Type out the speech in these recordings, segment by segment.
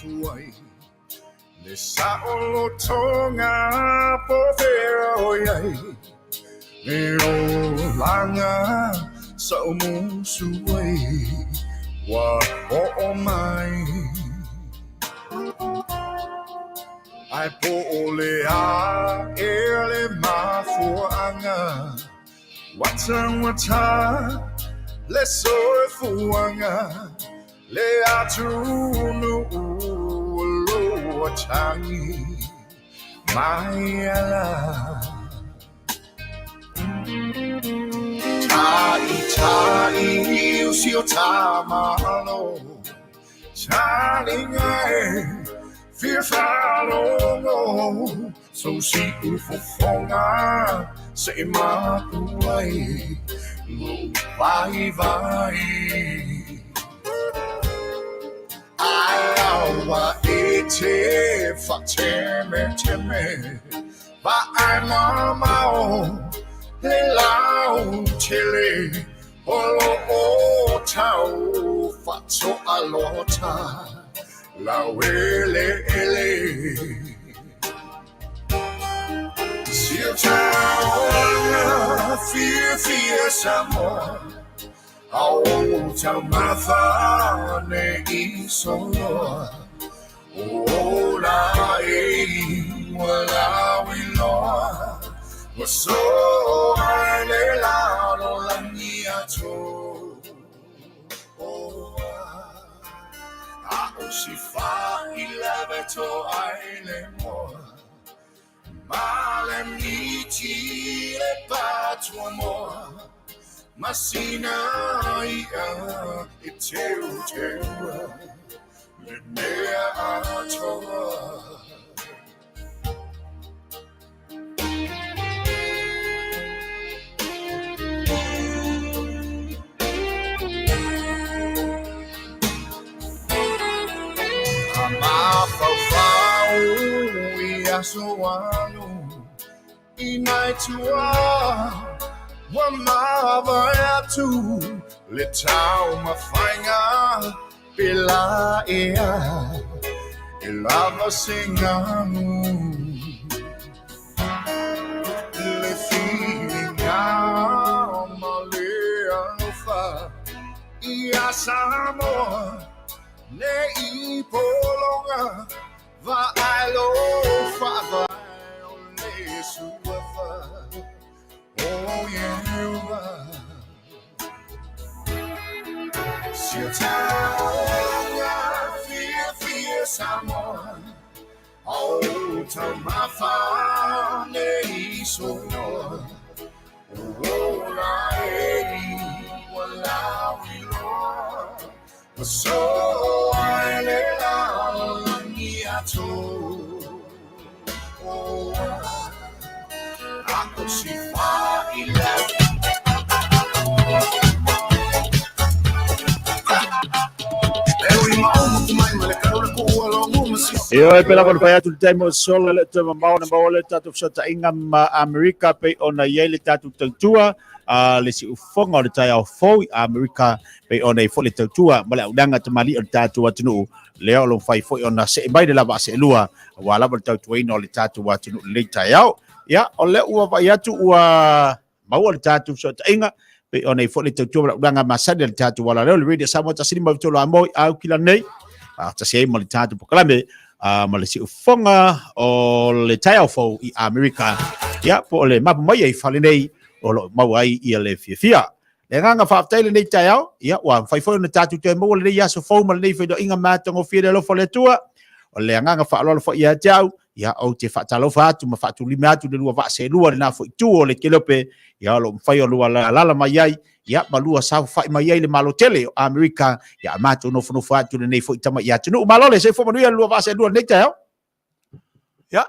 mafuai le saolo tonga po vero yai le o langa sa umusuai wa o mai ai po ole a ele mafuanga wata le soe fuanga le atunu lo changi Maia tai usio tamalo chalinga Fale no so si Fofogaina se Mapu ai lo vai Aoauli Fateme va ai mamao le lau chile olo o tau fatso alota la ele si tau fia Samoa Auaunaga ne isoa ola wala wiloa so ale la lo la mia to a si fa il veto ai mo male mi ci le patro amor Masina ia e teu le mea atoa Amafau ia soanu inaitua Wamava tu le tau mafainga pela ea e lava singanu le filinga malea no fa ia Samoa ne I polonga va alo fa va le suafa Oh yeah, si fia Samoa, oh tamafa ne isono, oh la wala wilo, so ale la niato, oh. Si fa il Yo pela kon pai atu taimo sola le te mau na mau le tatu Fesoota'iga ma Amerika pe ona yele tatu tantua le si ufonga le tai au foi Amerika pe ona I fole tantua ma le udanga te mali o tatu atunu le o lo fai foi ona se mai de lava se lua wala ba tatu ino le tatu atunu le tai au ya ole ua vai atu ua mau le tatu Fesoota'iga pe ona I fole tantua la udanga masade le tatu wala le radio Samoa tasini ma vitolo amoi Aukilani tasi mo le tatu pokalame ma le si ufonga o le tai au fo I Amerika ya po le Mapu Maia I Fale nei o lo mau ai I le fia le nganga whaaftaile nei tai au ya wa fai fo na tatu te mo le ya so fo ma le nei fedo inga matango fia lo fo le tua o le nganga whaalola fo ia tau ya o te whaatalo fatu ma fatu lima atu le lua se lua le na fo tu o le kelope ya lo fai o lua la mai ai ya malua sa fai mai ai le malotele o Amerika ya mato no fo fatu le nei fo tama ya tunu malole se fo manuia lua se lua nei tai au ya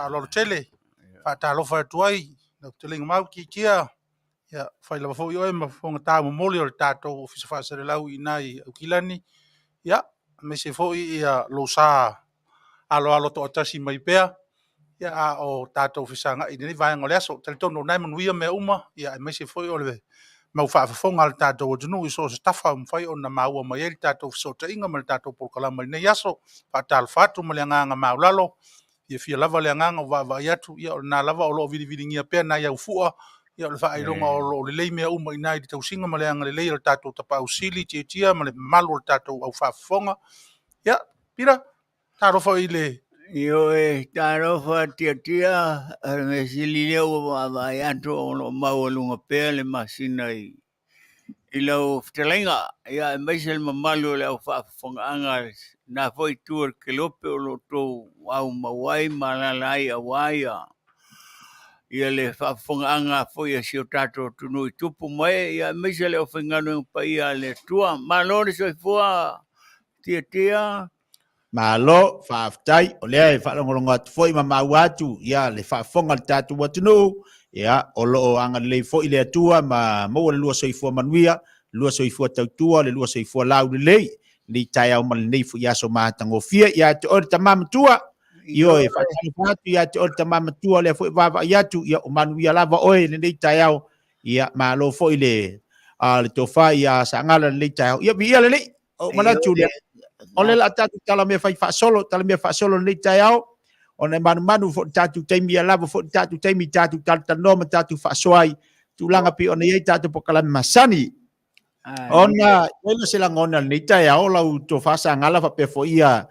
lo tele fatalo fa tuai no tele mau kia ya fai la fo yo e ma fo ta mo moli o tato ofisa fa se lau inai Aukilani ya me se fo ia lo sa alo to tasi mai pea ya o tato ofisa nga ini vai ngole so tel tono nai manuia me uma ya me se fo o le mau whaafafonga le tātou atunu i so se tafa mwhai o na maua mai e le tātou Fesoota'iga ma le tātou polkalama i nei aso whaatala whaatu ma le anganga maulalo ia fia lava le anganga o wa iatu ia o nā lava o loo vidi ngia pēr na iau fua ia o le whaaironga o loo le lei mea uma i nai le tausinga ma le anga le lei o le tātou tapa usili tia ma le malu o le tātou au whaafafonga ia pira tārofa i le Yo tarofa tia me sili leo wa yanto o maulunga pele masina i ilo ftelenga ya mesel mamalu le fa fonga na foi tour que lope o to au mawai malalai awaia ia le fa fonga foi si o tato tunu tupu mai ya mesel o fengano pa ia le tua malore so fua tia malo faaftai o lea e whaalongolongo atu foi ma mau atu ia le whaafonga le tātu watunu ia o loo anga le foi le atua ma maua le lua soifua manuia lua soifua tautua le lua soifua lau le lei ni tai au mal nei fu ia so matango fia ia te o tamam tua io e whaatanu atu ia te o tamam tua le foi vava ia tu ia o manuia lava oe le nei tai au ia malo foi le le tofa ia sangala le nei tai au ia bi ia le lei o manatu le ole la tatu tala me fai fa solo le taiao ona manu fo tatu taimi lava fo tatu taimi tatu tata no tatu fa soai tu langa pi ona ye tatu pokala masani ona ele se la ngona le taiao la to fa sangala fa pe fo ia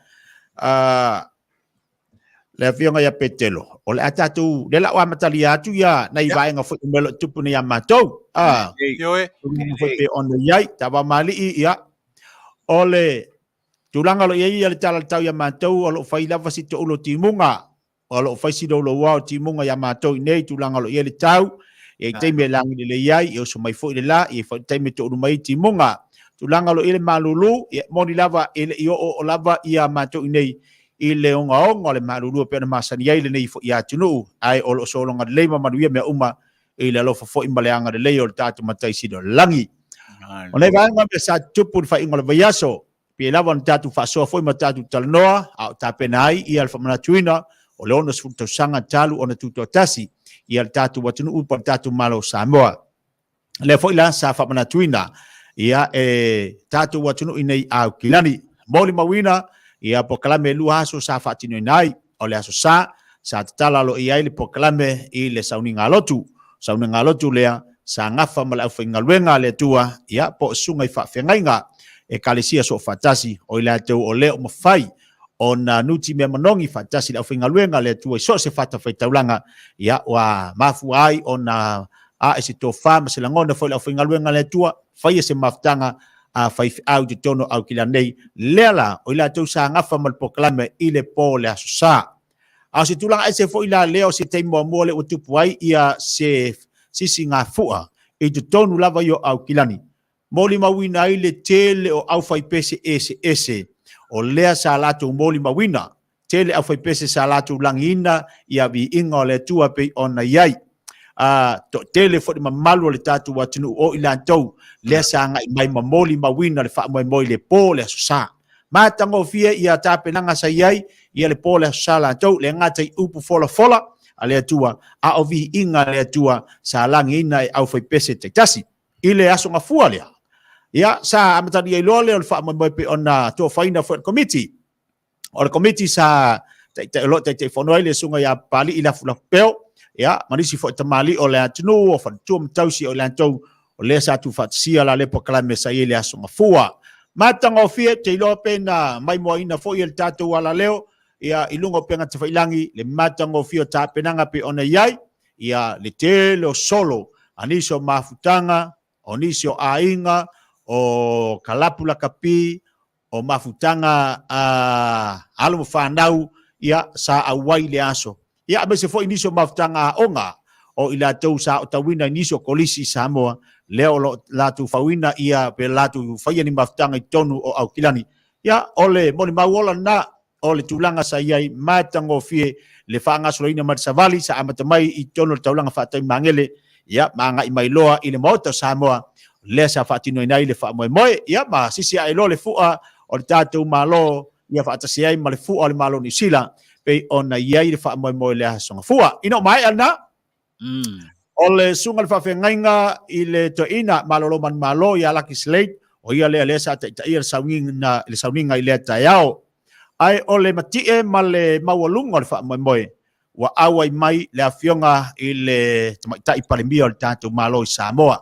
le fionga ya petelo ole atatu le la wa matali atu ya na iwa nga fo melo tupu ni amato yo e fo pe ona yai Taavaomaalii ia ole tulanga lo ia le tala tau ya matou o lo fai lava si to lo timunga o lo fai si do lo wa timunga ya matou nei tulanga lo ia le tau e te me lang le iai e so mai fo le la e fo te me to mai timunga tulanga lo ile malulu e moni lava ile io o lava ia matou nei ile onga le malulu pe na masani ia le nei fo ia tunu ai o lo so longa le ma manu ia me uma ile lo fo imbaleanga le le o tatu matai si do langi o le va ma sa tupu fa ingola vayaso pe lava na tatu whaasoa foi ma tatu talanoa au tapenai ia le whamanatuina o le ona sanga talu ona tuto tasi ia le tatu watunu upa tatu malo Samoa le foi la sa whamanatuina ia tatu watunu inei Aukilani moli mawina ia pokalame lua aso sa whaatinu inai o le aso sa tatala lo ia le pokalame i le sauninga lotu lea sa ngafa mala au whaingaluenga le tua ia po sunga i whaafengainga e kalesia so fatasi o ila te o leo mafai ona nuti me manongi fatasi la finga luenga le tu so se fata fai taulanga ya wa mafu ai ona ese to fama se langona foi la finga luenga le tua fai se maftanga a fai au de tono Aukilani lela o ila tu sa ngafa mal poklame ile po le asusa a se tulanga ese foi la leo se te mo le o tupu ai ia se singa fua e de tonu lava yo Aukilani moli mawina ile tele o au fai pese ese o lea sa latu moli mawina tele au fai pese sa latu langina ia vi inga le tua pe ona yai to tele fo ma malu le tatu watunu o ilantou lea sa mai moli mawina le fa moi le pole sa matango fia ia tape nanga sa yai ia le pole sa la tou le ngata upu fola ale tua a o vi inga le tua sa langina au fai pese te tasi ile aso ngafua lea ia sa amatani ai lole o fa mo pe ona to faina for committee o committee sa te fono ile sunga ya pali ila fula peo ia manisi fo tamali o le atunu o fa tum tausi o le tou o le sa tu fa sia la le poklame sa ile asunga fua matanga fie te lope na mai mo ina fo il tatu wala leo ia ilungo penga te failangi le matanga fio ta penanga pe ona yai ia le telo solo aniso mafutanga onisio ainga o kalapula kapi o mafutanga alu fanau ia sa awai le aso ia be se fo iniso mafutanga onga o ila tau sa o tawina iniso kolisi Samoa leo la tu fawina ia pe la tu faya ni mafutanga tonu o Aukilani ia ole moni mawola na ole tulanga sa iai matango fie le fanga soloina matsavali sa amatamai i tonu taulanga fatai mangele ia manga i mailoa ile moto Samoa lesa fatino inai le fa moe ia ma sisi ai lo le fua o tatu malo ia fa tasi ai ma le fua le malo ni Sila pe ona ia le fa moe le songa fua ino mai ana O le sunga le whawhengainga i le toina malolo man malo i alaki slate o ia lea sa ta ia le sauninga i lea taiao. Ai o le matie ma le maualunga le whamoemoe wa awai mai le afionga i le tamaitai palemia o le tātou malo i Samoa.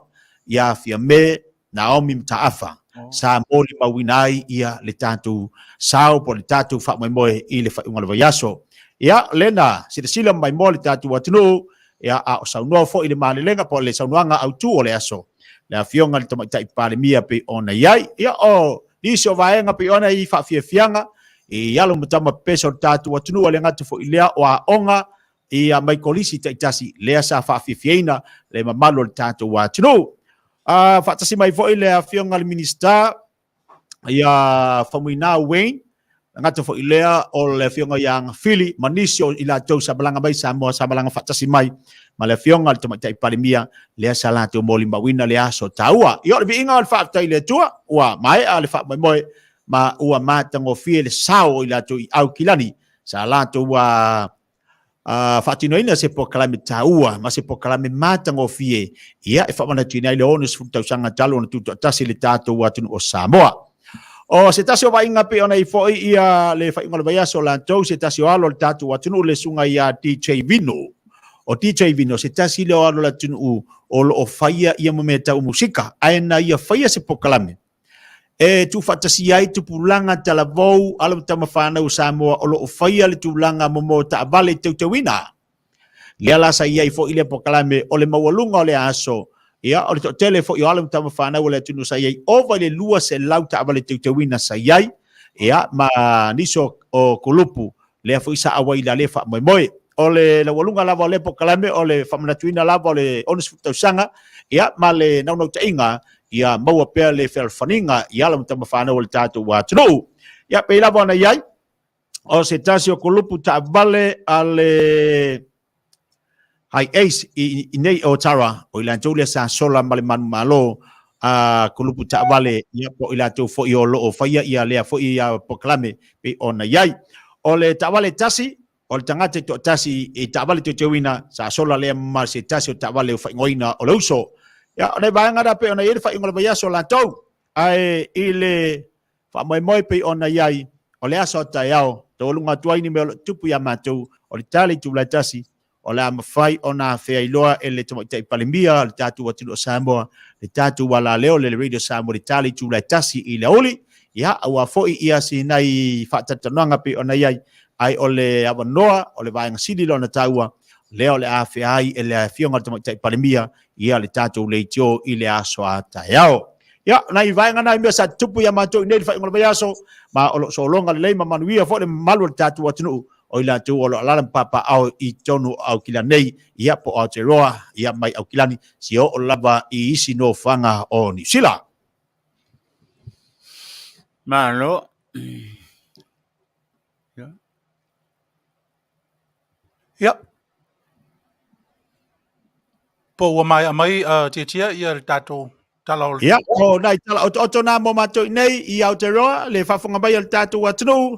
Ia fia me Naomi Mtaafa. Samoa li mawinai ia le tātou sao po le tātou whamoemoe i le whaunga le vaiaso. Ia lena sila mai mo le tātou watunu ia a o saunua fo i le malelenga po le saunuanga au tu o le aso. Le afionga le tamaitai palemia pe ona iai. Ia o nisi o vaenga pe ona i whaafiafianga. I alo matama peso tatu watunu ale ngatu fo ilea o aonga i a maikolisi taitasi lea sa whaafiafiaina le mamalo le tatu watunu. Whaatasi mai fo ilea fionga le minister i a whamuina Wayne ngatu fo ilea o le fionga yang Fili manisi o ila tau sabalanga mai Samoa sabalanga whaatasi mai ma le fionga le tamaitai palemia lea sa latu moli mawina lea so taua. I o le biinga o le whaafitai le tua ua Maia le whaamoemoe ma ua matango fie le sao i lato i Aukilani sa lato wa fatinoina se po kalame taua ma se po kalame matango fie ia e whamana tina i le onus futau sanga talo na tuto atasi le tato wa tunu o Samoa. O se tasi o wainga pe ona i foi ia le whaingola vaiaso lantou se tasi o alo le tato wa tunu le sunga ia DJ Vino. O DJ Vino se tasi le o alo la tunu o lo o whaia ia mometa o musika aena ia whaia se po kalame. E tu fatasi ai tu pulanga talavou alam tamafana u Samoa o lo faia le tulanga momo ta vale teutuina. Lia la sa ia fo ile pokalame o le mawalunga o le aso. Ia o le tele fo i alam tamafana o le tunu sa ia o vale lua se lau ta vale teutuina sa ia. Ia ma niso o kulupu le fo isa awai la le fa moe. O le walunga lava o le pokalame o le famanatuina lava o le onus futausanga. Ia ma le naunau tainga ia maua pea le felfaninga ia la mtama whana o le tātou wa tunu. Ia peila wana iai, o se tasi o kulupu ta vale a le hai ace i nei o tara o ilan tau le sa sola male manu malo a kulupu ta vale ia po ila tau fo i o lo o whaia ia lea fo i a poklame pe ona iai. O le ta vale tasi, o le tangate to tasi i ta vale te teuina sa sola lea mar se tasi o ta vale o whaingoina o le uso. Ya, ona vaanga da pe ona ia fa ingola vaiaso la tau. Ai ile fa moi pe ona iai o le aso taiao. To lunga tuai ni me tupu ya matou o le tali tu la tasi. O le amafai ona fea iloa ele tamaitai palemia le tatu watu o Samoa. Le tatu wala leo le radio Samoa le tali tu la tasi i le Aoauli. Ya, awa foi ia si nai fa tatananga pe ona iai. Ai o le avanoa o le vaanga sidi lo na taua. Leo le AFI e le fionga tamaitai palemia ia le tātou le tio i le aso a taiao. Ia, nai vaenga nai mea sa tupu ia mātou i nei whaingola mai aso, ma o lo solonga le leima manuia fo le malu le tātou atunu o i la tu o lo alalam papa au i tonu Aukilani ia po Aotearoa ia mai Aukilani si o lava i isi no whanga o ni Sila. Malo. Ia. Po ua mai amai tia ia le tātou talau. Ia, o nai tala o tona mo mātou i nei i Aotearoa le whafonga mai le tātou atunu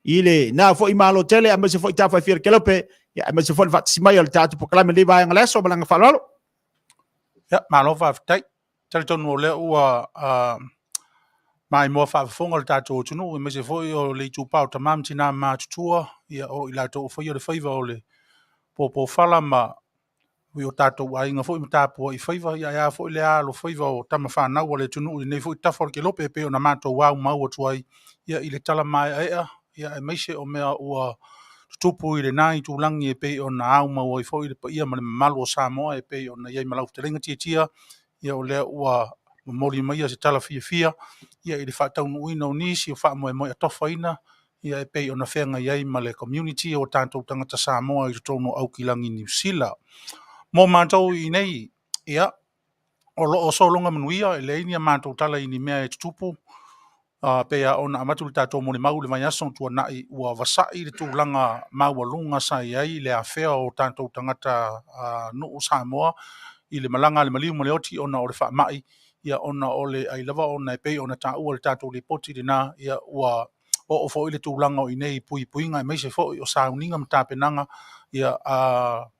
i le nā fo i malo tele a mese fo i tāwhai whira kelope ia a mese fo i whatisi mai le tātou pokalame le vai angale so malanga whalalo. Ia, malo whawhitai. Tari tonu o lea ua mai mua whafonga le tātou atunu i mese fo i o le tūpau tamam tina mātutua ia o i lātou fo i o le whaiva o le popo whala ma wi o tātou a inga fo i mtāpua i whaiva ia fo i le alo whaiva o tama whanau o le tunu i nei fo i tawhar ke lope pe o na mātou wau mau atuai ia i le tala mai ea ia e meise o mea ua tupu i le nai tūlangi e pe o na au mau i fo i le pa ia ma le malu o Samoa e pe o na iai malau te lenga tia ia o lea ua mori mai se tala fia ia i le whatau nuina o nisi o wha moe a tofaina ia e pe o na whenga iai ma le community o tātou tangata Samoa i tono Aukilani New Sila. Mō mātou i nei, ia, o solonga manuia, e leini a mātou tala i ni mea e tutupu, pea ona amatu le tātou mo le mau le mai aso tua nai ua vasai le tūlanga maua lunga sa iai le awhea o tātou tangata nuu Samoa, i le malanga le maliu mo le oti ona o le wha mai, ia ona o le ailava ona e pei ona tā ua le tātou le poti le nā, ia ua o fo i le tūlanga o i nei puinga e meise fo i o sauninga mtapenanga, ia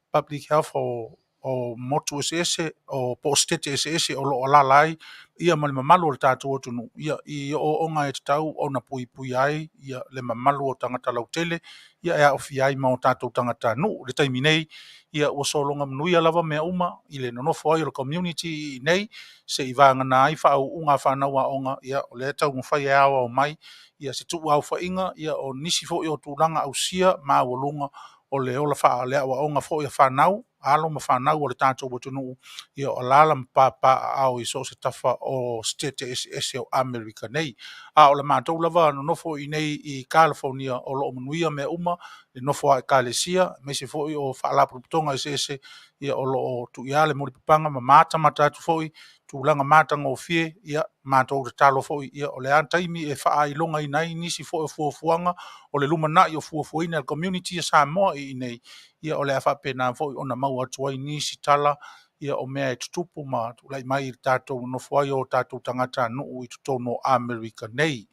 public health o o motu ese o postete ese o lo alalai ia ma le mamalu o le tātou atunu ia i o onga e tau o na pui pui ai ia le mamalu o tangata lautele ia e ofi ai ma o tātou tangata nu le taimi nei ia ua solonga manuia lava mea uma i le nonofo ai o le community i nei se i vangana ai wha au unga whanau a onga ia o le tau mwhai e awa o mai ia se tu au whainga ia o nisi fo i o tūlanga au sia ma walunga o le ola wha le awa onga fo i a whanau alo ma whanau o le tātou watunu ia o lala mpapa au i so se tafa o state ese o Amerika nei a o le mātou lava no nofo i nei i California o lo manuia me uma le nofo a Kalesia me se fo i o whaalapu putonga ese ia o lo tu ia le mori pipanga ma mata matatu fo i tūlanga matanga o fie ia mātou le talo fo i ia o le antaimi e wha ai longa i nei nisi fo i fuafuanga o le lumana i o fuafuina le community a Samoa i nei ia o le afa pena fo ona mau atu ai nisi tala ia o mea e tutupu ma tulai mai tātou no foi o tātou tangata no i tutono Amerika nei.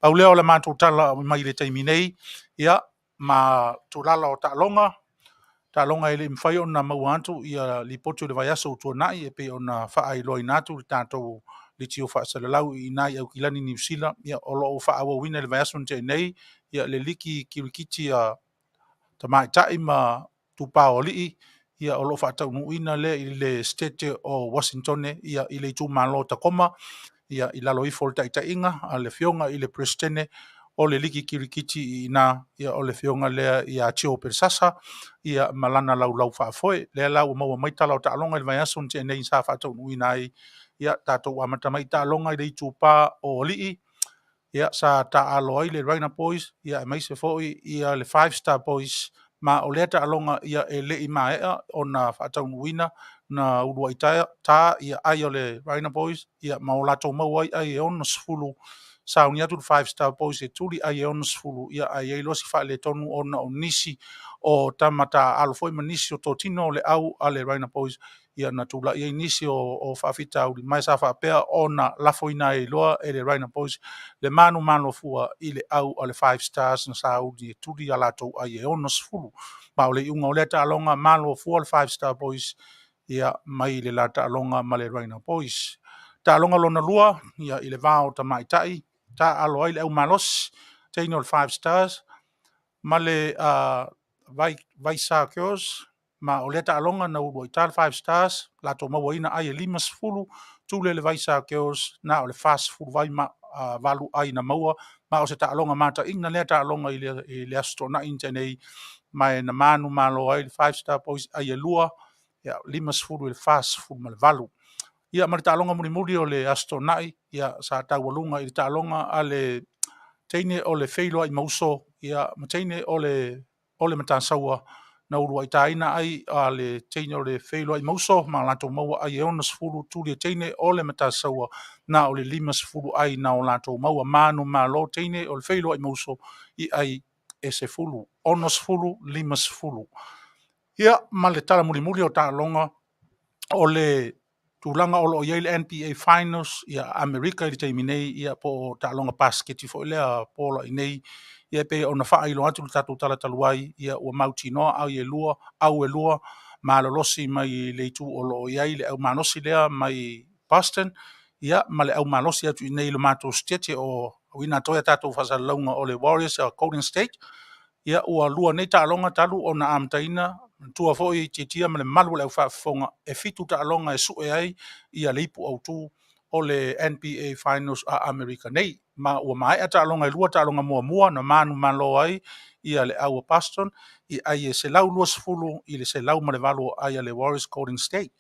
Paulea o le mātou tala mai le taimi nei ia ma tulala o talonga ele mwhai ona mau antu ia li potu le vai aso utuanai e pe ona wha ai loi natu le tātou li tio wha salalau i nai Aukilani New Sila ia o lo o wha awa wina le vai aso nte nei ia le liki kirikiti a tamai tai ma tupa o lii ia o lo fa tau nuina le i le state o Washington ia i le tu malo Takoma ia i lalo i fol tai inga a le fionga i le presidente o le liki kirikiti ina ia o le fionga le ia tio persasa ia malana lau fa foi le lau mo mai tala o talonga i vai asun te nei sa fa tau nuina ia tatou amata mai talonga i le tupa o lii ia sa ta aloi le Raina Boys ia mai se foi ia le 5-star boys ma o le ta alonga ia e le i mai ona fatau nuina na urua itaia ta ia ai o le Raina Boys ia ma o lato mau ai on sfulu sa unia tu 5-star boys e tuli ai on sfulu ia ai lo si fa le tonu ona o nisi o tamata alo foi manisi o totino le au ale Raina Boys ia na tula ia nisi o fafita uli mai sa fa pea ona la foina e loa e le Raina Boys le manu malo fua i le au ale 5 stars na sa uli tuli ala to ai on sfulu ma o le unga o le ta alonga malo fua le 5-star boys ia mai le la ta alonga ma le Raina Boys ta alonga lona lua ia i le vao ta mai tai ta alo ai le au malos teino le 5 stars ma le vai sa kios ma o le ta alonga na ulu i tal 5 stars la to mo ina ai lima sfulu tu le vai sa kios na o le fast food vai ma valu ai na maua ma o se ta alonga mata ina le ta alonga i le astona internet mai na manu malo ai 5-star boys ai lua ia lima sfulu le fast food ma le valu ia ma le ta alonga muri o le astona ia sa ta walunga i ta alonga ale teine o le feilo ai mauso ia ma teine o le matasaua na uru ai taina ai a le teine o le feilo ai mauso ma lato maua ai ona sfulu tuli teine o le matasaua na o le lima sfulu ai na o lato maua manu malo teine o le feilo ai mauso i ai e se fulu ono sfulu lima sfulu ia ma le tala muri o ta longa o le tulanga o lo ia le NBA finals ia America i te minei ia po ta longa basket fo le po lo nei ia pe ona fa i lo atu tatu tala taluai ia o mauti no au e lua ma lo losi mai le tu o lo ia le au manosi le mai Boston ia ma le au manosi atu nei lo mato state o wina toya tatu fa sa longa o le Warriors o Golden State ia ua lua nei ta longa talu ona amtaina tua foi titia ma le malu le fa fonga e fitu ta longa e su e ai ia le ipu au tu o le NBA finals a America nei ma ua mai ata longa lua ta longa mua na manu malo ai ia le au Boston i ai se lau lua sfulu i le se lau ma le valu ai le Warriors Golden State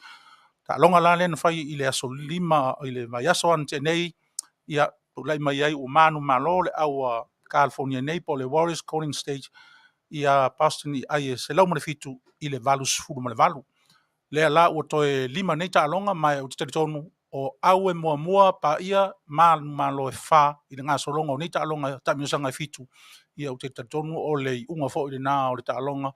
ta longa la len fai i le aso lima i le vai aso ante nei ia tulai mai ai u manu malo le au California nei po le Warriors Golden State ia Boston i ai se lau ma le fitu i le valu sfulu ma le valu le ala o toe lima nei ta longa mai o te tonu o au e mua pa ia malo e fa i le ngaso longa o nei ta longa ta mi sanga fitu ia o te tonu o le unga fo i le na o le ta longa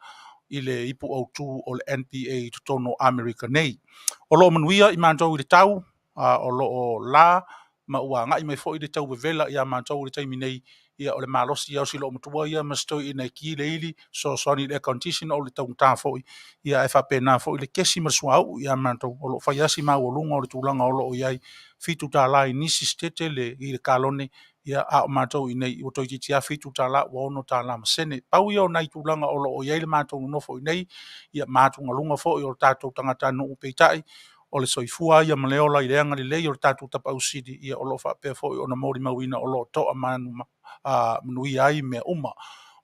i le ipu o tu o le NBA tonu America nei o lo manuia i mantou i le tau o lo o la ma ua ngai mai fo i le tau vevela ia mantou i le taimi nei ia o le malosi au silo mutua ia masto ina ki le ili so soni le condition o le tau ta fo ia e fa pena fo le kesi masuau ia manto o lo fa yasi ma o lunga o le tulanga o lo iai fitu ta la inisi stete le i le kalone ia a manto ina o to tia fitu ta la o no ta la masene pau ia nai tulanga o lo iai le manto no fo nei ia matu ngalunga fo o tatou tangata no peitai o le soifua ia maleola i leanga le lei o tatou tapausidi ia o lo fa pe fo o na mori mawina o lo to manu manui ai me uma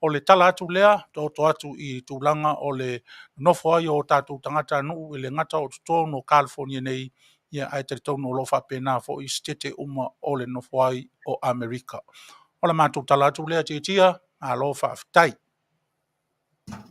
o le tala atu lea to atu i tūlanga o le nofo ai o tatou tangata no i le ngata o tuto no California nei ia ai te tonu o lo fa pena fo i stete uma o le nofo ai o Amerika o le matou tala atu lea tia a lo fa aftai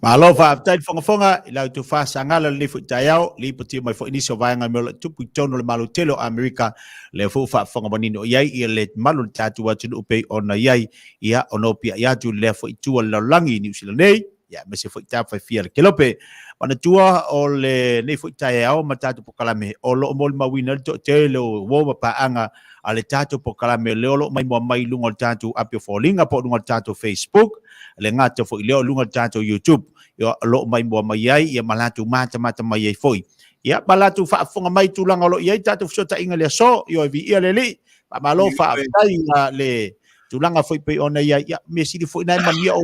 Malo fa tai fonga i lau tu fa Sagala le fu taiao li puti mai fo inisio vaanga me tu pu tono le malu telo Amerika le fu fa fonga bonino iai i le malu tatu atu upe ona iai ia ono pia ia tu le fo itu la langi New Zealand nei ia me se fo ta fa fia le kelope ona tua o le nei fu taiao matatu pokalame o lo mo mawina to telo wo pa anga ale tatu pokalame le lo mai mo mai lungo tatu apio folinga po lungo tatu Facebook le ngata fo leo lunga tatu YouTube yo lo mai mo mai ai ia malatu mata mai ai foi ia balatu fa fonga mai tulanga lo ia tatu Fesoota'iga le so yo vi ia le li pa malo fa tai le tulanga foi pe ona ia me sidi foi nai man ia o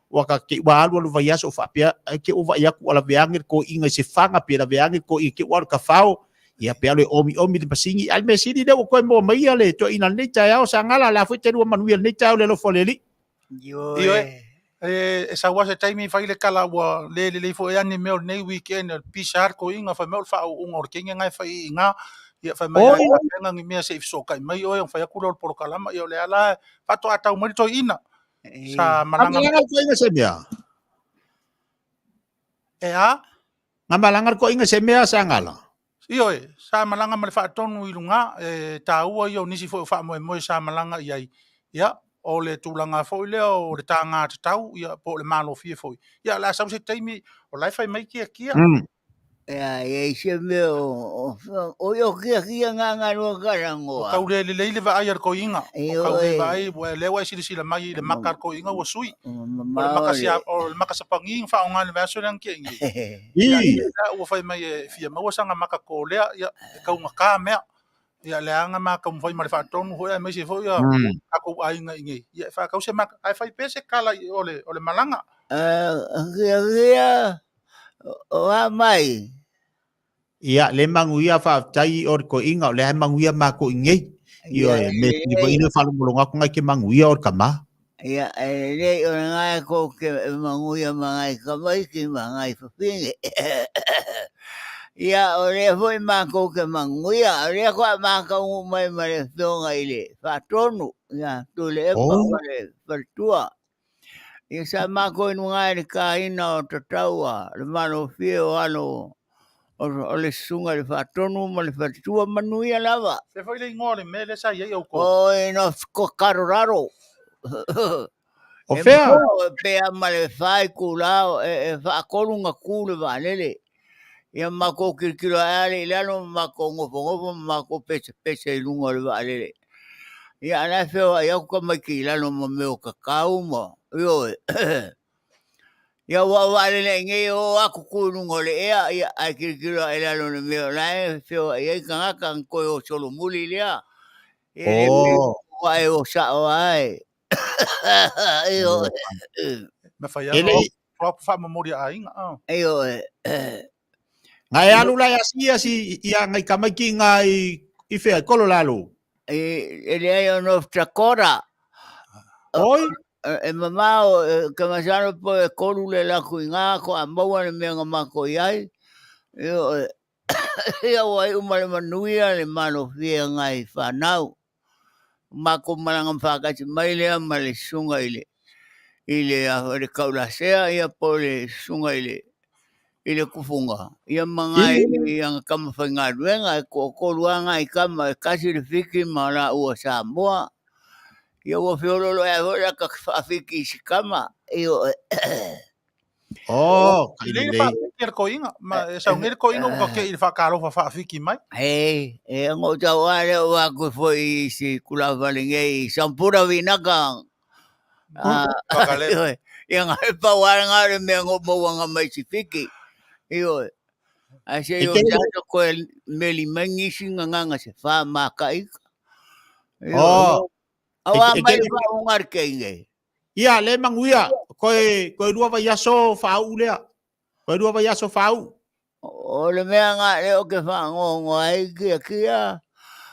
wa ka ke wa alu va ia so fa pia ke o va ia ku ala veangi ko inga se fanga pia veangi ko i ke wa ka fao ia pe ale omi de pasingi al me sidi de ko mo mai ale to ina nei tai Sagala la foi te ru manu nei tai le lo foleli yo e sa wa se taimi fa ile kala wa le fo ya ni me nei weekend pisar ko inga fa me fa un orkenga ngai fa inga ia fa mai nga ngi me se so kai mai o fa ya kulo por kalama yo le ala fa to ata mo to ina sa malanga ko inga se mea nga malanga ko inga se mea Sagala io sa malanga ma fa tonu i lunga ta ua io nisi fo fa mo sa malanga ia ia o le tulanga fo le o le tanga tau ia po le malo fie fo ia la sa se taimi o lai fai mai kia e se me o yo kia nga no karango ka ule le va ai ko inga ka ule va ai le wa sila mai le makar ko inga o sui o le makasia o le makasa pangi fa nga le vaso lang kia ngi ia o fai mai fia ma sanga maka ko le ia ka unga ka me ia le anga ma ka mo fai mai fa tonu ho mai se fo ia ako ai nga ngi ia fa ka se mak ai fai pese kala o le malanga o mai ia le manguia fa tai or ko inga le manguia ma ko ingai io me ni bo ina fa longa ko ngai ke manguia or kama ia le o ngai ko ke manguia mai ka mai ki mai fa pinge ia o le foi ma ko ke manguia le ko ma ka mai mai so ngai le fa tonu ia tu le pa le pertua ia sa ma ko ngai ka ina o tataua le mano fio ano o le sunga le whatonu ma le whatua manuia lava. Se foi le ngole me le sa ia o ko. O e no ko karoraro. O fea. Pea ma le whai kulao e whakolunga kule whanele. Ia ma ko kirkiro ale ilano ma ko ngofo ma ko pese ilunga le whanele. Ia ana feo ai au ka mai ki ilano ma meo kakao ma. Io ia wa le nge o aku kunungo le ia ai kirkiro ai la no me la feo ai ka ko o solo muli le ai o sa ai io me fa ya no fa memoria ai io ngai alu la ia si ia ngai kamaki ngai i fea kololalo ele ai no trakora oi e mamao que masano po kolule la kuinga ko ambawa le menga mako yai ia wai umale manuia le mano fia ngai whanau mako malanga whakati mai lea ma le sunga ile a le kaulasea ia po le sunga ile kufunga ia mangai ia kama whaingaruenga ko koluanga i kama kasi le fiki ma la ua Samoa ia ua whiololo e hora ka whawhiki si kama ile fa ko inga ma sa ngir ko inga ko ke il fa karo fa fiki mai ngo tau ale wa ko foi si kula valinge sampura vinaka Whakalele. Yang pa waranga me ngomo wanga mai sifiki. Iyo. Ase yo jato ko meli mangisi nganga se fa makai. Oh. Awa mai fa ungar kenge. Ia le manguia koe rua vai aso fau lea. Koe rua vai aso fau. O le mea ngā leo ke whangongo ai kia.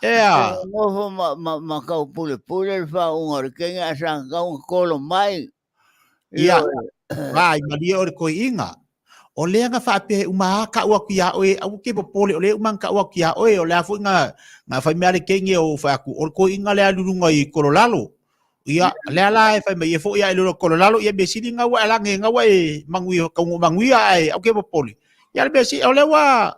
Ea. Ngofo ma kau pule le whaunga kenga asang kau kolo mai. Ia. Vai, malia ore koe inga. O lea ngā whape umaha ka ua kia oe. Au ke popole o lea umang ka ua kia oe. O lea fu ngā whai mea le kenge o whaku. O koe inga lea lulunga i Kololalo. Ia, lea la e whai mai e fo ia e lulu Kololalo. Ia besiri ngā ua elange ngā ua e mangui kaungo mangui ai. Au ke popole. Ia le besiri o lea ua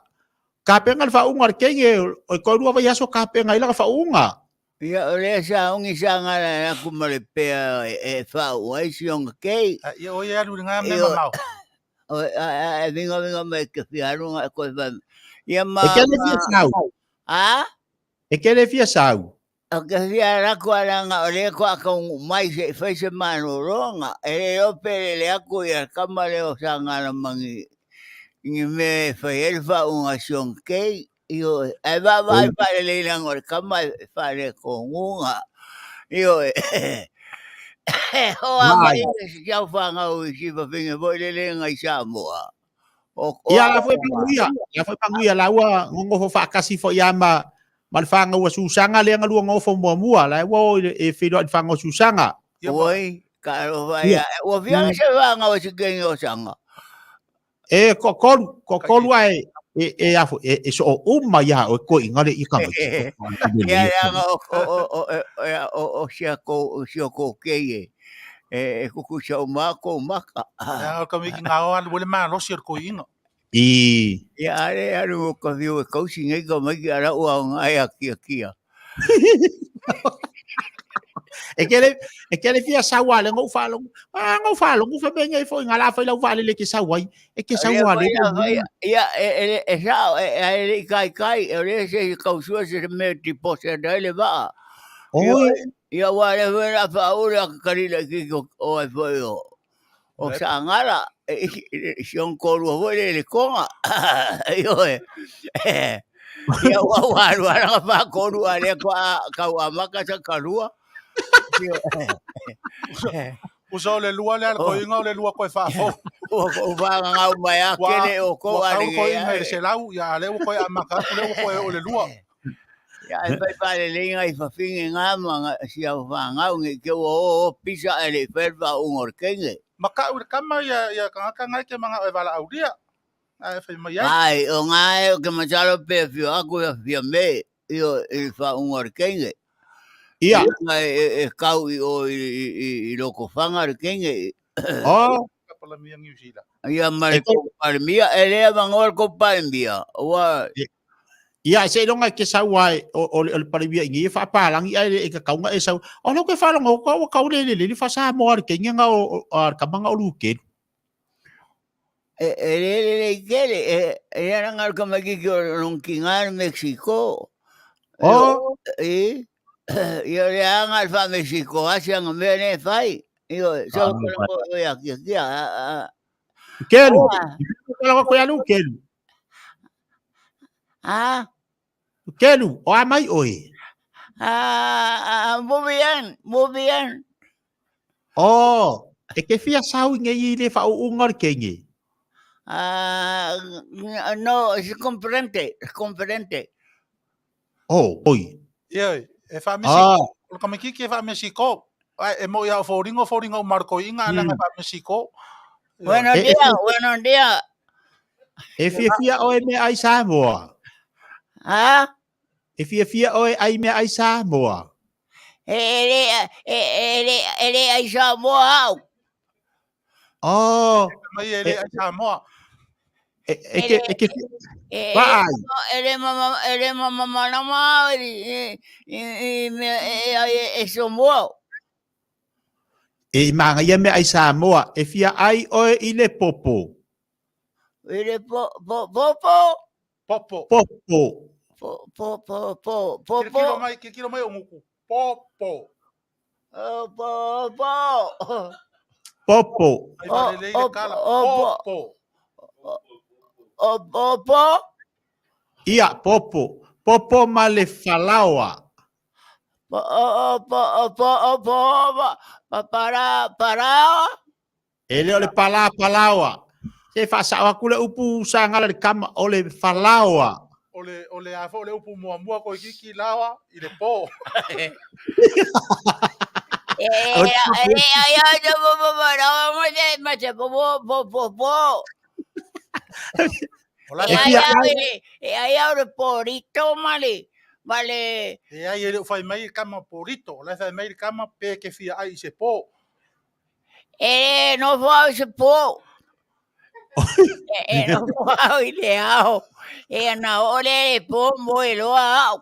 kapenga le whaunga le kenge. O koe rua vai aso kapenga ila ka whaunga. Ia o lea sa ungi sa ngara aku male pea e whau ai si onga kei. Ia o ia lulu ngā mea mamau. Vinga mai ke whiarunga koe whai. Ia ma... E kele fia sau. E kele fia sau. O ke whiara kua ranga o lea kua kaungu mai se whaise manu ronga. E le ope le aku ia kamare o sa ngara mangi. Inge me whai ele whaunga si onga kei. Io e va vai fare le langore kamai fare ko ngunga. Io o mai si jau fanga o si va vinga voi le ngai Samoa. Ia la foi panguia, ia foi panguia la ua ngongo fa kasi fo ia ma fanga ua susanga le ngalu ngofo mua la wo e filo fanga susanga. Oi, caro vai. O via se vanga o si gengo sanga. E kokolu ai e afo e so uma ya o ko ingale i kanga. Ya o sia ko keye. E kuku sa umako maka. Ya ka mi ngao al wole ma lo sir ko inga. Ya are ko viu ko singa ko mai ara o ngai kia. E kele fia sawa le ngau fa ngu fa benga fo ngala fa la vale le ke sawa e ke sawa le ya sa e kai e se ko su se me tipo se dale va ya wale vera fa ora karila ki o e foi o sa ngala sion ko ro le konga yo ya wa fa ko ro ale ka wa maka sa karua Uso le lua le ko inga le lua ko fa fo. O va nga mai akele o ko ari. Ko inga se lau ya le ko amaka le ko o le lua. Ya vai pare le inga I fa fin nga ma si au va nga ngi ke o pisa ele ferva un orkenge. Maka ur kama ya ka nga ke manga e vala audia. Ai fa mai ai o nga o ke machalo pe fio aku ya fia me io il fa un orkenge. Ia. E kau I loko whanga kenge. Oh. Kapala mia New Zealand. Ia mare ko parmia elea mangor ko parmia. Wa ia se longa ke sa wai o parmia ngi fa pa lang ia e ka kaunga e sa o lo ke fa long ko ka le fa sa mo ar kenge nga o ka manga o luke. Le kele era ngar ko magi ko long kingar Mexico. Oh. Io le hangal fa Mexico asia ngene fai io so ko ya kelu ko ya lu kelu o amai oi muy bien oh e ke fia sau nge le fa ungar kenge no es comprende oh oi e fa Mexico o ka miki ke fa Mexico e mo ya foringo marco inga la fa Mexico buenos días e fia o me ai Samoa e fia o ai me ai Samoa ele ai Samoa oh mai ele ai Samoa ele mamá na mai Samoa e manga ia me ai Samoa e fia ai o I le popo ele Popo. Ke kilo mai o muku. Popo. Popo. Ai vale le kala. Popo. Ia, popo. Popo ma le falawa. Para. Ele o le palawa. Se whasao aku le upu sangala le kama o le falawa. Ole a fo le upu mua ko kiki lawa i le po. Vale. E ai ele fai mai kama porito, le fai mai kama pe ke fia ai se po. No fai se po. No fai le au. Na ole le po mo e lo au.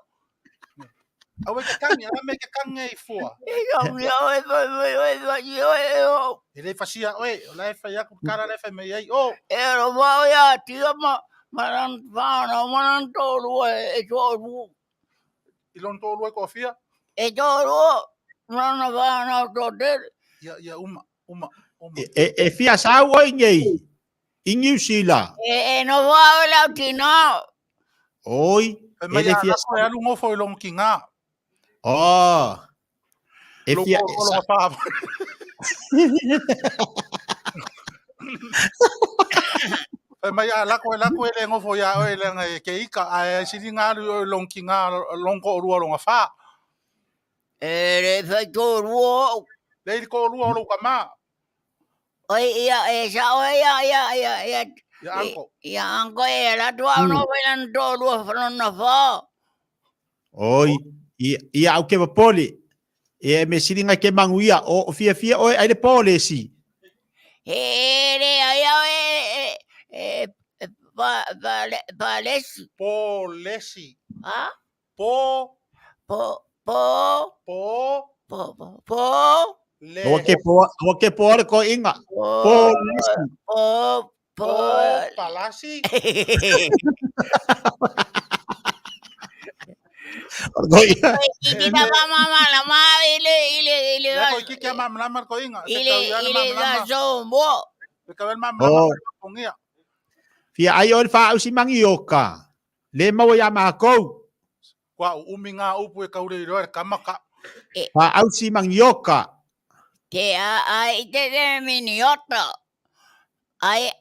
Au ke kangi, ala me ke kangi i fua. Ele fasia oe, le fai aku kara le fai mai ai o. No fai a tia manan tolu e tolu. Ilon tolu e kofia. E tolu. Mana vana totel. Ya uma. E fia sao o ingei. Ingiu Sila. No fai la tina. Oi. Ele fia sao. Ele ngofo ilong kinga. Oh. E fia sao. Mai lako ele ngofo ya ele ngai ke ika a silinga long kinga long ko ruo long fa. Le fai to ruo. Le ko ruo lo kama. Oi ia sa ia. Ya anko. Ya anko e la tua no velan to ruo na fa. Oi. Ia au ke pole. E me silinga ke manguia o fia o ai le pole si. Ele ia Palesi. Polesi. Ah? Po. Le. O ke po ko inga. Polesi. Palasi. Kita mama lama ile. Ko kiki mama lama ko inga. Ile sombo. Kawel mama ko ngia. Fia ai o fa usi mangioka. Le mau ya makou. Kwa uminga upu e kaure ro kamaka. Fa usi mangioka. Te ai te miniota. Ai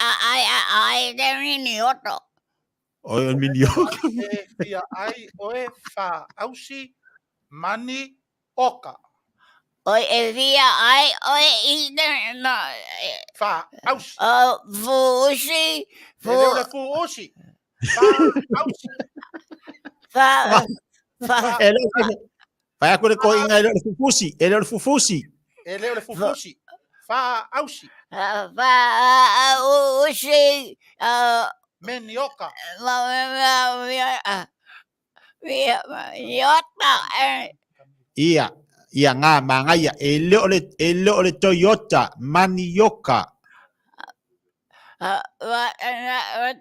te miniota. O minioka. Fia ai oe fa ausi mani oka. Oi e via ai oi ide na Fa ausi. Fusi. Fusi. Fa ausi. Fa aku le ko inga ele fufusi. Ele fufusi. Fa ausi. Fa ausi. Menioka. Ia nga mangaya ele ole Toyota manioka.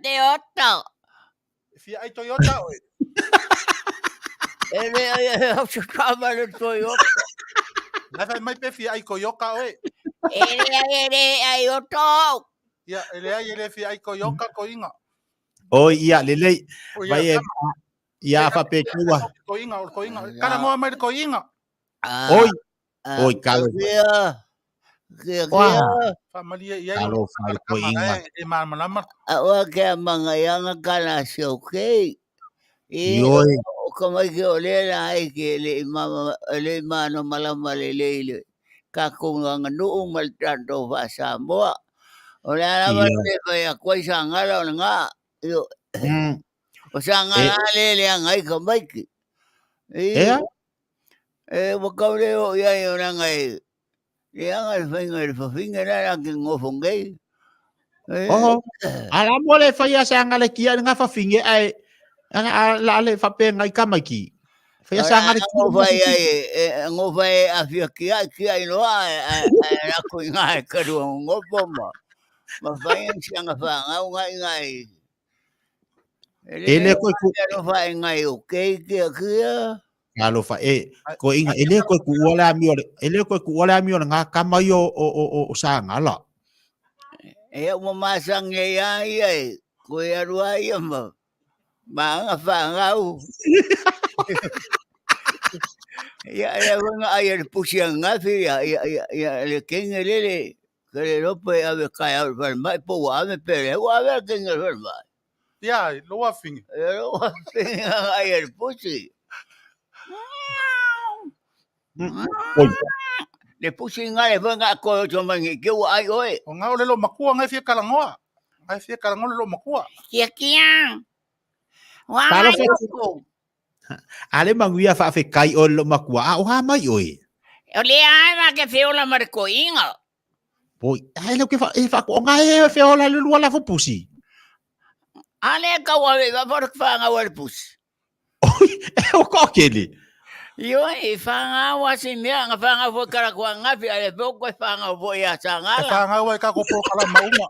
Toyota. Fia ai Toyota oi. Ele chamava Toyota. Leva mai pe fia ai Koyoka oi. Ele ai oto. Ia ele fia ai Koyoka ko inga. Oi ia lele. Vai ia fa pe kuwa. Ko inga. Kana mo mai ko inga. Oi kalo. Familia ia kalo fai ko inga. E mama. Awa ke mangayanga kana okay. Yoi. Como que ole ai ke le mano malama le kakunga no maltrato va Samoa. Ole ala le ya kwa Sagala nga yo. O Sagala le ngai kamaiki. Wakale o ya yo ngai. Ya ngai finga na ke ngofongai. Ala mole fa ya Sagala kia nga fa finge ai. La le fa pe ngai kamaki. Fa ya Sagala ngofai afia kia ino a ko ngai karu ngopoma. Ma fai sianga fa ngai. Ele ko fai ngai okay kia. Kalo ko inga ele ko ku wala mi o nga kamai o Sagala. Mamasang ay kuya ruaya mga fangau. Nga ayan po siya nga kingelele kare rope ave kaya mai po ave pere ave kingel mai. Ya, loa fingi. Ayan po si. Le pusi nga le nga ko to mangi ke wa ai oi. O nga ole lo makua ngai fia kalangoa. Ngai fia kalangoa lo makua. Kia. Wa Kalo ko. ale manguia fa fe kai o lo makua o ha mai oi. Ole ai ma ke fe ola mar ko inga. Poi ai lo ke fa ko nga e fe ola lu wala fo pusi. Ale ka wa va fa nga wa pusi. Oi, o ko kele. Yo fanga wasi mea nga fanga vo kara kwa ngafi ale po ko fanga vo ya Sagala. Fanga wa ka ko po kala mauma.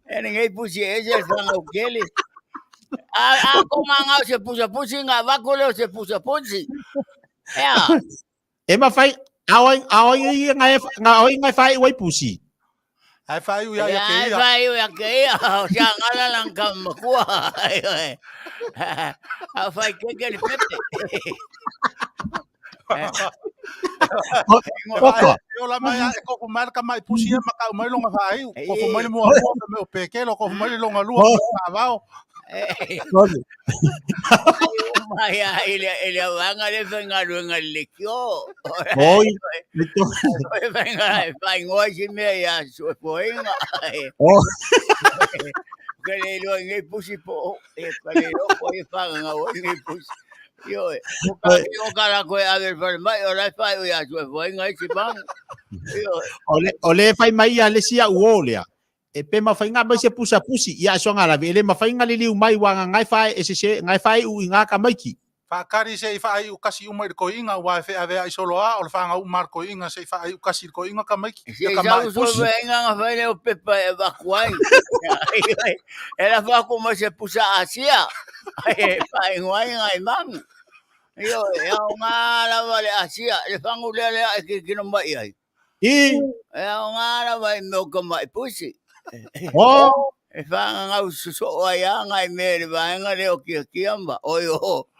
Ene ngai pusi ese fanga ukele. A ko manga se pusi nga va ko le se pusi. Ya. E ma fai awai ngai fai wai pusi. Ai fai u ya ke ya. Ai fai u ya ke ya Sagala lang kam kuwa. A fai ke pepe. Yo la Maia e ko marca mai pusi e maka mai longa fai ko fo mai mo me o pekelo ko mai longa lua avao. Maia ele vanga le venga lunga lekio. Oi. Venga fai ngoi si me ya so poinga. Kale lo ngai pusi po e kale lo ko e fanga ngai pusi. Yo, o kara ko a ver mai ora fai ya so poinga si bang. Ole fai mai ale sia uolea. E pe ma fai nga ba se pusi ia so nga la vele ma fai nga le liu mai wanga ngai fai ngai fai u nga ka mai ki. Fa kari se fai u kasi u mai ko inga wa fe ave ai solo a o fa nga u mar ko inga se fai u kasi ko inga ka mai ki. Ka mai pusi. Nga fai le o pepa e va kwai. Era fa como se pusa asia. Ai fai ngai mang. Yo nga la vale asia le fangu le ki no mai ai. Nga la vai no ko mai pusi. E fanga nga ususo ya ngai me vai nga le o ki amba. Oyo.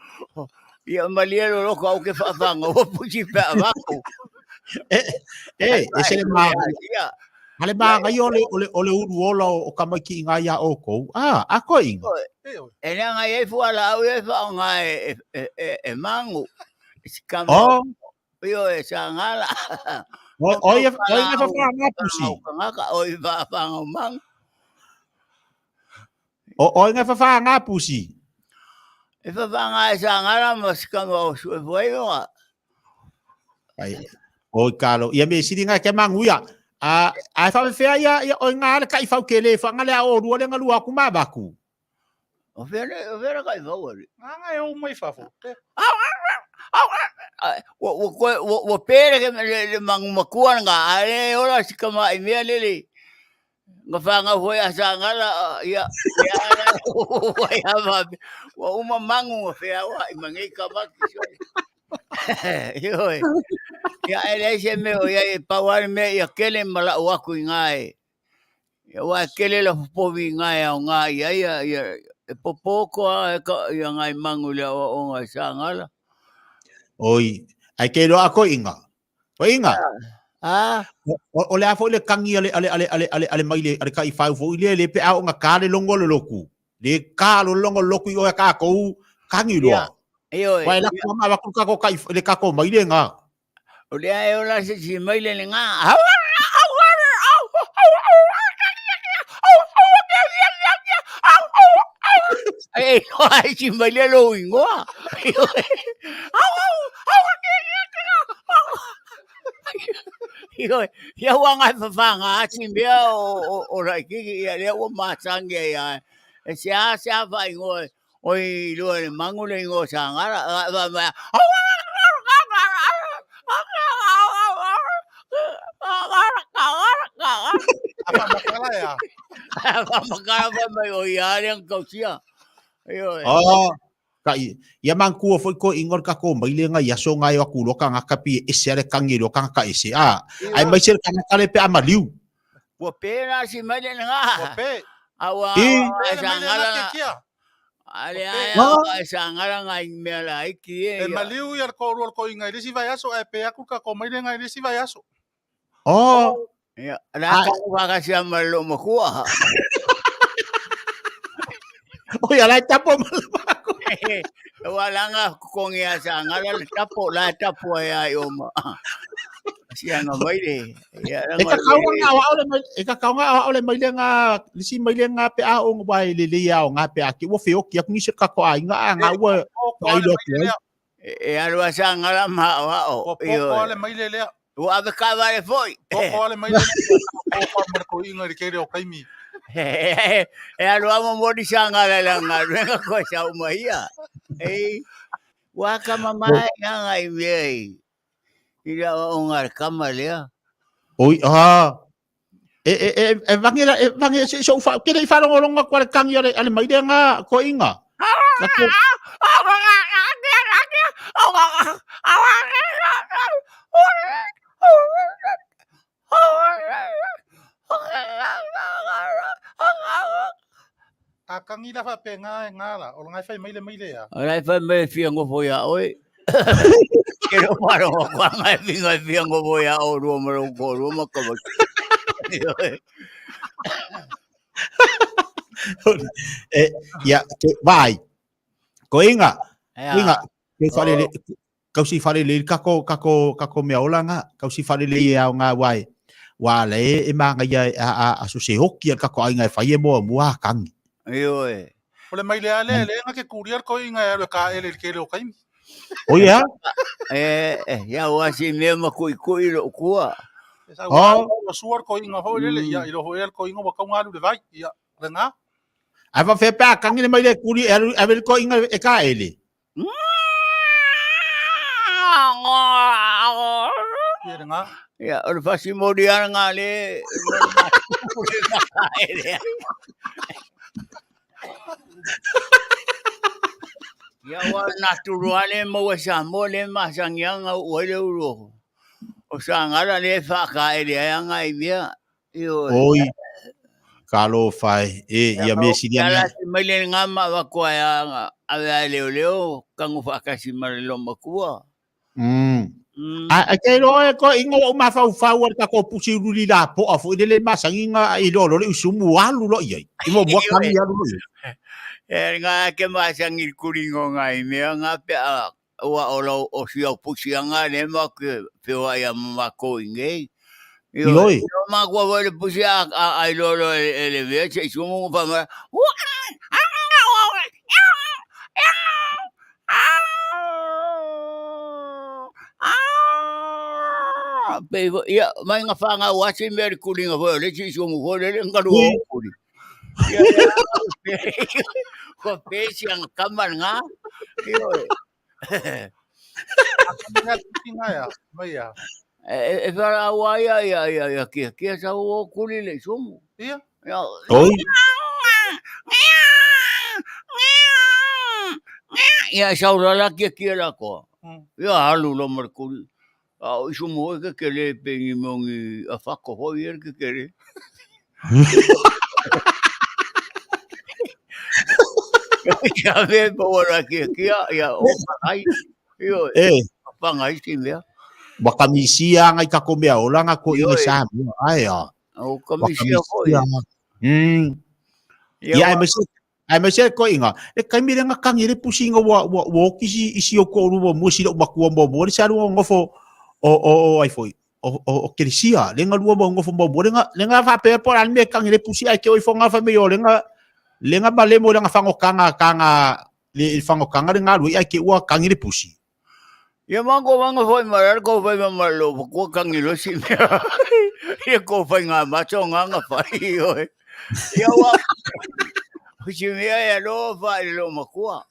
Ia maliero lo ko ke fa fanga o pusi pa abajo. Ese ma. Ale ba nga yo ole uruola o kamaki nga ya oko. A ko inga. Ele nga e fu ala o e fa nga e mangu. Sikamo. Yo e Sagala. Oi nga fa nga pusi. Oi fa fanga mangu. Oi nga fa nga pusi. E fa fanga e Sagala mas kamo su e foi nga. Ai. Oi kalo, ia me sidi nga ke manguia. Ai fa fe ia o nga le kai fa kele fa nga le o ru le nga lu aku mabaku. O vera kai fa ori. Nga e o mai fa fo. O pere ke le mangu makua nga ale ora sikama i mea lele. Nga fa nga foi a Sagala ia wa uma mangu fe wa i mangai ka ba ki. Yo. Ya ele se me o ya pawar me ya kele mala o aku ngai. Ya wa kele la povi ngai o ngai ya e popoko ya ngai mangu le o ngai Sagala. Oi, ai ke lo ako inga. O inga. O le afo le kangi ale mai le ale kai fau fo le pe au nga ka le longo le loku. Le ka lo longo loku yo ka ko kangi lo. Yo. Wai la ko ma ba ku ka ko kai le ka ko mai le nga. O le ai ola se si mai le nga. Ai ai si mai le lo ingoa. Ya wanga fanga si bia o ra ki ya le o masange ya. Sia vai ngoi. Oi lo le mangu le ngo Sagala va. Apa makala ya? Makala ba may oyari ang kausiya. Ayun. kai ia mangku foi ko ingor ka ko mai lenga ia so ngai aku lo ka kapi esere kangi lo ka ese a ai mai ser ka kale pe amaliu Wa pena si mai nga. Wa pe. Awa Sangala. Ale ai sangala ngai me la iki E maliu ia ko ro ko inga risi vai aso e pe aku ka ko mai lenga risi vai aso. Oh. Ya, ra ka ka si amalo mo kuha. Oh, ya la tapo malako. Wala nga kung iya sangala tapo ya yoma. Siya nga mai de. Eka kaunga ole mai lenga lisi mai lenga pe a o vai le ya o nga pe aki wo feo ki aku nisi ka ko ai nga wa ai lo ko e alwa sangala ma o ole mai le le wa be ka vale foi ole mai le ko marco inga ke ro kaimi e alwa mo modi sangala langa venga ko sa Maia wa kama mai nga iwe ira o ngar kamalea oi vangira so fa ke dai fa longa kwa kang yo ale mai nga ko inga Akang ila fa pe nga la o ngai fa mai le ya ai fa me fiango foi a oi Quiero paro kwa ngai fiango foi a o ro mo ko ya vai ko inga ke fale kau si fale le kako me ola nga kau si fale le ya nga wai wa le e manga ya a su se hoki ka ko inga fa ye mo kang yo ole mai le ale le nga ke kurier ko inga e ka ele ke lo kai o ya ya wa si me ma ko lo kwa o suor ko inga ho le ya ilo ho el ko inga wa ka ngalu de vai ya nga ava fe pa kang ni mai le kuri e ko inga e ka ele ya o fasi modiar ngale ya wa naturale mo sa mo le masangyang o le uro o sangala le fa ka ele nga ibia yo oi kalo fai ia me si dia ya mai le ngama wa ko ya ave leo kangu fa ka si mar lo makua a ke lo ko ingo o ma fa ka ko pusi ruli la po afo le masanginga i lo usumu alu lo ia i mo mo kami alu nga ke masangil kuringo ngai me nga pe wa o si o pusi nga le ma ke pe wa ya ma ko inge yo ma ko wa le pusi ai lo le ve che sumu fa ma pero ya mai nga fa nga wa si mer kuringo ho le si sumu ho le ngaru kuri ya ko pesi ang kamar nga yo tinga ya mai ya e para wa ya que sa o kuri le sumu ya oi ya sa la que quiera ko ya halu lo mercuri au sumu que le pengi a fako ho yer que quere ya ve por aquí ya o ai yo pangai timia wakamisia ngai ka ko me ola nga ko inga sa ai o kamisia ko ya ai me se ko inga e kai mi nga kangire pusinga wa kisi isi o ko ru mo si mo ku mo bo sa ru ngofo o ai foi o krisia lenga lu mo ngofo mo bo lenga fa pe por al me kangire pusi ai ke o fonga fa me yo lenga bale mo lenga fango kanga le fango kanga lenga lu ai ke wa kangire pusi ya mango foi marar ko foi malo ko kangilo si ya ko foi nga macho nga fa yo ya wa si me ya lo fa lo makua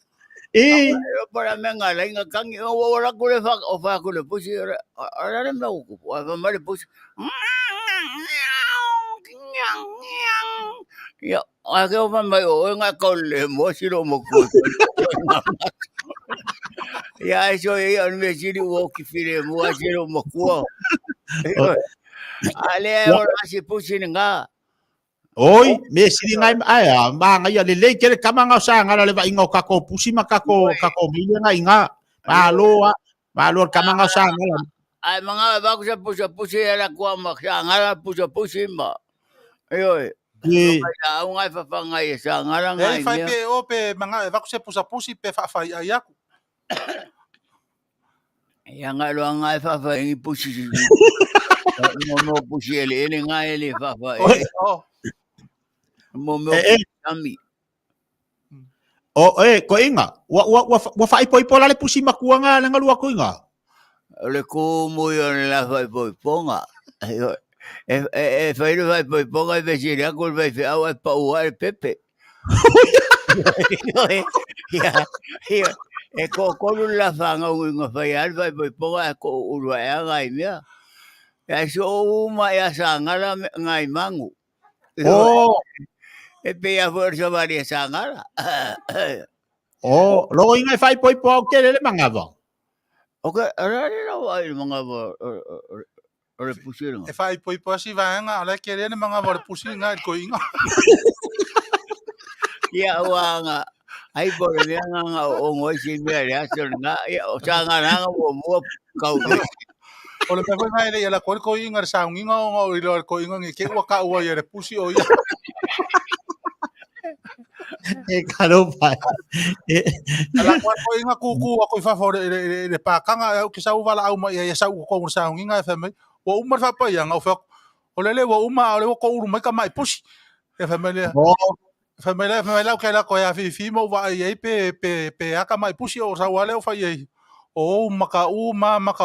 para me nga lenga kangi o ora ko le fa o fa ko le pusi ora le me ko fa me le pusi ya a que o fa me o nga ko le mo si lo mo ko Ia e so ia me siri o ki fire mo a siro mo kuo. Ale ora si pusi nga. Oi, me siri ngai ai ma ngai le le kere kamanga sa ngala le va ingo kako pusi makako mi ngai nga. Malo kamanga sa ngala. Ai mga ba ko sa pusi era ko ma sa ngala pusi ma. Ai au ngai fa ngai sa ngala ngai. Ei fai pe o pe manga va ko se pusi pe fa ai aku. Ia ngai lo ngai fa i pusi. No pusi ele ngai ele fa. Mo kami. Ko inga. Wa fai poi pola le pusi makuanga nga lua ko inga. Le ko mo yo la fai poi ponga. E fai le fai poi ponga e vesi le ko vai fa au pa o pepe. Ia e ko la fanga u nga fai al vai poi ponga ko u wa ngai mea. E so ma ya sangala ngai mangu. E pe a forza varia sangala. Lo inga fai poi po ke le mangava. Ok, ara no ai mangava ora pusira. E fai poi si va nga ala ke le manga va pusi nga ko inga. Ia wanga. Ai por le nga o ngoi si me ya so nga o sangala nga mo kau. O le pe mai le la ko inga sa nginga o i lo ko inga ke wa ka wa ye pusi o ia. Kalo pai. Ala ko inga kuku ako fa for le pa kanga ke sa wala au mai sa ko sa nginga fa mai. Wa umar fa pa yang o fa o le wa uma o le ko uru mai ka mai pusi. E fa mai le. Fa mai la ke la ko ya fi mo wa ye pe aka mai pusi o sa wale o fa ye. O maka o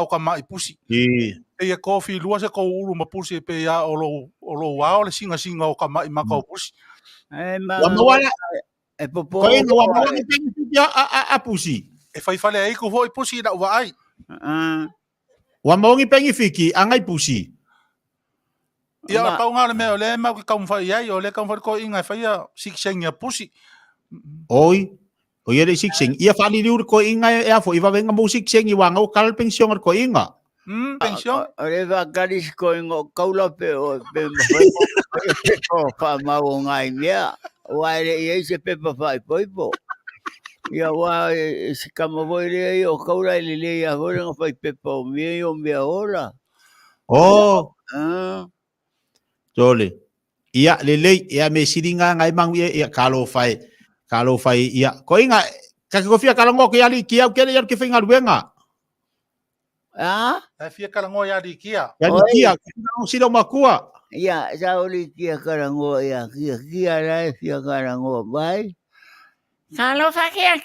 ka mai pusi. E ko fi lua se ko uru ma pusi pe ya o lo wa o le singa o ka mai maka o pusi. E popo. Ko inga wa mo ni pengi ya a pusi. E fai fale ai ko foi pusi da wa ai. Wa mo ngi pengi fiki angai pusi. Ia pa nga me ole ma ko kam fai ai ole kam ko inga fai ya siksenga pusi. Oi. O ia sikseng ia fali liur ko inga e fo iwa venga mo sikseng i wanga o kal pension ko inga. Pension. Ole va garis ko inga kaula pe o pe ko fa ma o ngai mea. Wa ia se pe pa fai poipo. Ia wa se kama voire o kaula le ia hore nga fai pe pa o mea ora. Jole. Ia lele ia me siringa ngai mang ia kalo fai ia ko inga ka ko fia kala ngo ke ali kia ke ia ke finga ruenga. E fia kala ngo ia di kia. Ya di kia no silo makua. Ia sa oli kia kala ngo ia kia la fia kala ngo bai. Kalo fa kia.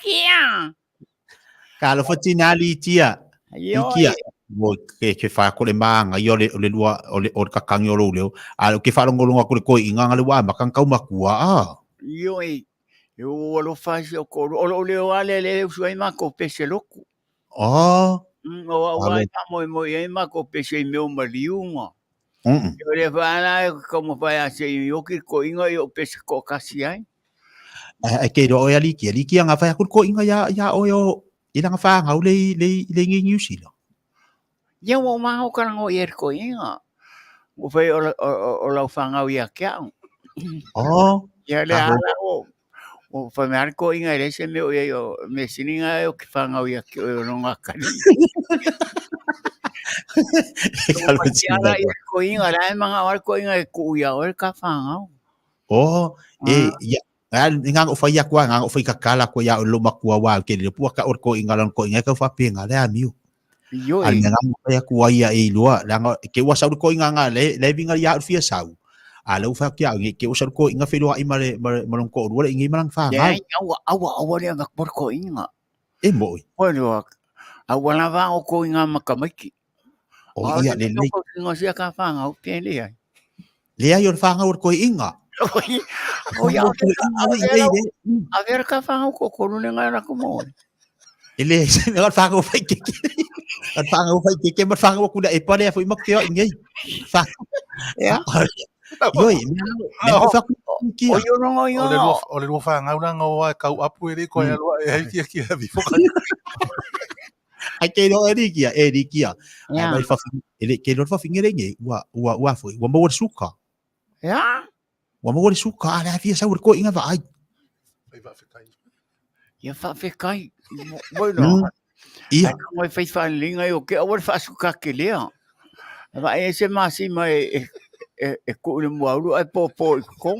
Kalo fa tinali tia. Kia. Mo ke fa ko le manga yo le lua o ka kangi o leo a ke fa ngolunga ko inga ngale wa makang kau makua Yoi yo lo fa ko o le wale le suai mako peselo ku o wa mo ye mako pese me o maliuma yo le fa na como fa se yo ki ko inga yo pese ko kasi ai ke ro ya liki nga fa ko inga ya o yo ina nga fa ngau le ngi nyusilo. Ia wa maho ka ngo yer ko inga. O fai o lau whangau ia kia. Ia le ala o. O fai me ko inga ere se me o ia o me sininga o ki whangau ia kia o ronga kari. Ia la yer ko inga la e manga o ko inga e ku ia o e ka whangau. Ia. Ngang o fai ia kua ngang o fai kakala ko ia o lo makua wa ke le pua ka o ko inga lan ko inga ka fa penga le amiu. Yo al nga ya ku ia e lua langa ke wa sa ko inga le vinga ya fia sau ala u fa kia ke o sa ko inga felo ai mare malong ko ru le ingi malang fa nga awa le nga por ko inga e mo bueno awa la va o ko inga makamaki o ia le ko inga sia ka fa nga o pe le ai le ai o fa nga o ko inga o ya a ver ka fa ko ko lu nga ra ko mo ele ngal fa nga fa ke at fa nga fa ke ma fa nga ko da e pa le fo imak tio ingi fa ya yoi me fa kia. O yo no yo. O le fa nga una ngo kau apu ri ko ya lo e ki vi foka. Ai ke no eri kia. Ai Ya. mai fa ele ke no fa fingere nge wa foi. Wa mo suka. Ya. Wa mo suka ala fia sa ko inga va ai. Ya fa kai. Bueno. Ia. Mo fai fa linga yo ke o fa suka ke lea. Va ese masi mai e ko le mo ai po ko.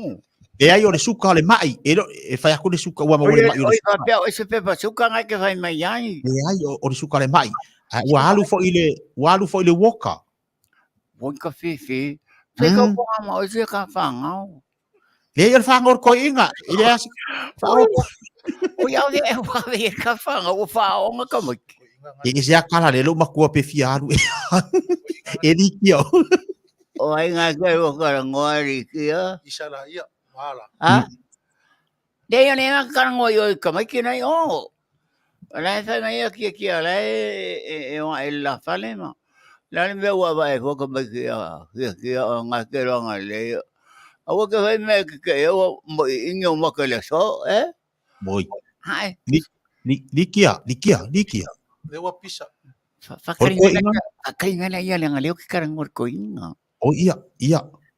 E ai o le suka le mai. E fai ako le suka wa mo le mai o le suka. Papel ese pepa suka ngai ke fai mai ai. E ai o le suka le mai. Wa alu fo ile woka. Woka fifi. Se ko po ma o se ka fanga. Le ia fa ngor ko inga. Ile as fa O ia le wa ve ka fanga o fa o nga ka mo. e se akala le lo makua pe fiaru. E di kia. O ai nga ke o ka ngori kia. Isala ia wala. Ha? De yo ne ka ngoi ka mai ki nai o. La fa ngai kia la e o la fale ma. La me wa ba e ko ka mai kia nga ke ro nga le. Awa ke fai me ke o mo inyo mo ke le so, Moi. Hai. Ni kia. Le wa pisa. Fa karingana ia le ngaleo ke karangor ko inga. O ia.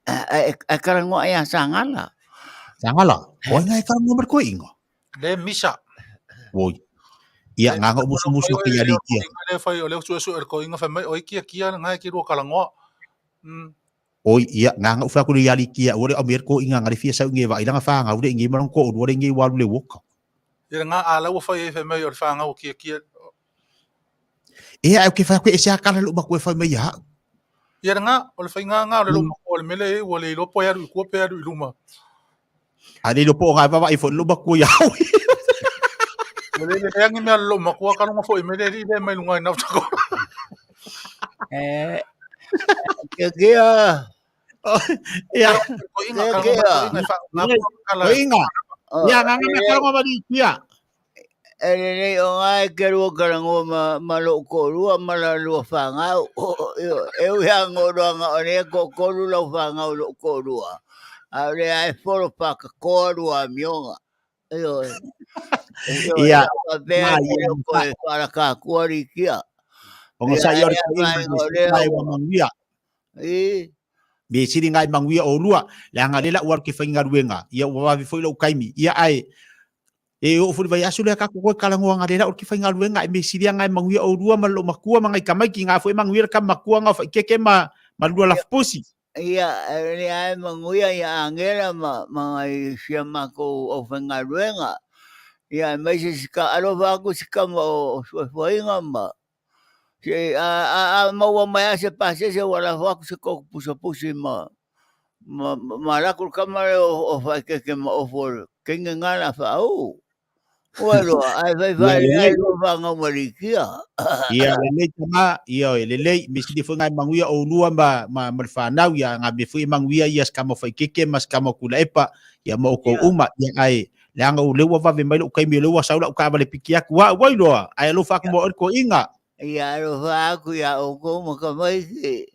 A karango ia Sagala. Sagala. O ngai ka mo ko inga. Le misa. Moi. Ia nganga musu ke ia kia. Le fai o le su ko inga fa mai o kia ngai ki ro kala ngo. Oi ia nganga ufa ko ia kia ore o mer ko inga ngari fia sa nge va ila fa nga ure nge maron ko ore nge walu le woka. Ia nga ala wo fai fa mai o fa nga o kia. E ai ke fa ko ese akala lu ko fa mai ha. Ia nga o le fai nga o le lo o le mele o le lo po ya ko pe ya luma. Ani lo po nga va i fo lu ko ya. Le ngi me lo ma ko ka no fo mele ri le mai lunga na ko. Kia. Ia. Ko inga ka Inga. Ia nganga me ka ngo ba di kia. Ele o ngai ke ro karango ma lo ko rua ma la lo fanga. Eu ia ngoro nga ore ko lu lo fanga lo ko rua. Ale ai foro pa ko rua mionga. Ia. Ia ko para ka ko ri kia. O nga sa yor ko inga wa mangia. Be siri ngai mangia o lua. La nga lela war ke fainga ruenga. Ia wa vi foi lo kaimi. Ia ai e o fu vai asu le ka ko kala ngo nga lela o ke fainga ruenga me siri ngai mangia o lua ma lo makua mangai kamai ki nga foi mangia ka makua nga fa ke ma lua la posi. Ia ele ai manguia ia angela mangai sia mako o fainga ruenga. Ia mai se ka alo va ko se ka mo foi nga ma. Se mau mai se pase se wala va ko se ko puso ma la ko kamare o fa ke o for que ngala fa o. Bueno, ai vai lo va nga marikia. Ia le tama ia le misi di fungai manguia o lua ma fanau ia nga be fui manguia ia skamo fai keke mas kamo kula epa ia mo ko uma ia ai le anga u lewa va ve mai lo kai me lewa saula u ka vale pikia wa wai lo ai lo fa mo ko inga Ia lo fa ku ia o ko mo ka mai se.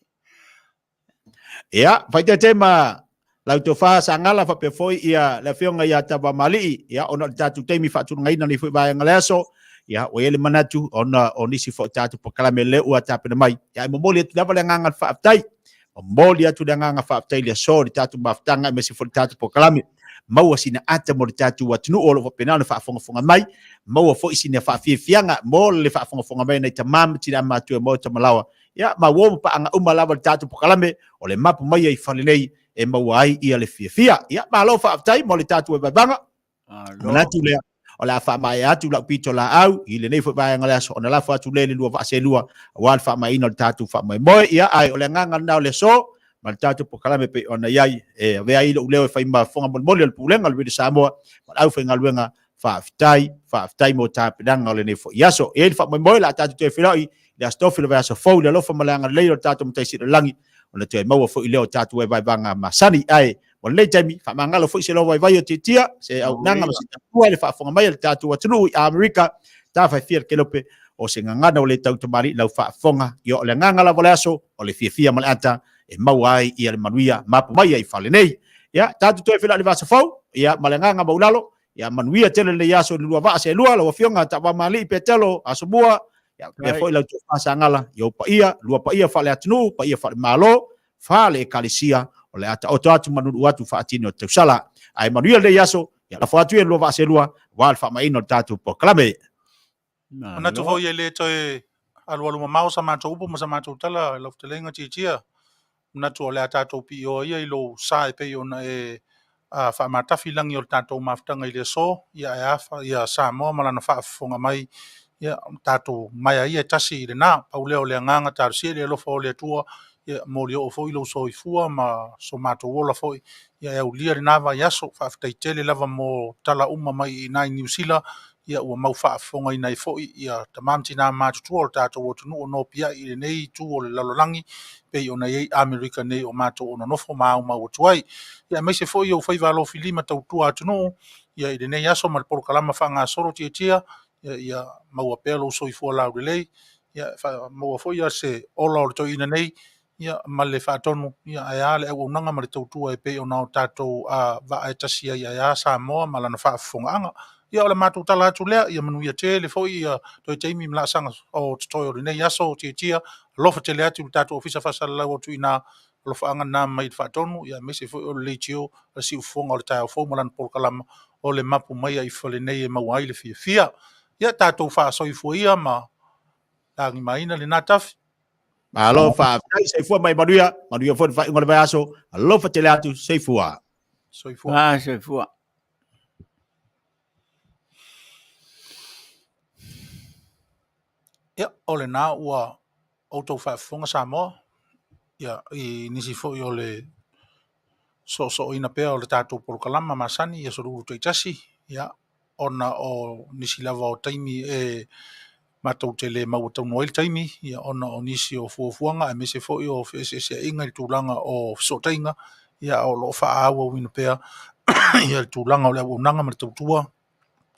ia fai te tema lau to fa Sagala fa pe foi ia la fionga ia Taavaomaalii ia ona tatu temi fa tu ngai na ni foi ba ngaleso ia o ele manatu ona onisi fo tatu pokalame le u ata pe mai ia mo moli tu dava nganga fa tai moli atu nganga fa tai le so tatu maftanga me si fo tatu pokalame mau sina ata mo tatu watunu o lo penana fa fonga mai mau fo sina fa fianga mo le fa fonga mai na tamam tira matu mo tamalawa ia ma wo pa anga umalawa tatu pokalame o le Mapu Maia i Fale nei e mawai ia le fia ia ma lo fa tai mo le tatu e banga manatu le o la fa mai atu la pito la au i le nei fo ba ngala so na la fa tu le lua va se lua wal fa mai no tatu fa mai mo ia ai o le nganga na le so ma tatu pokalame pe ona yai e ve ai lo le fa ma fonga mo le pulenga le Samoa ma au fa ngaluenga fa tai mo ta pedanga le nei fo ia so e fa mo la tatu te filai le stofilo va so fo le lo fa malanga le lo tatu mtai si langi ona te mau fo ile o tatu e vai banga masani ai o le taimi fa mangalo fo se lo vai o titia se Auaunaga ma se tua le fa fonga mai le tatu wa tunu Amerika ta fa fier kelope o se nganga o le tau tamari lau fa fonga yo le nganga la volaso o le fia mal ata e mau ai ia le manuia Mapu Maia i Fale nei ya tatu toi fila le vasa fau ya malenganga maulalo ya manuia tele le yaso lua va se lua lo fionga Taavaomaalii Petelo Asomua ya pe foi la tu Sagala yo paia lua paia Fale atunu paia Fale malo Fale kalisia o le ata o atu manu watu faatino te sala ai manuia le yaso ya la fatu lua va se lua wal fa mai no tatu po klame ona tu fo ye le toi alu mau sa ma upu ma sa ma tala lo te lenga chia na tu le ata to pi o ye lo sa pe ona e a fa mata filangi o tatou maftanga i le so ia fa ia Samoa malana fa fonga mai ia tatou Maia ia tasi i le na paule o le nganga tarsi le lo fo le tua ia mo le o fo i lo so i fua ma so matou ola fo ia e ulia le nava ia so fa tele lava mo tala uma mai i nai New Sila ia ua mau fa fonga i nai fo ia tamamti na matu o tatou o tunu o no pia i le nei tu o le lalolangi pe ona ye America nei o matou ona nofo mau mau tuai ia mai se foi o fai valo filima tau tua tunu ia i nei aso mal por kalama fanga soro tia ia mau apelo so i fo la relay ia fa mau foi ia se ola o to ina nei ia male fa tonu ia ia le o nanga mal tau tua e pe ona o tatou a va e tasia ia Samoa malana fa fonga ia o le matou tala atu lea ia manu ia tele foi ia toi taimi mla sanga o toi o nei aso tia lofa tele atu tatou ofisa fa sala o tu ina lo faanga na mai fa tonu ia mese foi o le tio a si ufonga o le tau fo malan por kalama o le mapu mai ai fole nei e mau ai le fia ia tatou fa so i foi ma tangi mai na le nataf alo fa se fua mai manuia fo fa ngol vai aso lo fa tele atu se fua so i foi se fua ia o le na ua auto fa fonga Samoa ia i nisi foi o le so ina pea o le tatou por kalama masani ia so ru to itasi ia ona o nisi lava o taimi e matou tele mau tau noel taimi ia ona o nisi o fuafuanga e mese foi o fese inga i tūlanga o Fesoota'iga ia o lo fa awa wina pea ia i tūlanga o le Auaunaga ma le tautua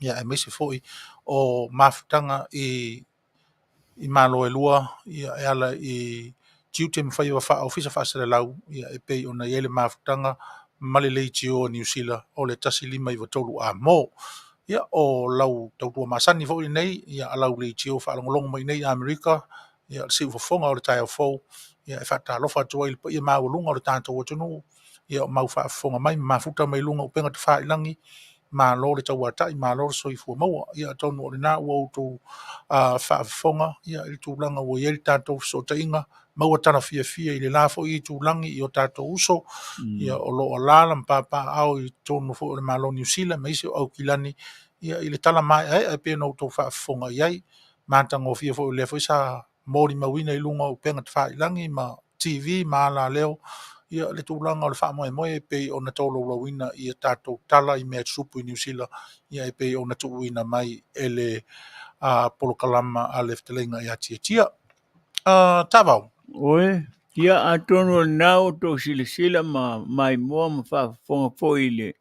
ia e mese foi o mafutanga i malo e lua ia e ala i tiute mwhai wa wha ofisa whaasere lau ia e pei ona iele mafutanga male leiti o New Sila o le tasi lima i watolu a mo ia o lau tautua masani fo i nei ia alau leiti o whaalongolongo mai nei Amerika ia si ufafonga o le tai au fau ia e whata alofa atua ia maulunga o le tātou atunu ia o mau whaafonga mai mafuta mai lunga upenga te whaailangi ma lo le tau atai ma lo so i fu maua ia tonu o le na ua tu whaafonga ia i tūlanga o ieri tātou Fesoota'iga maua tana fia i le la fo i tūlangi i o tātou uso ia o lo o lala mpapa au i tonu fo le malo New Sila ma isi o Aukilani ia i le tala mai ai pe no tau whaafonga iai mātanga o fia fo le fo isa mori mawina i lunga o penga te whaailangi ma TV ma la leo ia le tūlanga o le wha moe pe o na tolo lawina i tātou tala i mea tsupu i New Sila ia e pe o na tuuina mai ele polokalama a le ftelenga i tia Taavao oe tia atono nao to sila mai moa ma whaafonga fo i le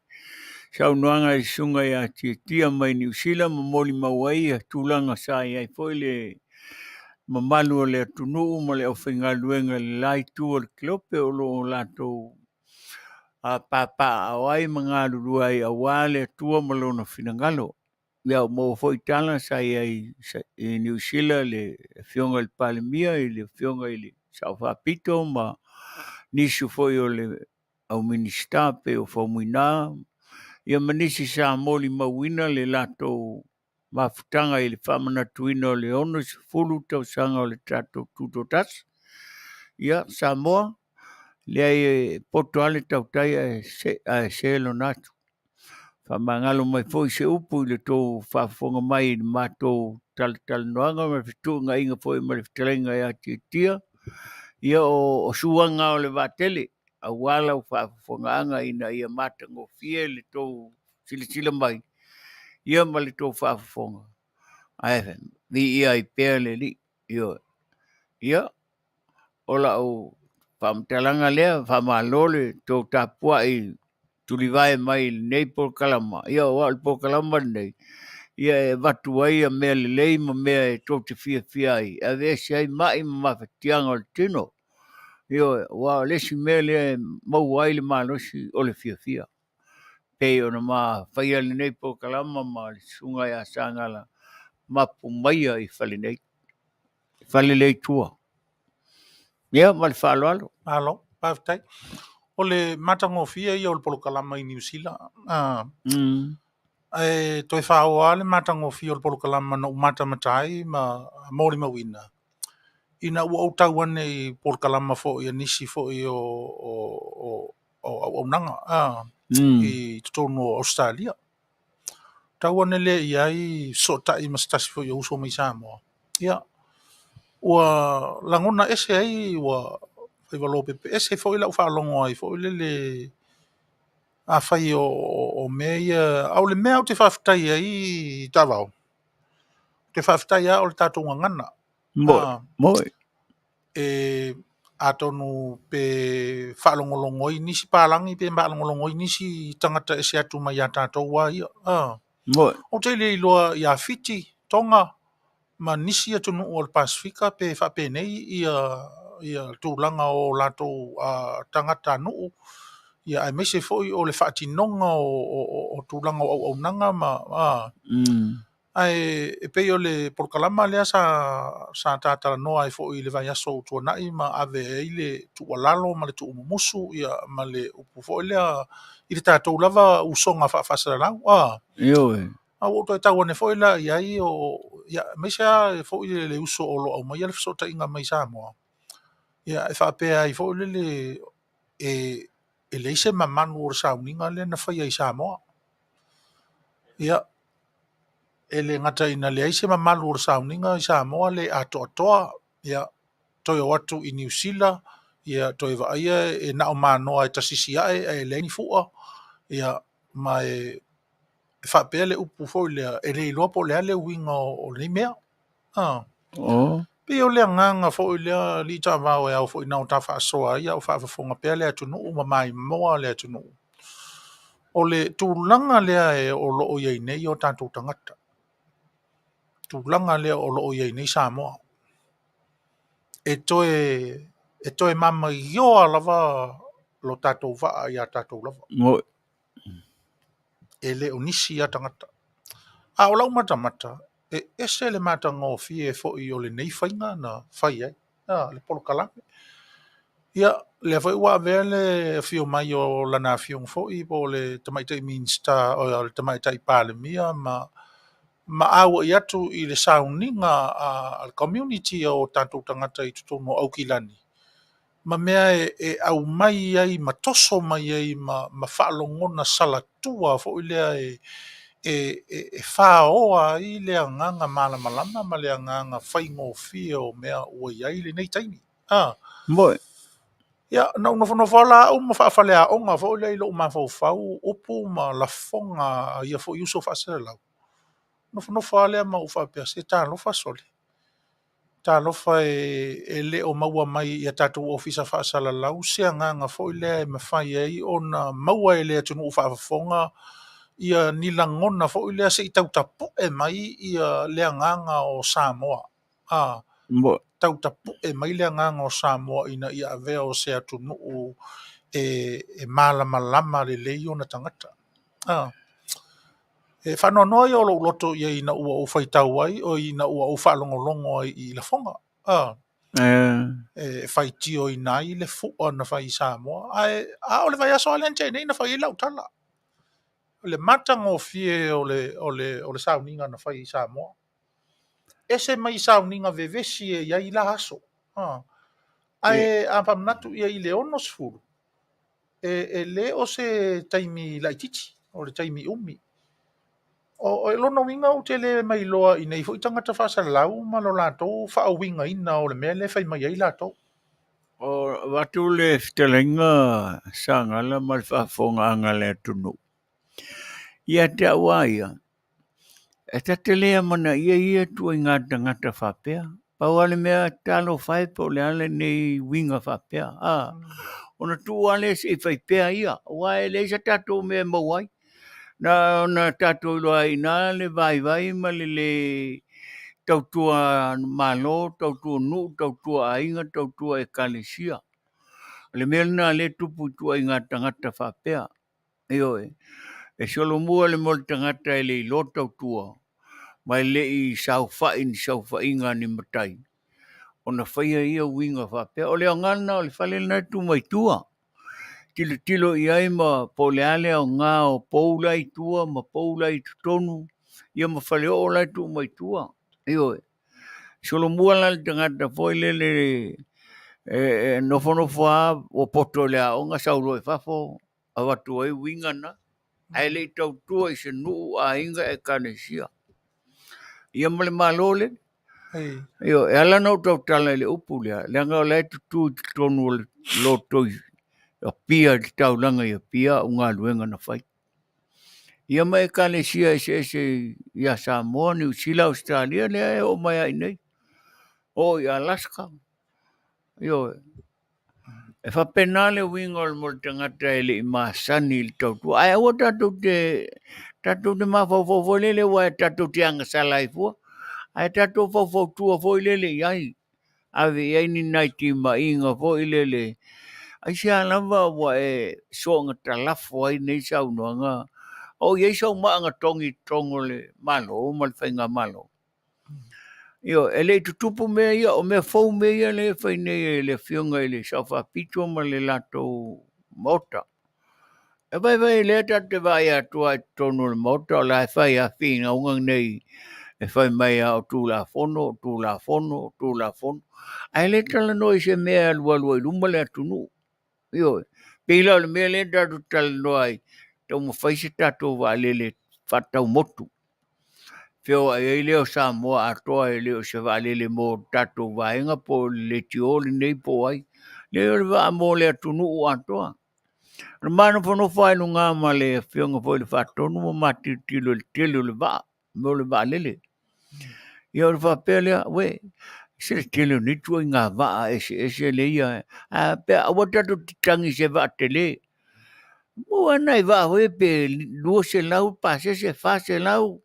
saunoanga i sunga ia tia mai New Sila ma moli mawai a tūlanga sa ia i fo i le ma Manu o le atunu ma le awhinga luenga le lai tu o le klope o lo lato a papa awai mga lurua i awale tua ma lo na finangalo. Ia mo foi tala sa i New Sila le fionga le palemia i le fionga i le Saufapito ma nisu foi o le au minista pe o faumuina. Ia manisi sa moli mawina le lato mafutanga i le whamana tuina o le ono si fulu tau sanga o le tato tutotas. Ia Samoa, le ai poto ale tau tai a selo natu. Whamangalo mai foi se upu i le tō whafonga mai i mato tal noanga ma fitu nga inga foi ma le fitelenga ia tia. Ia o suanga o le vatele, a wala o whafonga anga ina ia matango fie le tō sila mai. Ia ma le tō whafonga. Ai vi ia I pele li ia ola o pamtalanga lea famalole to tapua I tulivai mai nei por kalama ia o al por kalama nei ia vatu ai me lei ma me to te fia ai a vesi ai mai ma fatianga o tino Io, wa lesi mele mau ai le malosi o le fia. Pei ona ma whaia le nei po kalama ma le sunga ia Sagala. Mapu Maia I Fale nei. Fale nei tua. Ia, ma le whaaloalo. Alo, paftai. O le matangofia ia o le polokalama I New Sila. Toi whaoa le matangofia o le polokalama na umata matai ma mori mawina. Ina ua o tau ane I polokalama fo I nisi fo I o Auaunaga. I totono o Australia. Tau ane le iai so tai mastasi fo I uso mai Samoa. Ia. Ua langona ese ai ua whaivalo pepe ese fo I lau whaalongo ai fo I le a whai o mea au le mea o te whawhitai ai Taavao. Te whawhitai a o le tātou ngangana. Moi. A tonu pe whaalongolongo I nisi pālangi pe whaalongolongo I nisi tangata ese atu mai a tātou wa ia. Moi. O te le iloa ia Fiti, Tonga, ma nisi atu nu o le Pasifika pe whapenei ia tūlanga o lātou tangata nuu. Ia ai mese foi o le whaatinonga o tūlanga o Auaunaga ma ai e pei o le polokalama lea sa tātara noa ai foi le vai aso tuanai ma ave ai le tualalo ma le tuumumusu ia ma le upu foi lea I le tātou lava usonga whaafasaralau. Ioe. Au o toi tau ane foi la iai o ia mese a foi le uso o lo au mai le Fesoota'iga mai Samoa. Ia e whaapea ai foi le e leise ma Manu o sauninga le na whai ai Samoa. Ia, e le ngata ina le aise ma Manu o sauninga I Samoa le atoa. Ia, toi o atu I New Sila. Ia, toi wa aia e na o manoa e tasisi ae e leini fua. Ia, ma e whapea le upu foi lea e le iloa po lea le winga o le mea. Pe o lea nganga foi lea li Taavao e au foi nao ta whaasoa ia o whaafafonga pea lea tunu ma mai moa lea tunu. O le tūlanga lea e o loo iei nei o tātou tangata. Tūlanga lea o loo iei nei Samoa. E toe mama ioa lava lo tātou waa ia tātou lava. Moi. E le o nisi ia tangata. A o lau mata. E ese le mata ngōwhi e fo I o le nei whainga na whai ai. Le polokalame. Ia, le whai ua vea le whio mai o lana whiong fo I po le tamaitai minsta o le tamaitai pālemia ma awa I atu I le sauninga al community o tātou tangata I tutono Aukilani. Ma mea e au mai ai, ma toso mai ai, ma whaalongona salatua fo I lea e whaoa I lea nganga malamalama ma lea nganga whaingōwhi o mea ua iai le nei taimi. Moi. Ia, na una whala au ma whaafale a onga fo lea ilo ma whau upu ma la fonga ia fo iuso whaasere lau. No whalea ma uwhapea se tā lofa soli. Tā lofa e leo maua mai ia tātou ofisa whaasala lau sea nganga fo lea e mawhai ai o na maua e lea tunu whaafonga ia nilangona fo lea se I tautapu e mai ia lea nganga o Samoa. Moi. Tautapu e mai lea nganga o Samoa ina ia avea o se atunu e malama le leio na tangata. E whanoanoa I o loto ia ina ua o whaitau ai o ina ua o whaalongolongo ai I la fonga. E whaitio I nai le fua na whai Samoa. O le vai aso alente nei na whai lau tala. Le matanga o fie o le sauninga na whai Samoa. Ese mai sauninga vevesi e ia I la aso. A pamnatu ia I le ono sfuru. E le o se taimi laititi, o le taimi umi. O e lono winga o te le mai loa I nei fo I tangata whaasalau ma lo lātou whaawinga ina o le mea le whai mai ai lātou. O watu le fitelenga Sagala ma le whaafonga anga le tunu. Ia te awaia. E tate lea mana ia tua I ngata whapea. Pauale mea talo whai po le ale nei winga whapea. Ona tu ale se whaipea ia. Wae le sa tatou mea mawai. Na tatou loa ina le vai ma le tautua malo, tautua nu, tautua ainga, tautua e kalesia. Le melna le tupu tua inga tangata whapea. Io e solo mua le mol tangata e le lota tua. Mai le I sau inga ni matai. Ona whaia ia winga whapea. O le angana o le whale na tu mai tua. Tilo I ai ma poleale o ngā o poula I tua, ma poula I tutonu. Ia ma whale o lai tu mai tua. Io solo mua la le tangata foi le nofo a o poto le a onga saulo e fafo a watu ai winga na ai le tau tua I se nuu a inga e kanesia ia male malole io e ala no tau tala le upu le anga le tu tonu lo toi a pia tau langa ia pia unga luenga na fai ia mai kanesia se ia Samoa ni Sila Australia le o mai nei o ia Alaska io e fa penale wingol mo tangata ele masani tau tu ai o tatu te ma fo lele wa tatu tianga salai fu ai tatu fo tu fo lele ai ave ai ni naiti ma inga fo lele ai sia lava wa e so ngata la fo ai nei sau no nga o ye so ma nga tongole malo mal fainga malo io ele tupu me ia o me fou me ia le fai nei le fionga ele sa fa pito ma le lato mota e vai le te vai a tua tonu le mota la fai a fina unga nei e fai mai a tu la fono ai le tala noi se me alua luma le atunu io pila le me le tatu tala noi tau mo fai se tatu va le fatau motu Feo ai leo Samoa atoa e leo se valele mo tato vaenga po le tioli nei po ai. Leo le va mo le atunu o atoa. Manu fono fai no ngā ma le whionga po le whatonu mo mati tilo le va. Mo le va lele. Ia le whapea lea, we, se le tilo ni tua i ngā va ese le ia. Pea awa tato titangi se va te le. Mo anai va hoe pe lua se lau, pa se fa se lau.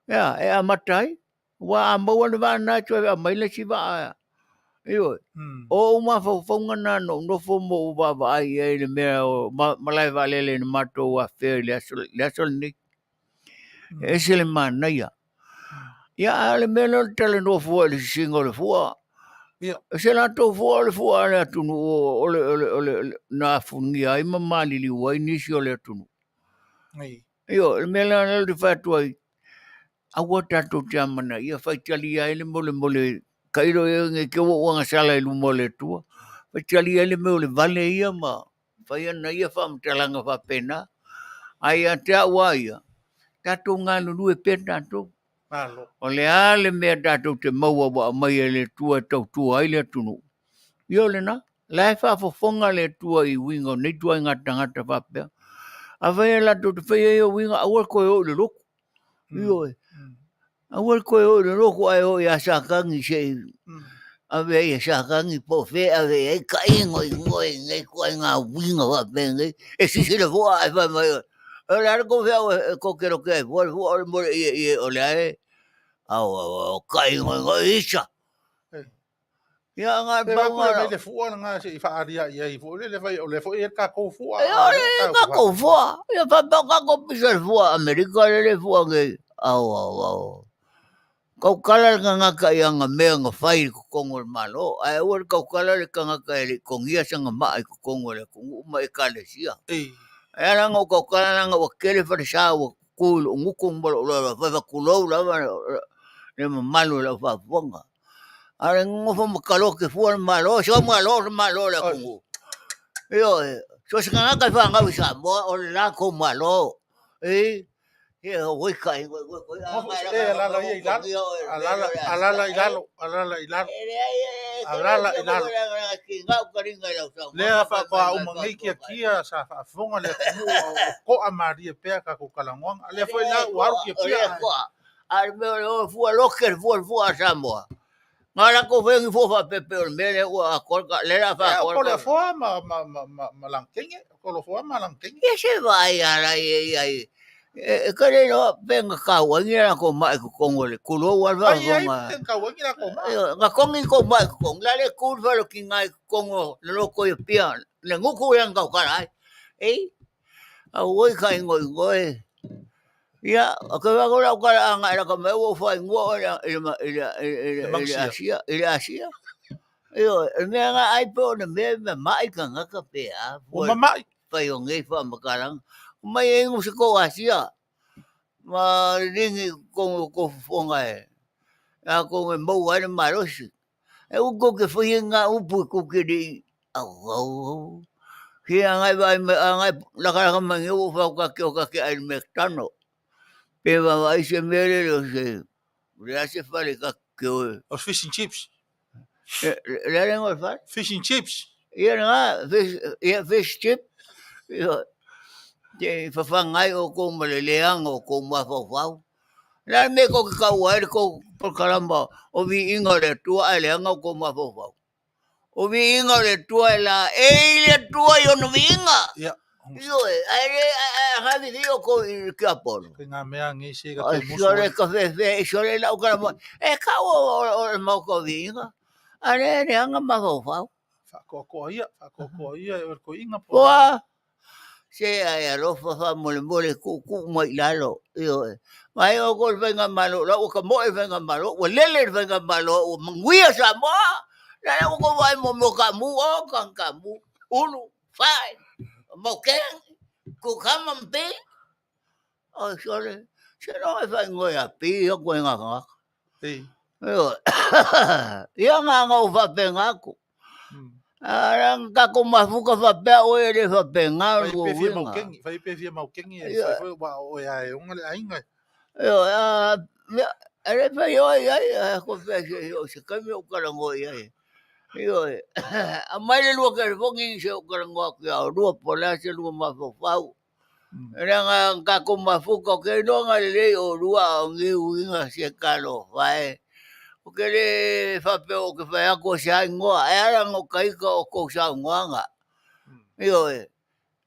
Ya, e amatai. Wa ambau le va na tu a mai le si va. Io. O ma fo fonga na no fo mo va va ai le me malai va le mato wa fe le sol ni. Ese le man na ya. Ya le me no tele no fo le singo le fo. Ya. Se la to fo le tu no ole na fungi ai ma mali li wa ni si ole tu. Ai. Io le me la le fa tu ai. Awa tato jamana ia fai tali ai le mole kairo e nge ke wo nga sala i mole tua fai tali ai le mole vale ia ma fai ana ia fam talanga fa pena ai ata waia tato nga lu e pena to malo o le ale me tato te maua wa mai le tua tau tua ai le tunu io le na la fa fo fonga le tua I wingo nei tua nga tangata fa pe ave la to fai e wingo awal ko o le loko io Awal koe o le roko ai o ia sakangi se ave ia sakangi po fe ave e kai ngoi ngai koe ngā winga wa penge e sisi le voa ai vai mai o le arko fe au ko kero ke voa le more o le ai au kai ngoi isa ia ngā paunga le fua ngā se I whaaria ia I fua le vai o le fua ia ka kou fua ia ka kou fua ia pa ka kou pisa le fua Amerika le fua ngai au Kau kala le ngaka I anga mea nga whai ko kongo le malo. Ai ua kau kala le ngaka le kongia sanga maa ko kongo le kongo uma e kale sia. Ai langa kau kala langa wa kele whare saa wa kulu nguku mbalo la whaiva kulou lava le malo la whafuanga. Ai ngofo makalo ke fua le malo. So malo le kongo. Io so se ngaka whanga wisa moa o le la ko malo. Ia oi kai alala ilalo lea fa pa umangai kia sa fa fonga le ko amaria pe ka ko kalangon le foi la waru kia al me o fu loker fu Samoa ngala ko vengi fu fa pepe o mele o akor le la fa ko le fo ma langkenge ko lo fo ma langkenge se vai ala ai kare no penga kawangi na ko mai ko kongole kulo wa va Ai nga ten ka wangi na ko ma. nga kongi ko mai ko kong la le kul va lo ki ngai kongo lo ko yo pia le nguku yang ka karai a woi kai ngoi ya ko va ko la ka nga la ka me wo fa ngo ila asia me nga ai po na me mai ka nga ka pe a O mama pa yo ngai fa makarang mai ngu se ko asia ma ringi ko fonga a ko mo wa ma rosi u ko ke foi nga u pu ko ke di au ki ngai ngai la ka ma ngi u fa ka ke ai mektano pe va se mere lo se ya se fare ka ke o fish and chips. la lengo fa Fish and chips. nga fish chip te fa ngai o ko mo le leang o ko ma fa la me ko ka wa ko por caramba o vi inga le tua le anga ko ma fo o vi inga le tua la le tua yo no vinga Ya. yo ha vi dio ko que apolo Ke nga mea ngi se ka ai ke muso. sore ka fe sore la ka mo ka o mo ko vinga ale anga ma fo Fa ko ia o ko inga po. wa se ai ro fa mo le ku mo ilalo yo mai o ko venga malo o ka mo venga malo o lele venga malo o manguia Samoa la o ko vai mo ka mu o kan ka mu ulu fai mo ken ku kama mpe o sore se no fa ngoia pi o ko nga nga yo ya nga o fa penga ku arang ka ko mafuka fa pe o ele fa penga Vai pe fia mau kengi e foi wa o ya e unga le ainga. Yo ele fa yo ya ko fe yo se kame o kala ngo ya yo a mai le lo ka fongi se o kala ngo ka ro pola se lo ma fo fau era nga ka ko mafuka ke no nga le o rua ngi winga se kalo vai o ke le fa pe o ke fa ko sa ngo era ngo kai ko sa ngo nga yo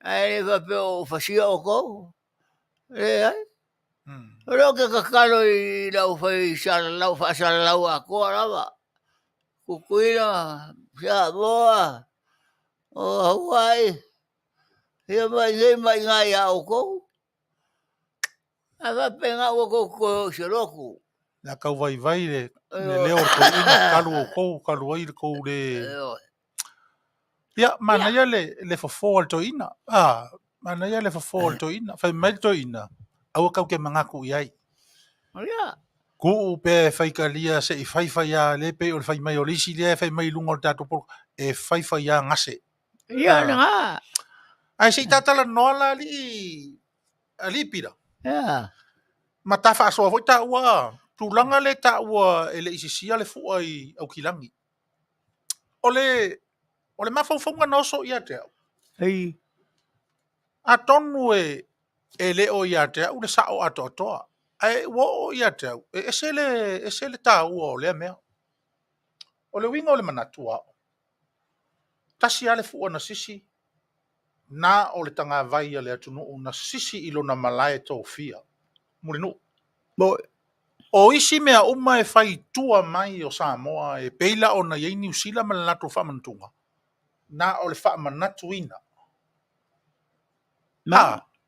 ai fa pe o fa si o ko Pero que kakalo I lau fai lau fa lau a korava. Kukuina sia boa. O Hawaii. Ia mai ngai au ko. Ava penga o ko siroku. Na kau vai le leo ko inga kalu ai ko le. Ya mana ya le fo to ina. Mana ya le fo to ina. Fai mai to ina. Au kau ke mangaku iai. Ya. Ku pe fai kalia se I fai ya le pe o fai mai o lisi le fai mai lungo tato por e fai ya ngase. Ya nga. Ai se tatala nola ali pira. Ya. Mata fa so foi ta ua. Tulanga le ta ua ele isisia le fu ai Aukilani. Ole mafonga no so ia te. Ei. A tonu ele o ia te u le sa o atotoa. Ai wo ia te. Esele ta ua o le mea. O le winga o le manatua. Tasi ale fu na sisi. Na o le tanga vai le atunu na sisi ilo na malae to fia. Mulinu. Bo. O isi mea uma e fai tua mai o Samoa e peila o na yei New Sila ma le natu whamantunga. Na o le whamanatu ina.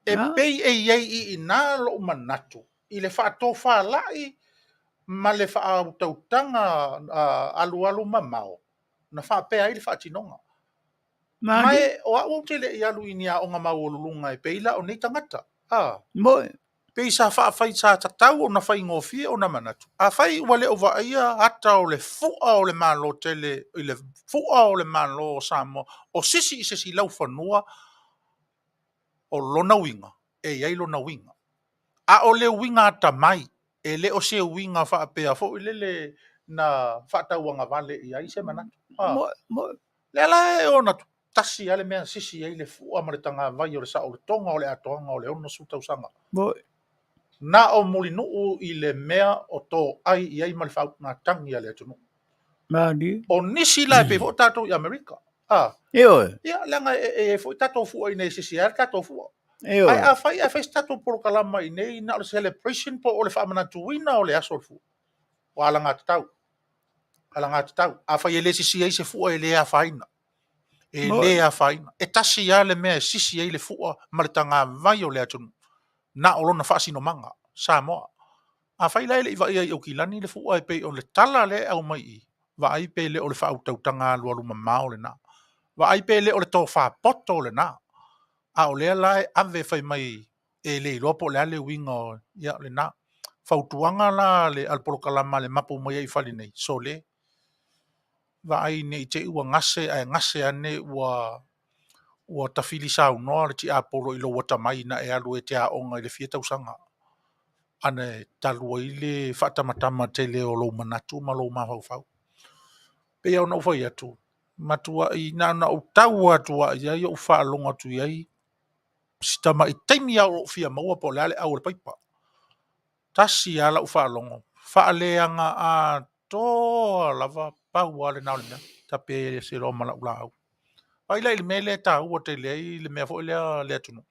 E pei e yei I na lo manatu. I le whaato whalai ma le whaatautanga alu mamao. Na whaapea I le whaatinonga. Mai o au te le I alu inia o ngā mau o lulunga e peila o nei tangata. Mo. Pei sa whaafai sa tatau o na whai ngofia o na manatu. A whai wale o vaia hata o le fua o le malo tele, I le fua o le malo o Samoa, o sisi I se si lau whanua o lona winga, e iai lona winga. A o le winga ata mai, e le o se winga whaapea fo I le na whaatauanga vale I ai se manatu. Mo. Le ala e o na tasi ale mea sisi ai le fua maritanga vai o le sa o le tonga o le atoanga o le ono sutausanga. Mo. Na o mulinuu I le mea o tō ai I ai malifau ngā tangi ale atunu. Madi. O nisi lai pe fo tato I Amerika. Yo. Ia, langa e fo tato fua I nei sisi, tato fua. Ai a fai statu por kalama I nei na le celebration po o le whaamana tuina o le aso fu. O ala ngā tau. A fai ele sisi ai se fua ele a faina. E le a faina. E tasi a le mea sisi ai le fua maritanga vai o le atunu. Na o lona whaasino manga. Samoa. A fai lai le iwa ia I Aukilani le fua e pe o le tala le au mai I. Wa ai pe le o le whautautanga lua luma mao le na. Wa ai pe le o le tō whapoto le na. A o lea lai ave fai mai e le lopo le ale winga o ia le na. Fautuanga la le alpolokalama le mapu mai I fali nei. So le. Wa ai nei te ua ngase ane ua tafili sau noa le ti apolo I lo wata mai na e alu e te aonga I le fia tausanga. Ane talua I le whatamatama te le o lo manatu ma lo mawhau. Pe au na ufai atu. Matua I na utau atua I ai o whaalonga tu I ai. Sitama I taimi au fia maua po le ale au le paipa. Tasi ala u whaalongo. Whaaleanga a toa lava pau ale nao le mea. Tape se ro mala ula au. Ai lai le mele ta ua te lei le mea fo le atunu.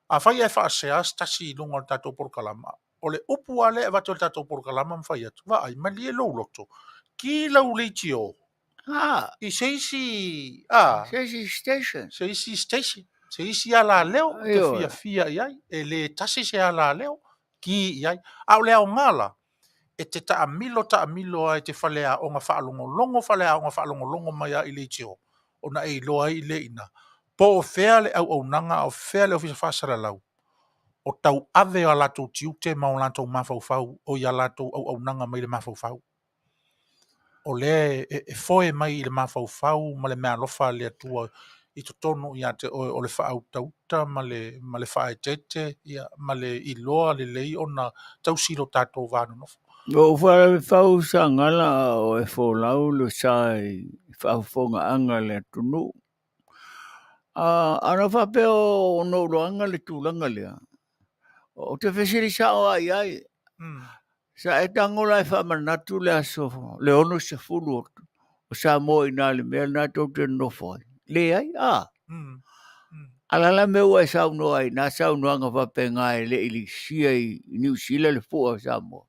A whai e whaaseas tasi lunga tato por kalama. O le upu ale e vato tato por kalama mwhai atu. Wa ai mali e lou loto. Ki lau leiti o. I seisi. Seisi station. Seisi station. Seisi ala leo. Te fia iai. E le tasi se ala leo. Ki iai. Au leo ngala. E te ta amilo ai te whalea o ngā whaalongo longo whalea o ngā whaalongo longo mai a I leiti o. O na e loa I le ina. Po o whea le Auaunaga o whea le ofisa whaasara lau. O tau ave a lato tiute ma o lato mawhauwhau o ia lato Auaunaga mai le mawhauwhau. O le e foe mai I le mawhauwhau ma le mea lofa le atua I to tono I ate o le whaautauta ma le Faaeteete ma le iloa le lei o na tausiro tātou vānu nofo. O whau Sagala o e wholau le sai whauwhonga anga le tunu. Ana whapeo no roanga le tūlanga lea. O te whesiri sao ai. Sa e tangola e whamanatu le aso le ono se fulu o Samoa I nā le mea nā tau te nofoi. Le ai? Alala me ua e sauno ai, nā sauno anga whapenga e le ili sia I New Sila le fua o Samoa.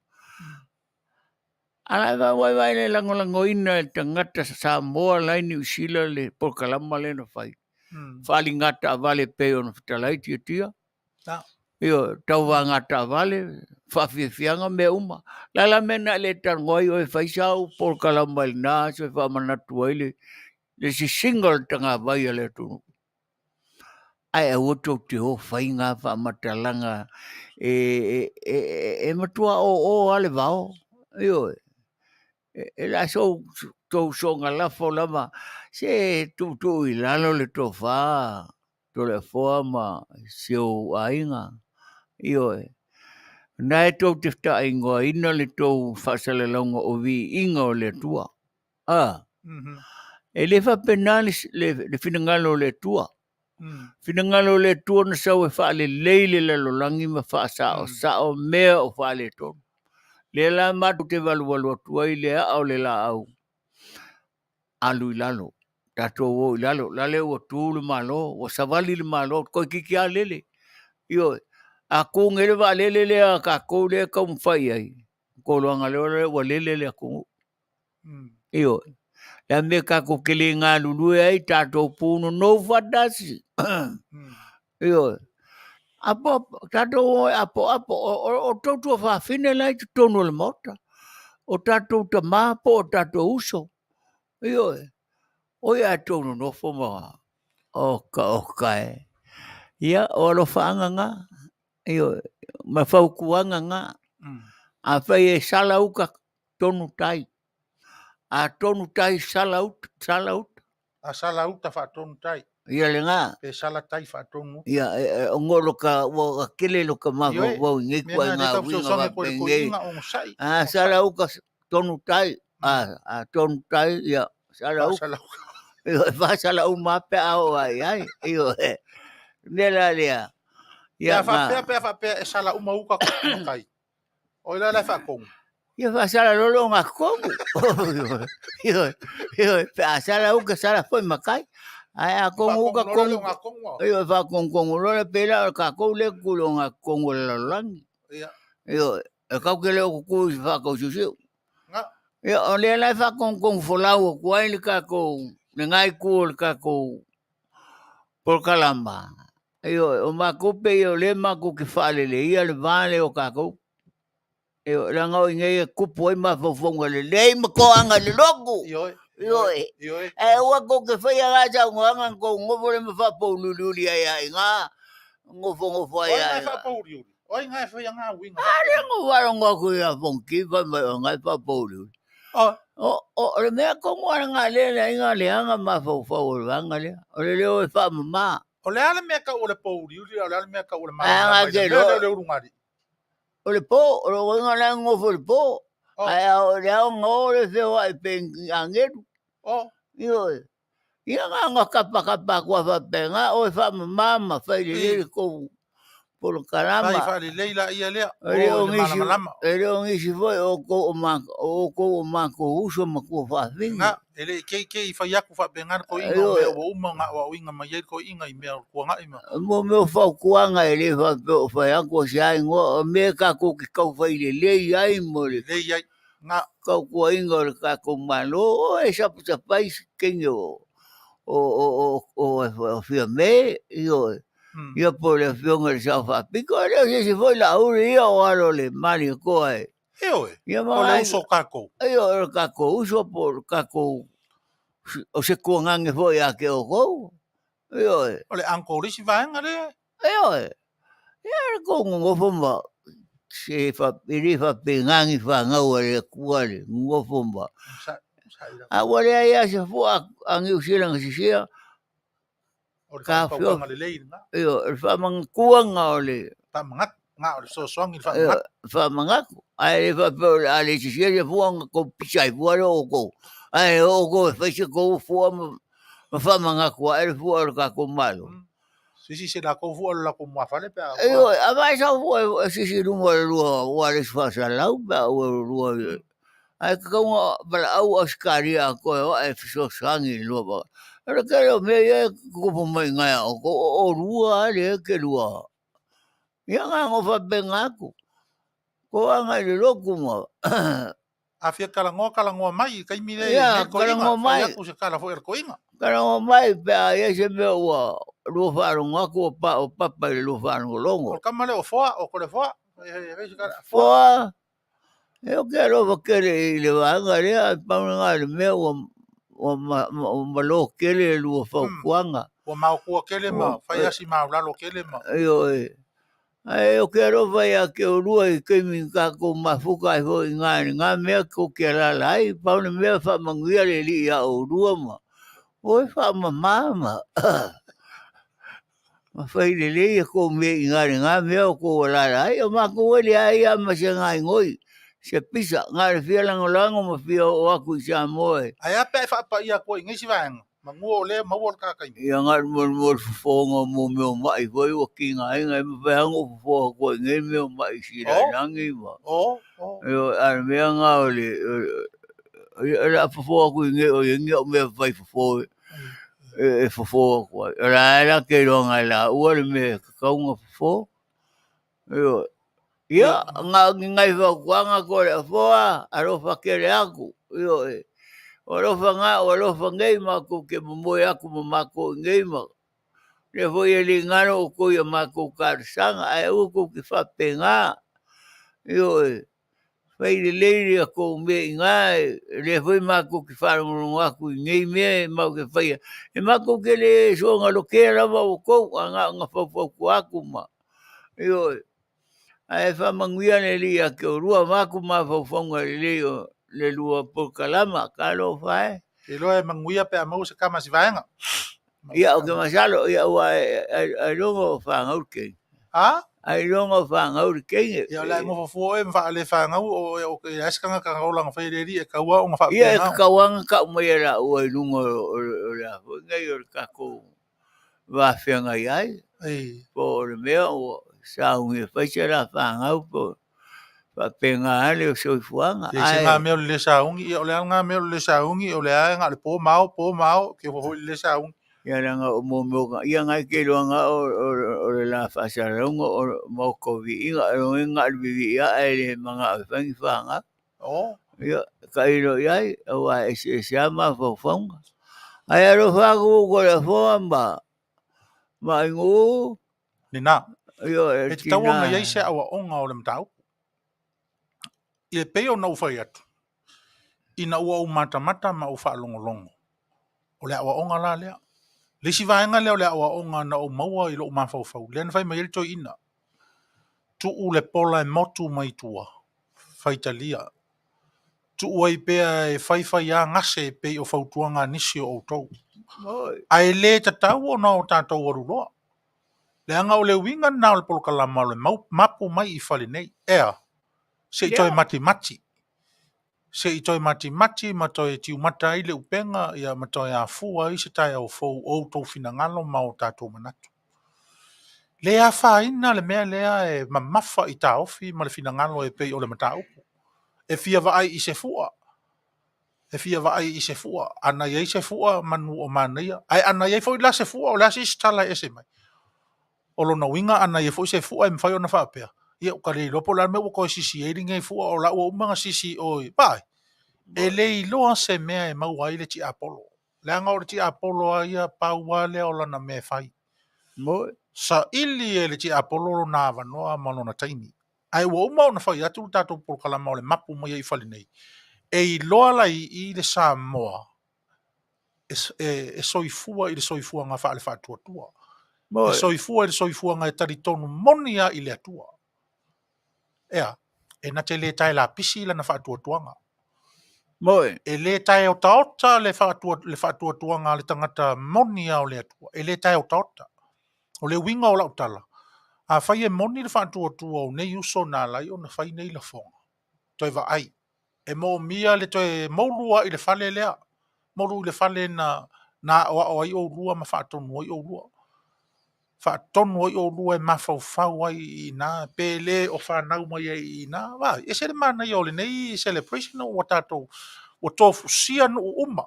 Ala vai le lango ina e tangata Samoa lai New Sila le porkalama le no whai. Whali ngata vale peo no whitalai tia. Io, tau wā ngata vale, whawhianga me uma. Lala mena le tangoi o e whaisau porkalama le nā, so e whamanatu ai le si single tanga vai le tunu. Ai e woto te ho whainga whamatalanga e matua o ale vao. Io, e la so songa lafo lama se tu I lalo le tofa to le forma sio ainga io na to te sta ingo ina le to fasale longo o vi ingo le tua e le fa penale le finangalo le tua finangalo le tua na sa e fa le leile le langi ma fa sa o me o fa le to le la matu te valu tua I le au le la au alu lalo tato o lalo lale o tulu malo o savali le malo ko kiki alele io a ko ngere va lele le ka ko le ka mfai ai ko lo ngale o lele le ko io la me ka ko kele nga lulu ai tato puno no fadasi io apo tato apo o toto fa fine lai tono le mota o tato tama po tato uso io o ia tono no foma o e ia o lo faanga nga io ma faukuanga nga a fai e salauka tonu tai a tonu tai salaut a salauta fa tonu tai ia le nga pe sala tai fa tonu ia ngolo ka wo kele lo ka ma wo ngi ko nga winga ko inga on sai a salauka tonu tai a tonu tai ia salauka va sala uma pe au ai io nela lea ia fa pe e sala uma uka kai o la fa con ia fa sala lo nga con io pe sala uka sala foi makai Ai a kongu ka kongu. Nga kongo. Io fa kongu lo pela ka ko le kulo nga kongu la lang. Ia. Io e ka ke le ku fa ko su. Nga. Io o le la fa kongu folau ko ai le ka ko ngai ku ka ko por kalamba. Io o ma ko pe io le ma ko ke fale le ia le vale o ka ko. Io la nga ngai ku po ma fofonga le ma ko anga le logo. Io e wa ko ke fa ya ja nga ko ngo le ma fa po luli ai nga ngofo ya. Oi fa po luli. Oi nga fa nga winga. Ale ngo wa ngo ku ya fonki fa nga fa po luli. O le mea ko nga le nga le nga ma fo nga le. O le o fa ma. O le ale mea ka o le po luli, o le ale mea ka o le ma. O le po, o le nga le ngofo le po. Ai o le ngo le feo ai pen angeru. Ia nga kapa kwa fa penga o fa mama fa le ko por caramba. Ai fa le leila ia le. O le ngisi foi o ko o ma ko uso ma ko fa vinga. Ele ke fa yaku fa penga ko inga o uma nga wa winga ma ye ko inga i mea ko nga ima. Mo me fa kuanga ele fa yaku sia ngo me ka ko ki ko fa le ai mo le. Le ai nga ka ko inga ka ko malo e sa pai kenyo. O fiame io por le fione sa fa pico le si foi la io o alo le mani ko ai o le uso kako io kako uso por kako o se ko ngange foi a ke o go io o le anko risi va ngale io ko ngo fomba se fa iri fa pengangi fa ngau le kuale ngo fomba agora ia se foi angi usila ngisia ka fio io fa mang kuanga ole fa mangat nga o so song fa mangat ai fa pe ale si se fuanga ko pisai fuaro ko ai o ko fa se ko fuama fa mangat ko ai fuaro ka ko malo si se la ko fuaro la ko ma fale pe io avai sa fuo si ruo o ale fa sa lau pa o ruo ai ko bala au askaria ko ai so sangi lo ba era que eu me ko po mai nga o rua ale que rua ia nga ngo fa bengaku ko anga le loku mo a fia kala ngo mai kai mi le ko ngo mai ku se kala fo ko inga kala ngo mai pe ai se me o lo fa ro nga ko pa o papa le lo fa no longo o kamale o fo o ko le fo eu quero querer levar a pa nga le me o malo kele lu fa kuanga o mau ko kele ma fa ya si mau la lo kele ma ai eu quero vai a que o rua e que me ca com mafuka e foi nga me ko que la lai pa no me fa manguia le li a o rua ma oi fa mama ma fai le le ko me nga me ko la lai o ma ko le ai a ma se nga ngoi se pisa nga le fia lango ma fia o aku sa moe ai a pe fa pa ia ko ngi si vang ma ngo le ma wol ka kai ia nga mo fonga mo me mai foi o kinga nga me vango fo ko ngi me mai si la nangi ma yo ar me nga ole era fo ko ngi o ngi me vai fo e fo ko era que lo nga la o me ka un fo yo ia nga ngai va kwanga ko le fo a ro fa ke le aku yo o lo fa ngai ma ko ke mo ya ko ma ko ngai ma le foi ele ngaro ko ya ma ko kar sang ai o ko ke fa penga yo fai le ko me ngai le foi ma ko ke fa no aku ngai me ma ke fai e ma ko ke le so ngalo ke la ba ko nga fa ko aku ma yo ai fa manguia le lia ke o rua maku ma fa fonga le lua por kalama kalo fai e lo e manguia pe mau se kama si vaenga ia o ke masalo ia wa ai longo fa ngauke ai longo fa ngauke ia la ngo fo e fa le fa ngau o ke askanga ka rola nga fa le ri e ka wa nga fa ia ka wanga ka mo ia o lungo o la ngai o ka ko va fenga ai por meu sa un fa chera fa ngau po pa penga ale o so fuanga ai nga me le sa un i o le nga me le sa un i o le nga le po mau ke fo le sa un ia ranga o momoka ia ngai ke luanga o la fasarunga o mokovi inga ronga albivi ia ele manga fangi fanga ia kairo ia o ese ama fofonga ai ro fago ko la fomba ma ingo Nina. io E te tau ona iai se awa onga o le matau. I le peo na ufai atu. Ina ua u mata ma ufa longo. O le awa onga la lea. Lesi vaenga leo le awa onga na o maua i lo umafau. Lea na fai mai elito ina. Tu u le pola e motu mai tua. Faitalia. Tu ua i pea e fai a ngase e pei o fautuanga nisi o outou. Ai le tatau o na o tātou aruloa. Le anga o le winga na o le polokalama o le mapu mai i fale nei. Ea. Se i toi mati. Se i toi mati ma toi tiu mata i le upenga ia ma toi a fua i se tai au fou o tau finangalo ma o tātou manatu. Lea whaina le mea lea e mamafa i tā ofi ma le finangalo e pei o le mata upu. E fia vaai i se fua. Ana iei se fua manu o manaia. Ai ana iei fo i la se fua o la si stala ese mai. O lo na winga ana iei fo i se fua e mwhai o na whaapea. Ia ukare i lopo la me uko sisi e ringa i fua o la ua umanga sisi oi. Pai. E le i loa se mea e mau ai le ti Apollo. Le anga o le ti Apollo a ia paua le o lana me fai. Sa ili e le ti Apollo na avanoa malona taimi. Ai ua uma o na fai atu tato polokalama o le mapu mai i fali nei. E i loa la i le Samoa. E soifua i le soifua nga wha le wha tua. E soifua i le soifua nga e taritonu monia i le atua. Ea, e na te le tai la pisi la na wha tuanga. E le tai o taota le whaatua tuanga le tangata moni au le atua. E le tai o taota. O le winga o lautala. A whai e moni le whaatua tua o nei uso nā lai o na whai nei la whonga. Toi wa ai. E mo mia le toi maulua i le whale lea. Maulu i le whale na o ai o rua ma whaatonu ai o rua. Whaatonu ai o rua e mawhau ai i nā. Pele o whanau mai i nā. Wai, e sere mana i o le nei celebration o watatou. O tofu sia no uma.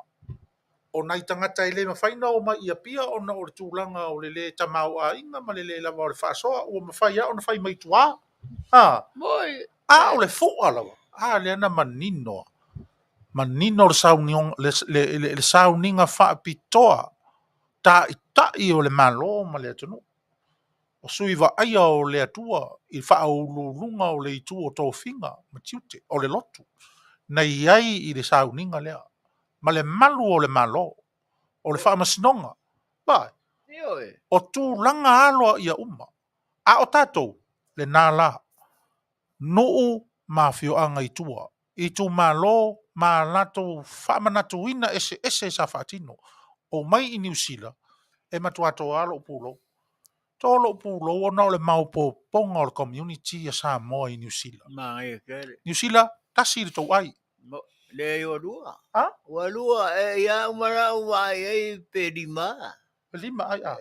O nai tangata i le mawhaina o mai ia pia o na o le tūlanga o le tamau a inga ma le lava o le whaasoa o mawhaia o na whai mai tua. O le fua lawa. Le ana manino. Manino le sauninga whaapitoa. Ta i o le malo ma le atunu. O suiva aia o le atua i whaaululunga o le itu o tō whinga ma tiute o le lotu. Nei ai i le sauninga lea. Ma le malu o le malo. O le whaamasinonga. Bai. O tū langa aloa ia uma. A o tātou le nā la. Nuu ma fio anga i tua. I tū malo ma lato whaamanatu ina ese sa whaatino. O mai i New Sila. E matuato alo upulo. Tolo upulo o na o le maupo ponga o le community a Samoa i New Sila. New Sila, tasi le tau ai. Le yorua. Walua ia umara uai ai pe lima. Lima ai a.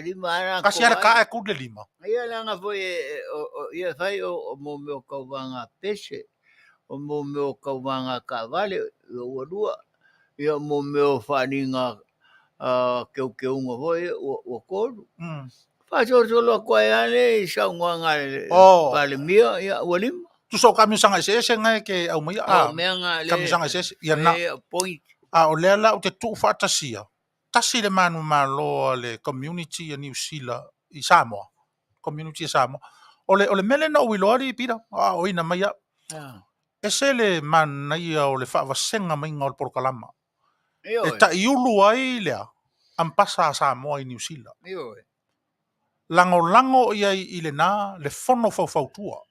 Lima ana. Kasi ada ka e kude lima. Ia langa foi ia fai o mo meu kauvanga pese. O mo meu kauvanga kavale o walua. Ia mo meu faninga keukeunga foi o koru. Solo koe ane sa nganga pale mia ia walim. Tu so kami sanga ese ngai ke au mai a. Kami sanga ese ia na. Point. O le la o te tu fatasia. Tasi le manu malo le community a New Sila i Samoa. Community a Samoa. O le mele na uiloari pira. O ina mai a. Ese le man na ia o le whaavasenga mai ngā o le porokalama. E ta iulu ai lea. Ampasa a Samoa i New Sila. Lango i le nā le fono fautua.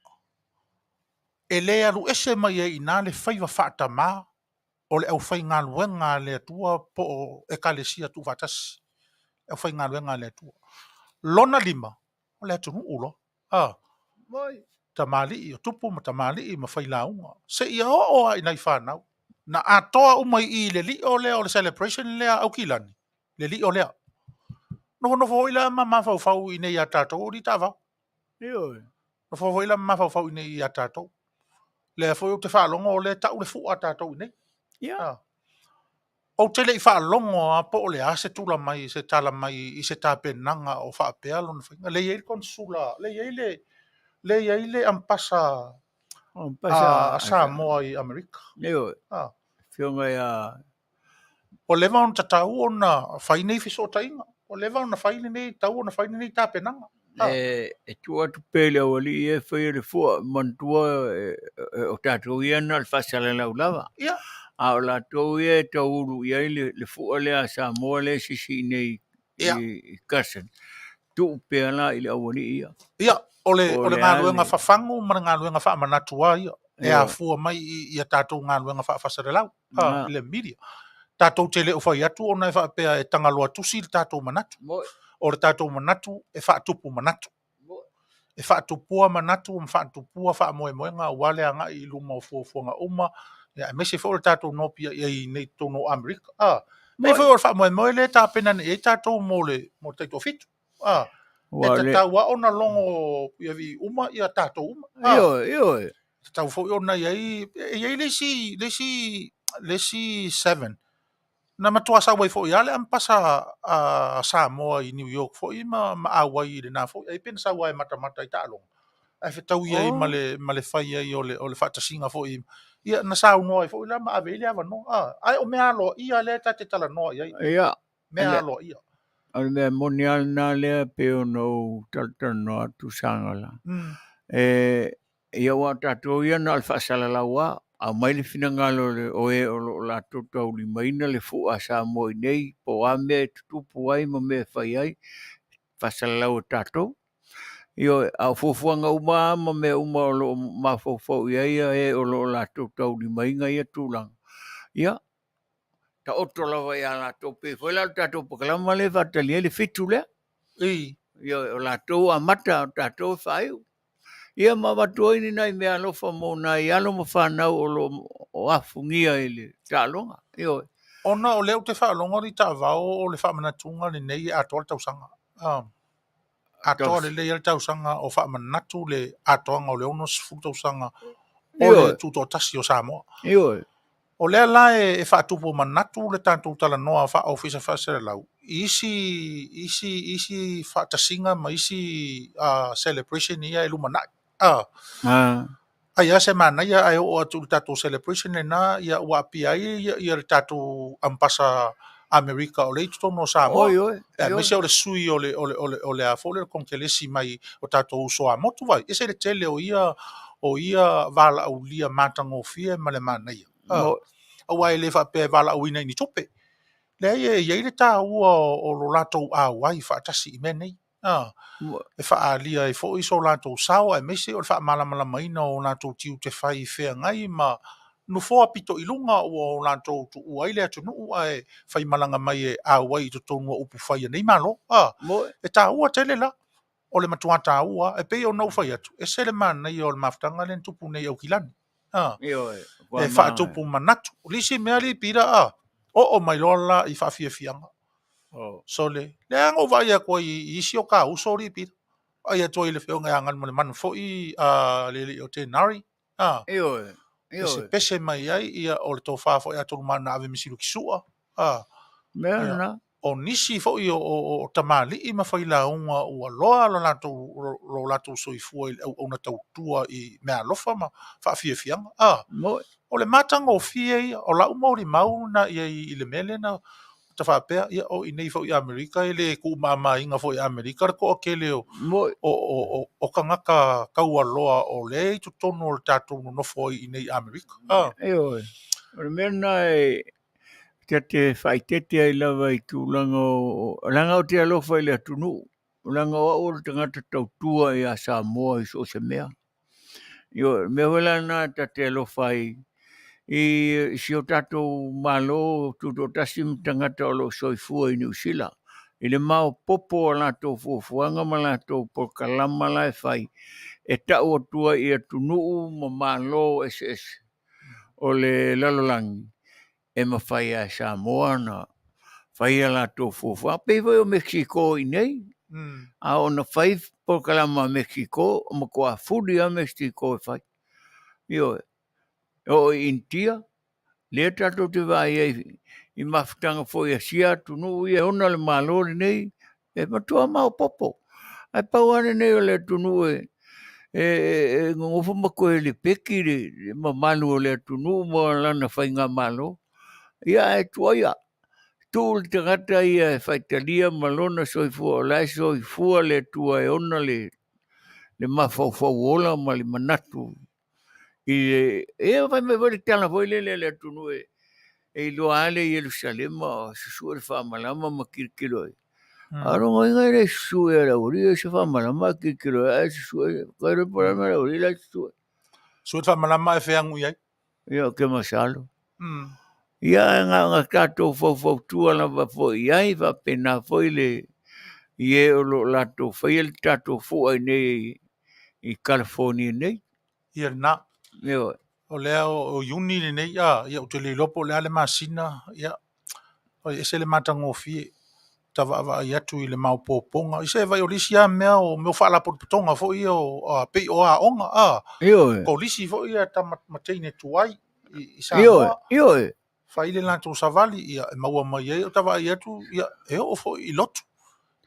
E le alu ese mai i nā le whaiva whaata mā o le au whai ngā luenga le atua po e kalesia tu watasi. E whai ngā luenga le atua. Lona lima, o le atunu ulo. Tamali i o tupu ma tamali i ma whai launga. Se ia o ai nai whanau. Na atoa umai i le li o lea o le celebration lea Aukilani. Le li o lea. No fo ila ma fau i nei atato o di tava. No fo ila ma fau i nei atato. Le fo te whalonga o le tau le fu atato i nei. o tele I whaalongo a po o le a se tula mai, se tala mai I se tāpenanga o whaapea lona whainga. Le iei konsula, le iei le ampasa a Samoa I Amerika. Neo, whionga ia, O lewa on tatau ona whainei Fesoota'iga. O lewa ona whaine nei, tau ona whaine nei tāpenanga. e tua tu pele o li e whai re fua, mantua o tātou ia na le whasala lau lava. Ia. A o la tau ia e tau uru ia le fua le a Samoa le sisi nei I kasen. Tu pea la I le awani ia. Ia, o le ngā luenga ale. whawhangu, mana ngā luenga whaamanatua ia. E a fua mai I a tātou ngā luenga whaafasare lau. I le media. Tātou te leo whai atu, ona e whaapea e tangaloa tusi le tātou manatu. O le tātou manatu, e whaatupu manatu. E whaatupua manatu, whaatupua whaamoemoenga, wale anga I luma o fuafuanga uma. Ia, e mese whao le tātou nopia I nei tono Amerika. Me whao le whaamoemoe le tāpena ne e tātou mo teito fitu. E tatau a ona longo ia vi uma ia tātou uma. Io. Tatau whao ona iai lesi 7. Na matua sa wai fo ia le ampasa a Samoa I New York fo I ma Aoauli le na fo ai pen sa wai mata I talong. Ai fetau ia I male fai ai o le fatasinga fo I ia na sa no ai fo la ma avele ava no. Ai o mea lo ia le ta te tala no ia. Ia. Mea lo ia. Al mea monial na le peo no taltano atu Sagala. Ia wa tātou ia na alfasala laua. A mai le finangalo le oe o la totau li maina le fu a Samoa nei po ame tutupu ai ma me fai ai fasalau tātou. Io a fufuanga uma ma me uma o lo mafofo ia e o lo la totau li mainga ia tulang. Ia ta oto lava ia la tope foi la tātou pakalama le vatali le fitu le. Ia o la tau a mata tātou fai. Ia mawatoi ni nai mea lofa mo nai alo mo whanau o afungia ele tālonga. Io. Ona o leo te whaalonga ni Taavao o le whaamanatunga ni nei atoa le tausanga. Atoa le lei le tausanga o whaamanatu le atoanga o le ono sifu tausanga o le tuto tasi o Samoa. Io. O lea la e whaatupu manatu le tātou tala noa wha ofisa whaasere lau. Isi whaatasinga ma isi celebration ia e lumanai. Ai ase mana ia ai o atu tātou celebration na ia ua api ai ia le tātou ampasa Amerika o le tono Samoa. E mese o le sui o le afole le konkelesi mai o tātou soa motu vai. Ese le tele o ia vala au lia matangofia ma le mana ia. Au ai le whape vala au ina ni tope. Le ia le tā ua o lo latou Auai whaatasi I menei. E whaalia e fo iso lātou sao, e mese o le whaamalamala maina o lātou tiu te whai whea ngai, ma nufoa pito I lunga o lātou tu ua ile atu nuu ai whai malanga mai e Auai to tonua upu whai nei malo. E tā ua tele la, o le matua tā ua, e pei o nau whai atu, e sele mana I o le maftanga le tupu nei Aukilani. E whaatupu manatu, lisi mea li pira o mai lola I whaafia fianga. So le ango vai a ko I isi o ka uso ri pi ai a toi le feo nga ngan mo le manu fo I le o te nari se pese mai ai ia o le to fa fo ia to mana ave misilu kisua Merna o nisi fo I o tamali I ma fai la unga o loa lo lato so I fu o na tau tua I me alofa ma fa fia fianga o le matanga o fie o la umori mau na I le mele na ta whapea ia o I nei fo I Amerika ele ku mama inga fo I Amerika ko akele o kangaka kaua loa o le tu tono o tātou no fo I nei Amerika. O le mena te Faaeteete ai lava I tūlanga langa o te alofa I le atunu. Langa o le tangata tautua I a Samoa I so se mea. Io me wala na te alofa I si o tātou malo tuto tasim tangata o lo soifua I New Sila. I le mau popo o lātou fuafuanga ma lātou pokalama la e whai. E tau atua I atunuu ma malo SS o le lalolangi. E ma whai a Samoa na whai a lātou fuafua. Pei o Mexico I nei. A o na whai pokalama Mexico o ma kua fudi a Mexico e whai. Io o India. Le tātou te vai I mafutanga fo ia sia tunu ia ona le malori nei. E matua mau popo. Ai pauane nei o le tunu ngofo mako le peki le mamalu o le tunu mo lana whainga malo. Ia e tuaia. Tūl te gata ia e whaitalia malona soifua o lai soifua le tua e ona le mawhauwhau ola ma le manatu. E vai me vore tala foi le tunu e loa ale i Jerusalema o susua le whamalama ma kirikiro e. Aro ngai ngai le susua e la uri e se whamalama kirikiro e susua e kaire pora me la uri la susua. Sua whamalama e wheangu iai? Ia ke masalo. Ia nga kato fau tua la va foi ai va pena foi le ie o lo lato foi el tato foi nei i California nei. Ia na. Ia. O lea o uni nei ia o te le lopo lea le masina ia. O ese le matangofie. Tava ava ia tu i le mau poponga. Ise vai o lisi a mea o meu whaala potonga foi o pei o a onga. Ia. Ko lisi foi ia ta mateine tuai i Samoa. Ia. Faile lanto savali ia e maua mai e o tava ia tu ia e o fo i lotu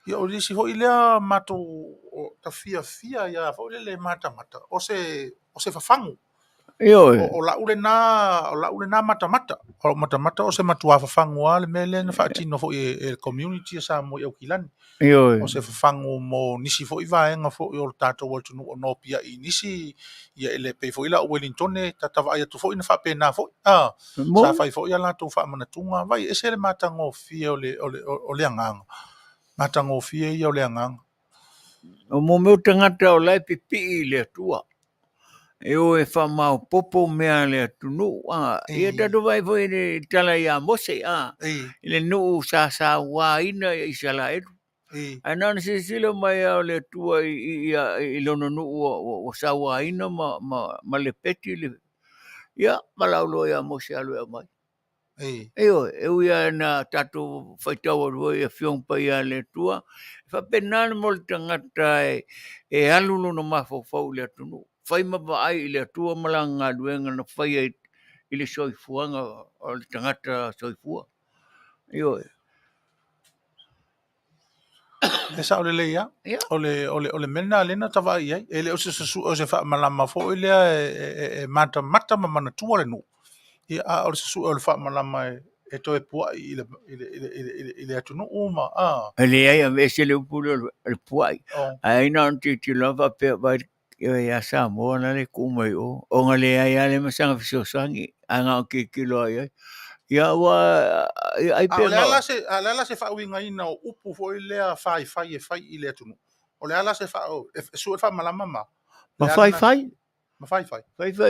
ia o lisi fo i lea mato o ta fia ia fo le mata o se fafangu ia o la ule na mata o se matua fafangu ale mele na fatino fo e community sa mo Aukilani ia o se fafangu mo nisi fo i vaenga fo i o tato o tunu o no pia i nisi ia ele pe fo ila Wellington ta tava ia tu fo ina fa pena fo sa fai fo ia la tu fa manatunga vai ese le matango fie o le anganga matango fie ia o le anganga o mo meu tangata o lai pipi i le tua e o e fa mau popo mea le tunu ia tatu vai fo i tala ia mose ile nu sa wa ina i sala edu ana se sila mai o le tua i lono nu o sa wa ina ma le peti le ia malaulo ia mose alu ia mai eu ia na tatu faitau o ia fiong pa ia le tua fa penal mo le tangata e alulu no mafofau le tunu fai mawai le tua malanga duenga na fai i le soifuanga o le tangata soifua io e sa ole le ia ole mena lena tava ia ele o se fa malama fo ile e mata ma mana tua le nu ia o se o le fa malama e to e pua ile atu no uma ele ai a se le pulo le puai ai non ti lava pe vai ia Samoa na le kumai o ngale ai le masanga fisosangi anga ki kilo ai ia wa ai pe ala se fa winga ina o upu fo ile a fai e fai ile atu o le ala se fa o su fa malama ma fai ma fai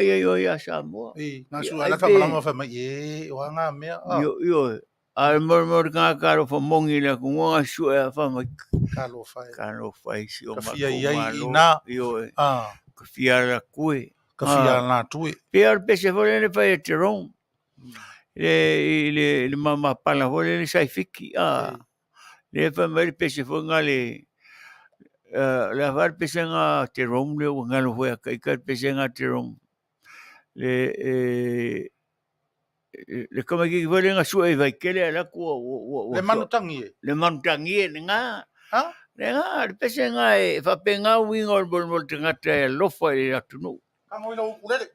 ia ia Samoa na su ala fa malama fa mai o anga mea yo al mor karo fo mongi le ku nga su e fa mai kalo fai si o ma fia ia ina yo ka fia la kui ka fia na tui pier pese fo le Petelo le mama pala fo le sai fiki le fa mai pese fo ngale la var pese nga Terom le ngalo fo ka pese nga Terom le kama ki vole nga su e vai kele la ku le manutangi nga le pese nga e fa penga wingo bol tangata lo fa e atunu kango ilo ulele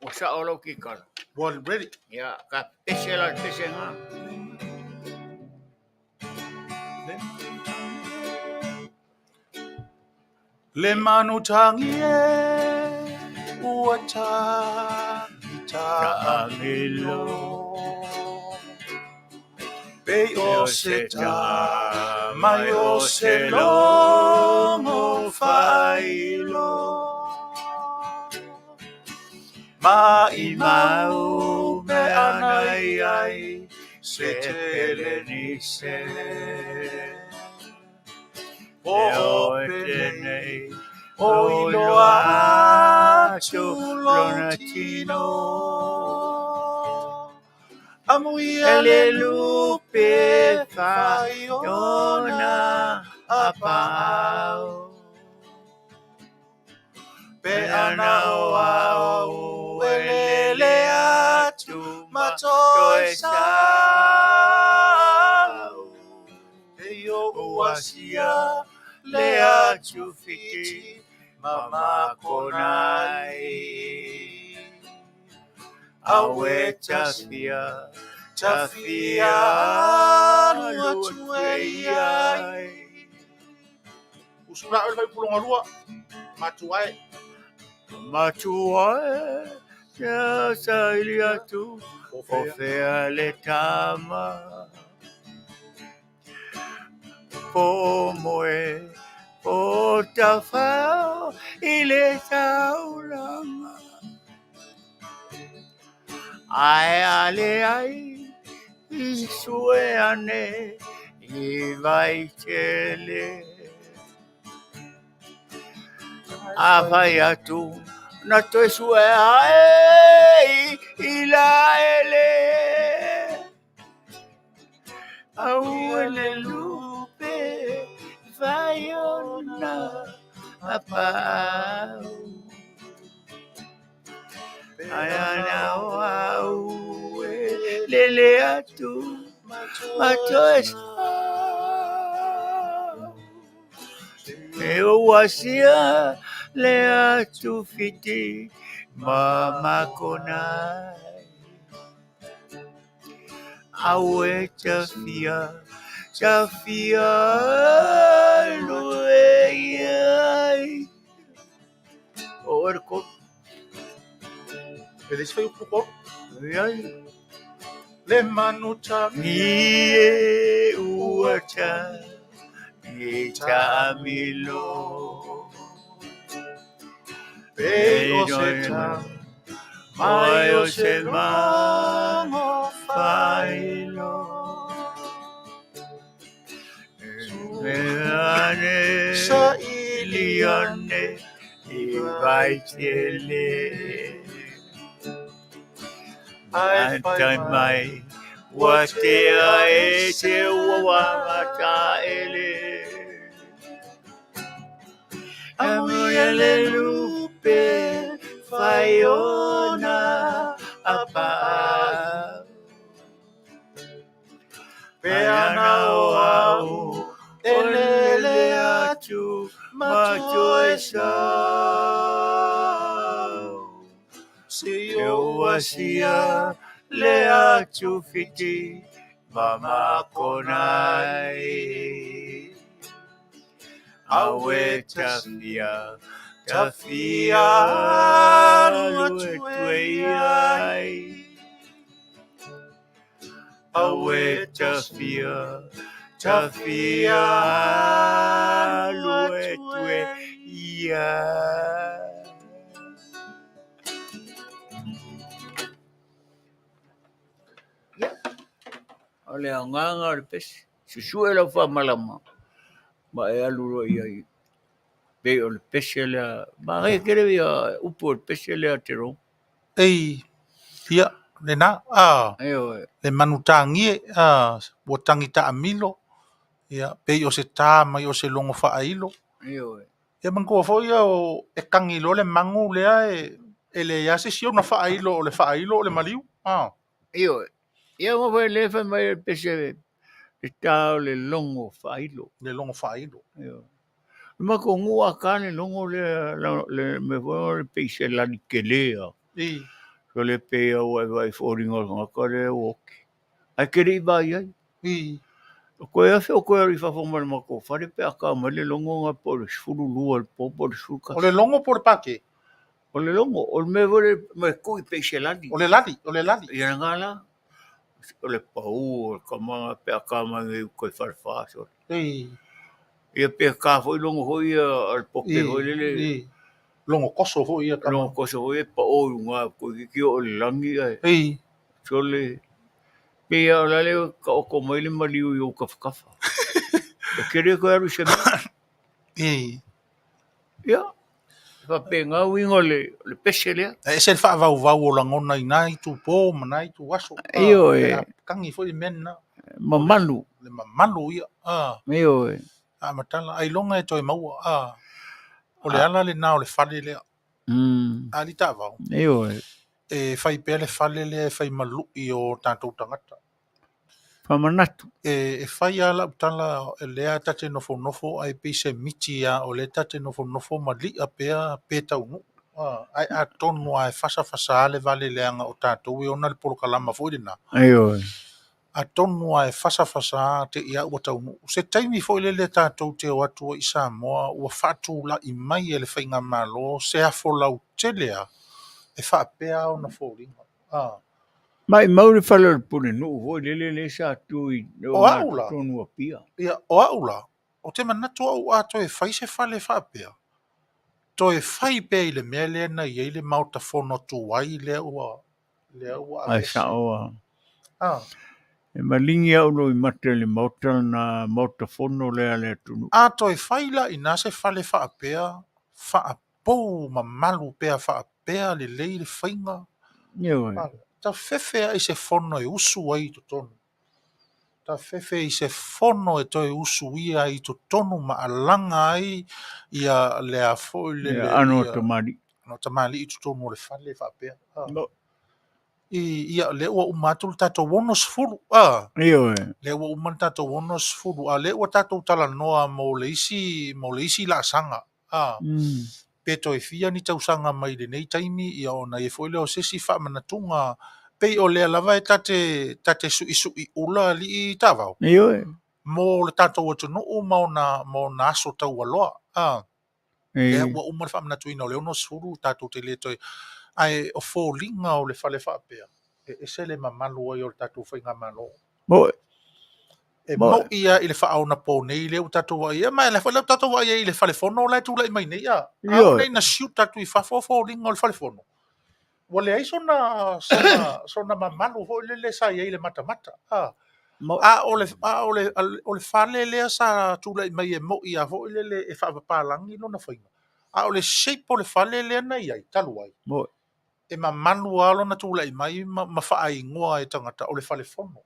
o sa olo ki kala bol ready ya ka pese nga le manutangi uata angelo pe o seta mai o selongo failo mai mau me anai se telenise o penei o iloa chulonatino amui alelupe faiona apau pe ana o elele atu Matoe sau e o uasia lea tufiti mama konai awe tafia luatuei Usura ole vai pulonga lua. Matuai. ya sailiatu ofea le tama pomoe o tafao ile taulama ai ale ai isueane i vai tele avai atu na toi sue ai ila ele au ele lupe vai ona apau ayana au lele atu matoes e wasia le atu fiti mama konai awe tafia luei orko Eles foi o puko. ai Le manu tami. nie uata Itamilo Peo se tam. Maio se mango failo Meane Sa iliane Ivaitele Antai mai Watea ese wawamata ele Amuyele lupe Faiona apa Peana oau Elele atu Matoesa Sio wasia Le atu fiti Mama konai Awe tafia luetuei Awe tafia luetuei Ole anganga le pesi susuela fa malama ma e aluro ia be ole pesi le ma e kere ia upo le pesi le atero Ei. Ia. Le na. ayo Le manu tangi. Bo tangi ta amilo. Ia. Peo se tā mai o se longo whaailo. ayo Ia mango fo ia o e kangilo le mangu lea e le ia se sio na whaailo o le whaailo o le maliu. ayo ia mo vai le fa mai le pesi le tau le longo failo Le longo whaailo. ayo ma ko ngua kane longo le me vo le pesi la ni kelea Ei. so le pe o vai foringo ko le o ai kere vai ai Ei. ko ia fe ko ri fa fo mal ma ko fa le pe aka ma le longo nga po le sfulu lua le po le suka O le longo por pake. o le longo o me vo le me ko i pesi lani O le lali. O le lali. ia ngala o le pau o ka manga pe aka ma ngai ko farfa so Ei. ia pe ka fo longo ho ia al poke ho le Ei. Longo koso fo ia kama. longo ko so e pa o nga ko ki o le langi ai Ei. so le pe ia la le ka o ko mai le maliu yo ka fa kere ko aru se Ei. ia fa pe nga wingo le pese le E se fa va va o langona ina i tu po mana i tu waso. Iyo Kangi fo i mena. Manu Le mamalu ia. iyo Matala ai longa e toi mau. O le ala le na o le fale le. Ali ta va. iyo E fai pele fale le fai malu I o tātou tangata. Whamanatu. E fai ala utala e lea tate nofo ai pise miti ia o le tate nofo mali a pea peta unu. Ai a tonu ai fasa ale vale leanga o tātou I ona le polo kalama fōrina. Ayo. A tonu ai fasa te ia ua taunu. Se taimi fo le tātou te o atua I Samoa ua whatu la I mai e le whainga malo se a fo lau telea e whaapea o na fōringa. Mai mauri whalar pune no hoi le sa tui o O ngā aula. tonu a pia. Ia, o aula. O te manatu au a toi whai se whale whaapea. Toi whai pe I le mea lea na I le mauta whono tu wai lea ua Ai avesi. sa oa. Ah. E malingi au no I mate le mauta na mauta whono le tunu. A toi whai la I nase whale whaapea, whaapou ma malu pea whaapea le lei le whainga. Ia Ta whewhea I se whono e usu ai to tonu. Ta whewhe I se whono e toi usu ia I to tonu ma alanga ai ia lea foi le le ano ia. tamari. No tamali I to tonu le whale whaapea. No. Ia le ua umatul tato wonos furu. Ia Le ua uman tato wonos furu. Le ua tato tala noa mo le isi la sanga. Peto e fia ni tausanga mai le nei taimi ia ona e foi leo sesi wha manatunga pei o lea lava e tate sui ula li I Taavao. Ia Mo le tato watu no mo na aso tau aloa. Le ua uman wha manatuina o leo no suru tato te le toi ai o fōlinga o le whale whaapea. E se le mamalu ai o le tato whainga malo. Mo. E mo ia I le whaona pō nei leo tato wa ia mai le whale tato wa ia I le whale whono lai tūla I mai nei ia. Au nei na siu tato I whafōlinga o le whale whono. Wale ai sona mamalu ho le sa ia I le mata. O le whale lea sa tūla I mai e mo ia ho le e whapapalangi no na whainga. O le shape o le whale lea na ia I talu ai. Mo. E manu alo na tūla I mai ma whaai ngoa e tangata o le whale whono.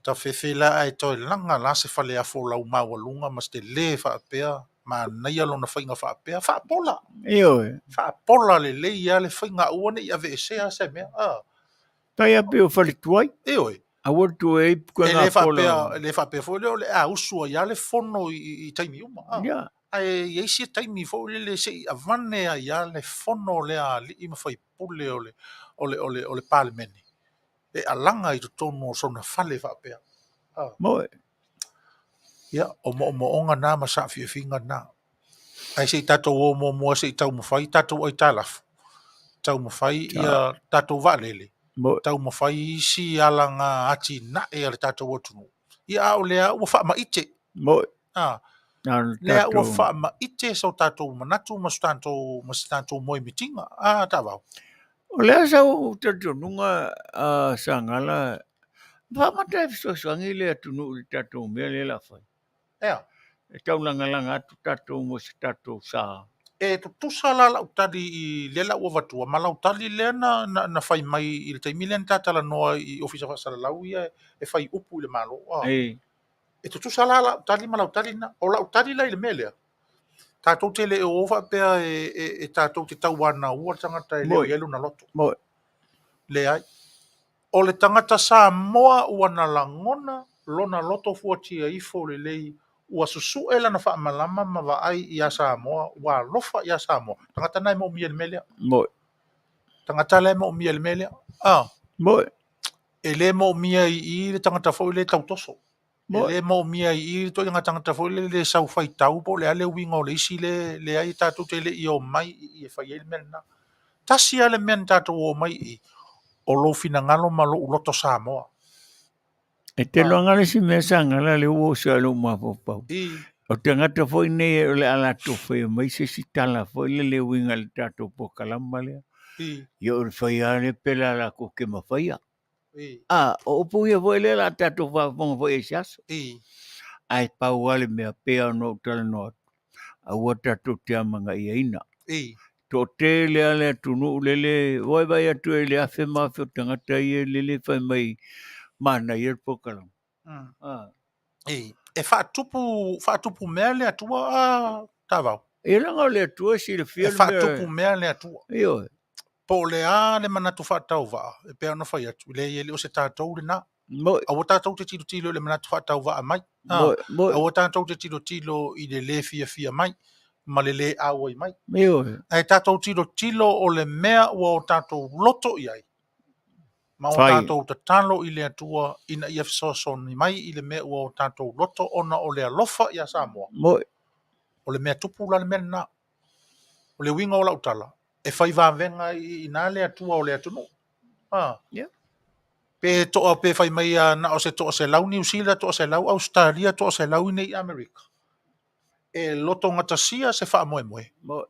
Ta whewhela ai toi langa la se whale a wholau mawalunga mas te le whaapea ma nei alo na whainga whaapea whaapola. Ia Whaapola le le ia le whainga uane I ave se a se mea. Tai ape o whale tuai. Eoi. A watu e kua ngā pola. Le whaapea fo leo le a usua ia le whono I taimi uma. Ia. Ai eisi taimi fo le se I avane a ia le whono le a li ima whai pule o le parlemeni. E alanga I to tonu o sona whale whaapea. Mo. Ia, o mo onga nā ma sa whiwhinga nā. Ai se tatou o mo se tau mo whai, tatou ai tālafu. Tau mo whai ia tatou waalele. Tau mo whai si alanga ati na e ale tatou o tunu. Ia o lea ua wha ma ite. Mo. Lea ua wha ma ite sau tatou manatu mas tatou moe mitinga. Taavao. O lea sau tatou nunga Sagala. Whamata e fisosangi le atunu le tatou mea le la whai. Ea. E tau langa atu tatou mo se tatou sa. E tusa la lautari I lela ua watua. Ma lautari lea na whai mai I le taimi lea tatala noa I ofisa whasalalau ia e whai upu I le malo. E tusa la lautari ma lautari na. O lautari la I le mea lea. Tātou te le e ofa pea e tātou te tau wana ua tangata e leo ielu na loto. Mo. Le ai. O le tangata Samoa ua na langona lona loto fuatia ifo le lei ua susu e lana wha malama ma waai I a Samoa ua lofa I a Samoa. Tangata nai mo umia le melea. Mo. Tangata le mo umia le melea. Mo. E le mo umia I le tangata fo le tautoso. E le mo umia I to inga tangata fo le sau fai tau po le ale winga o le isi le ai tātou te le I o mai I e whai ele mena. Tasi ale men tātou o mai I o lo fina ngalo ma lo uloto Samoa. E te loanga si mea Sagala le uo sa lo mapopau. O te ngata foi nei o le ala to foi mai se si tala foi le winga le tatou po kalamba lea. Yo le fai ale pela la ko ke mawhaia. O puia foi le la tatou whaponga foi e siaso. Ai pau ale mea pea no tala no a ua tatou te amanga I aina. To te le ale tunu lele voi vai atu e le afe mawhi o tangata I lele fai mai mana I po kalamba. E whaatupu mea le atua Taavao. E langa le atua si le fia E whaatupu mea le atua. po le a le manatu whaatau wa, e pēr na whai atu, le i le o se tātou le nā. Moi, A o tātou te tilo le manatu whaatau wa mai. moi, moi. A o tātou te tilo i le fia mai, ma le awai mai. Io, E tātou tilo o le mea ua o tātou loto i ai. Ma o Fai. tātou te talo i le atua ina i ni mai i le mea ua o tātou loto ona o le alofa i a Samoa. moi, O le mea tupu la le mea nā. O le winga o lautala. E whai vāwenga i nā le atua o le atunu. yeah. Pe toa pe whai mai na o se toa se lau New Zealand, toa se lau Australia, toa se lau nei Amerika. E loto ngata sia se wha moe moe. Moi,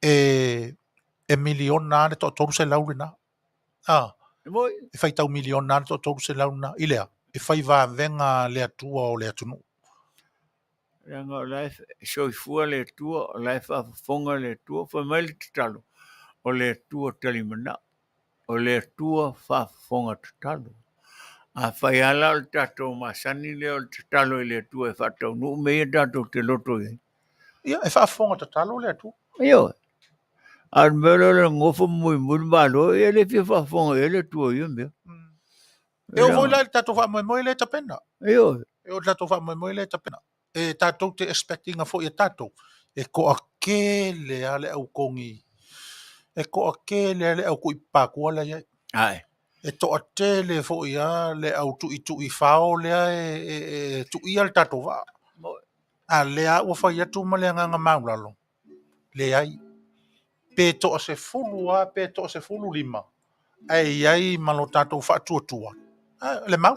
E milion nā le toa toru se lau le nā. moi. E whai tau milion nā le toa toru se lau nā. I lea. E whai vāwenga le atua o le atunu. Ranga o life, so fua le tua, o life a fonga le tua, fa mai le talo. O le tua talimana. O le tua fa fonga talo. A fai ala o tato masani le o talo i le tua e fatau nu mea tato te loto i. Ia, e whaafonga ta talo le atua. Io. Al mero le ngofo mui malo, e le fia fa fonga e le tua i mea. E o voi lai tato wha moe le tapena. Io. E o tato wha moe le tapena. E tato te expecting a fo i tato. E ko a ke le ale au kongi. E ko a ke le ale au kui pakua la iai. Ai. E to a te le fo i a le au tu i whao le e tu i al tato wa. A le a ua whai atu ma le nganga maulalo. Le ai. Pe to a se fulu a, pe to a se fulu lima. Ai ai malo tato wha tua. Le mau.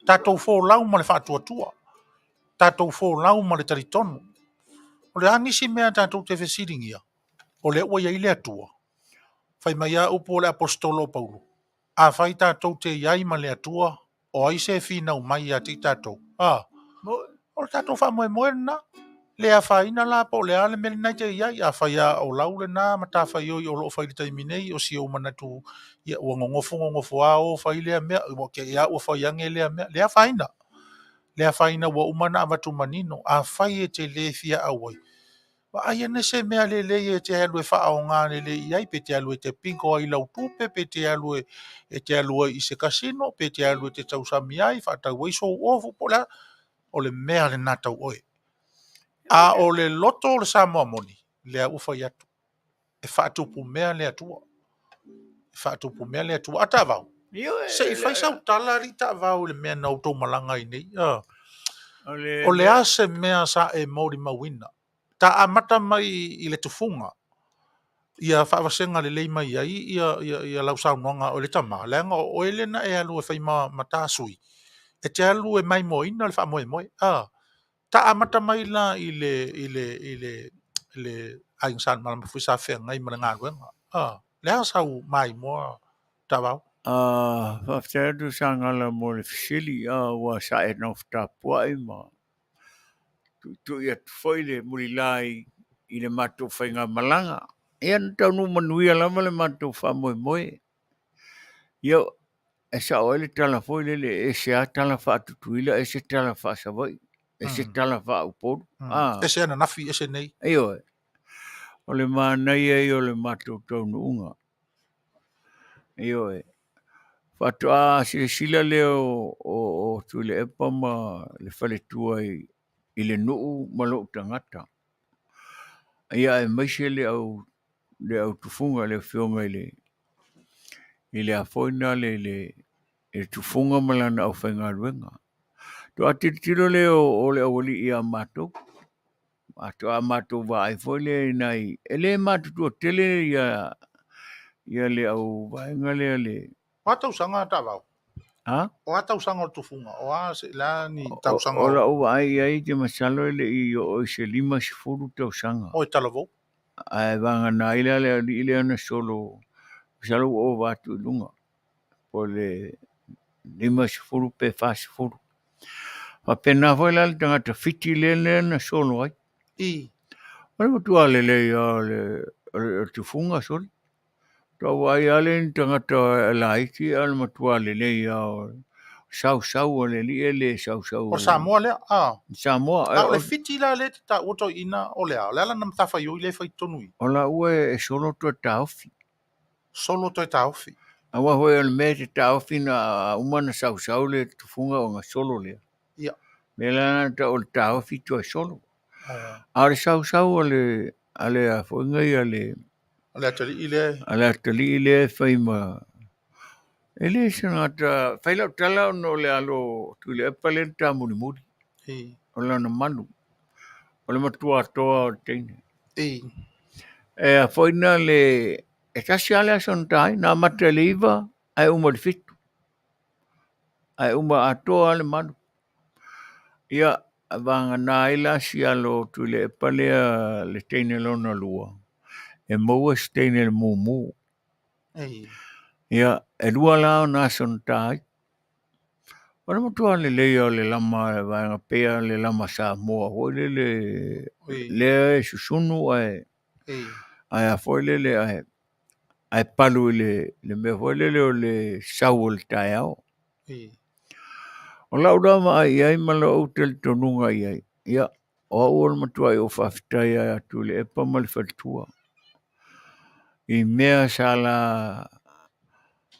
Tato fo lau ma le wha tua. Tato fo lau ma le taritonu. O le anisi mea tato te vesiringia. O le ua iai le atua. Whai mai a upo le apostolo Paulu. A whai tato te iai ma le atua. O ai se finau mai a ti tato. O le tato wha moe na. Le a whaina la po le ale mele nai te iai. A whai a o lau le na. Ma ta whai oi o lo whai le taiminei. O si o manatu. Ia ua ngongofo a o whai lea mea. O ke ia ua whai ange lea mea. Le a whaina. Le a whaina ua umana avatu manino. A whai e te le fia awai. Wa ai ane se mea le e te alu e wha o ngā le iai. Pe te alu e te pinko ai lau tupe. Pe te alu e te alu i se kasino. Pe te alu e te tausami ai. Wha tau weiso ofu po lea. O le mea le natau oe. A o le loto o le Samoa moni. Le a ufa i atu. E wha tupu mea le atua. E wha tupu mea le atua. A ta vau. Se i whai sau talari ta vau le mea nau tau malanga i nei. O le ase mea sa e mauri mawina. Ta amata mai i le tufunga. Ia whaawasenga le leima ia ia lau sau noanga o le tama. Leanga o elena e alu e whai matasui. E te alu e mai moina le wha moe moe. Ta amata mai la i le aingsan mana mawhisa whea ngai mana ngā ruenga. Lea sau mai moa ta vau. Whafteatu Sagala mo le fisili wa sa e no whtapua i ma. Tu ia foi le muri lai i le matou whainga malanga. E an tau nu manuia lama le matou wha moe moe. Ia e sa o le tala foi le e se a tala wha tutuila e se tala wha savai. E se tala wha uporu. E se ana nafi e se nei. Eo e. O le mānai e o le matou tau nuunga. Eo e. Whatua sila leo o tu le epa ma le whale tua i le nuu malo tangata. Ia e maise le au tufunga le whionga i le afoina le tufunga malana au whainga ruenga. Tu atitiro leo o le Aoauli i a matou. Ato a matou wa ai foi le nai. Ele matou tua tele ia le au vaenga le. O atau sanga ta vau. Ha? O atau sanga o tufunga. O a se la ni tau sanga. O la o ai te masalo le i o se lima se furu tau sanga. O i talavou. Ai vanga na ile ana solo. Masalo o watu lunga. Po le lima se furu pe fa se furu. Pa pena foi la tangata fiti le na solo ai. I. Ai mutua le tufunga solo. Tau ai ale tangata laiki al matua le sau o le li sau. O Samoa le Samoa. A le fiti la le ta oto ina o le a. Le ala nam tawha i o le whai tonui. O la ue e solo tua tauwhi. Solo toi taufi. Awa hoi ole me te taofina umana sau le tufunga o ngā solo lea. Ia. Me lana ta o le taofi tua solo. Oh. A le sau ale a whaingai Ale atari ile. ale atali le whaima. Ele sangata whailau tala no le alo tu le epale ta muri. O lana Manu. O le matua atoa o teine. E A whaina le e kasi ale ason tai na mata le iwa ai uma le fitu. Ai uma atoa le Manu. Ia vanga na ila si alo tu le epale le teine lona lua. E maua si teine le mumu. e Ia e lua lao na ason tai. Wana matua le leo le lama vanga pea le lama Samoa. Hoi le susunu ai a foi le ai palu le me foi le o le saul tai au. O lau dama ai malo hotel tonunga ai. Ia o ol matua i o whaftai ai atu le epa mali whatua. I mea sala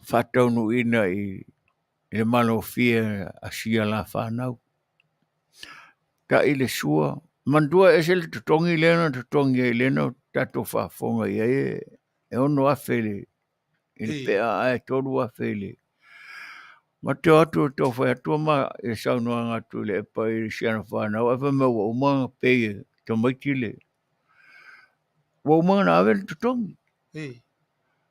whataunu ina i le malo fia a sia la whanau. Ta i le sua. Mandua e se le tutongi lena tato whafonga i e ono awhele. I le pea ai toru awhele. Ma te atu tau whai atua ma e saunua ngatu le epa i siana whanau. Ewa me wa umanga peye ta maitile. Wa umanga na awe le tutongi.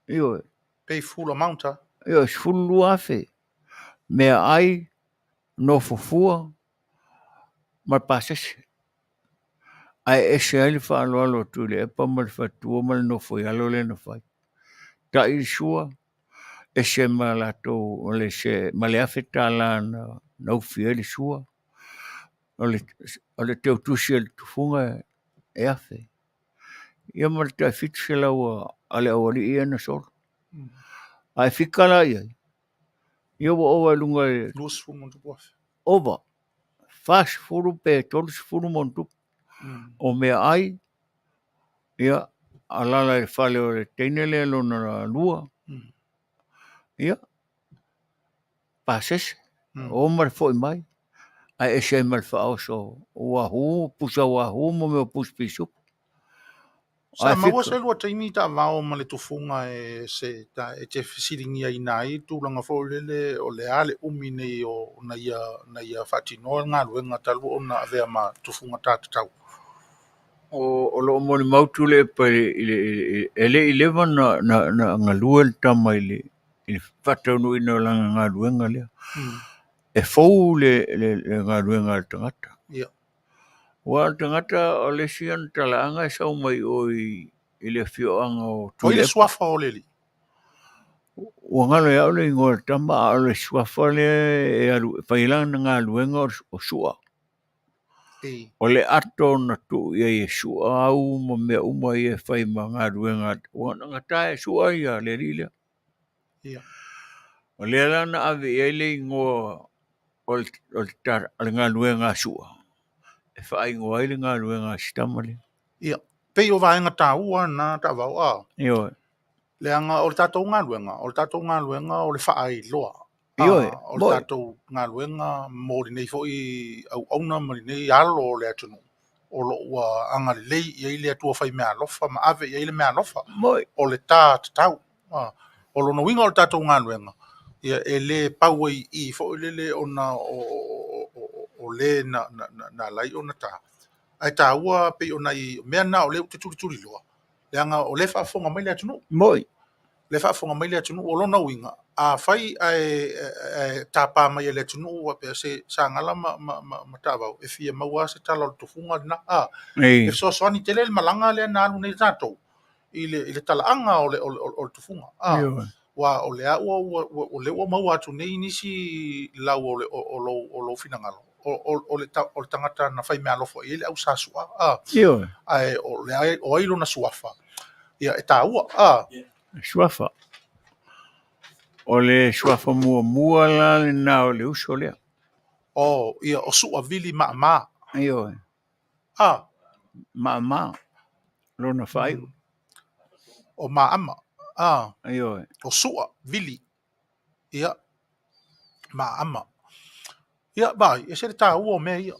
Iyo. Pay full amount ha? Iyo, sfulu afe. Mea ai no fufua ma pasese. Ai ese ai le whaaloalo tu le epa ma le whatua ma le no fwoi alo le na whai. Ta i sua ese ma la tau le se ma le afe ta la na ufi le sua. O le teo tusi le tufunga e afe. Ia ma le ta fitu se lau ale Aoauli ia na solo. Ai fikala ia. Ia wa owa lunga e Lus fu montu bof. ova. Fas furu pe tolus furu montu. O mea ai ia alala e Fale o le teinele lona lua. Ia pases o mar foi mai. Ai ese mal fa so o pusa o mo me pus pisu. Sa maua se lua taimi ta vao ma le tufunga e se ta e te fisiringi ai nai tu langa fo le o le ale umi nei o na ia fatino nga luenga talu o na avea ma tufunga tau. O lo mo ni mautu le pa ele 11 na ngaluel tama ile fatanu ina langa ngaluenga le. E fou le ngaluenga tangata. Ia. Wa tangata o le sian talaanga sa mai o ile fio anga o tu ile swafa o leli. Wa ngalo ya le ngol tama o le swafa le e alu failanga ngaluenga o sua. O le ato na tu ia Yesua au mo me uma ia fai manga ruenga wana ngata e sua ia le lila. Ia. O le lana ave ia le ngo o tar al ngā ruenga sua. E fai ngo ai le ngā ruenga stamale. Ia. Pei o vaenga tāua na ta vau a. Ia. Le anga o le tātou ngā ruenga. O le tātou ngā ruenga o le whaai loa. Ia. O le tātou ngā ruenga mōri nei fo i Auauna mari nei alo o le atunu. O lo ua anga le lei ia ile atua fai mea alofa ma ave ia ile mea alofa. O le tā tatau. O lo no winga o le tātou ngā ruenga. Ia e le pau i fo i le ona o le na lai o na tā. Ai tā ua pe ona i mea na o le te turi loa. Le anga o le whaafonga mai le atunu. Moi. Le whaafonga mai le atunu o lo na winga. A fai ai tāpā mai le atunu ua pe se sangala ma tāwau. E fia maua se tala o le tufunga na. E so soani tele le malanga le na alu nei tātou. I le talaanga o le tufunga. Wa o le o le ua maua atu nei nisi lau o lo finangalo. O le tangata na fai mea lofo. I le au sasua. Ai o ailo na suafa. Ia e tā ua. Suafa. O le suafa mua la le na o le uso lea. O ia o sua vili maa. Iyo. Maa. Lona fai. O maa ama. Ayo. o sua vili ia ma ama ia bai e se ta o me ia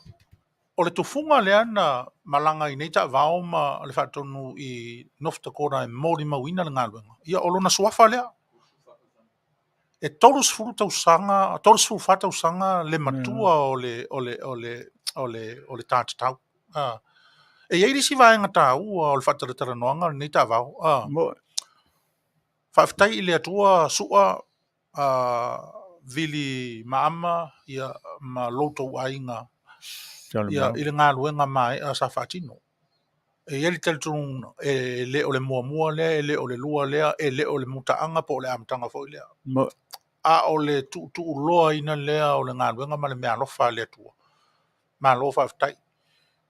o le tufunga le ana malanga i nei Taavao ma le whaatonu i North Dakota e Māori mauina le ngāluenga. Ia o lona suafa lea. E tolus furu whātau sanga le matua o le tātatau. E iei risi vaenga tā ua o le whataratara noanga nei Taavao. Mo. Whaafitai i le atua sua vili maama ia ma lotou ainga ia i le ngāluenga mai a sa whaatino. E ieri teltun e le o le mua lea, e le o le lua lea, e le o le mutaanga po le amatanga fo i lea. Mo. A o le tu loa ina lea o le ngāluenga ma le mea lofa lea tua. Ma lofa aftai.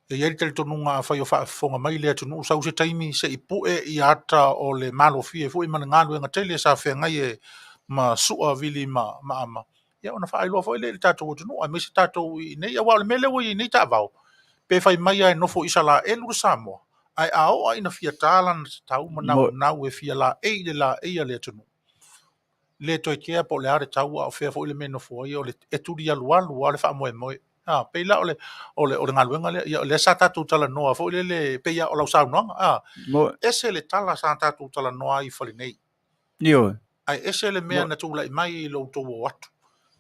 E ieri teltun ngā whai o whaafonga mai lea tunu sau se taimi se i pue i ata o le malofi e fu i ma le ngāluenga tele sa whengai e ma sua vili ma ama. Ia ona whaailoa fo i le tātou o tunu, a me se tātou i nei, a wā le mele o i nei Taavao. Pe fai mai ai nofo isa la elu Samoa. Ai ao ai na fia tala na tau manau nau e fia la e le tunu. Le toi kea po le are tau au fea fo ile me nofo ai o le eturi alualu o le wha moe moe. Pe la o le ngaluenga le sa tatu tala noa fo ile le peia o lau sau noanga. Ese le tala sa tatu tala noa i fali nei. Yo. Ai ese le mea na tula i mai lo to o watu.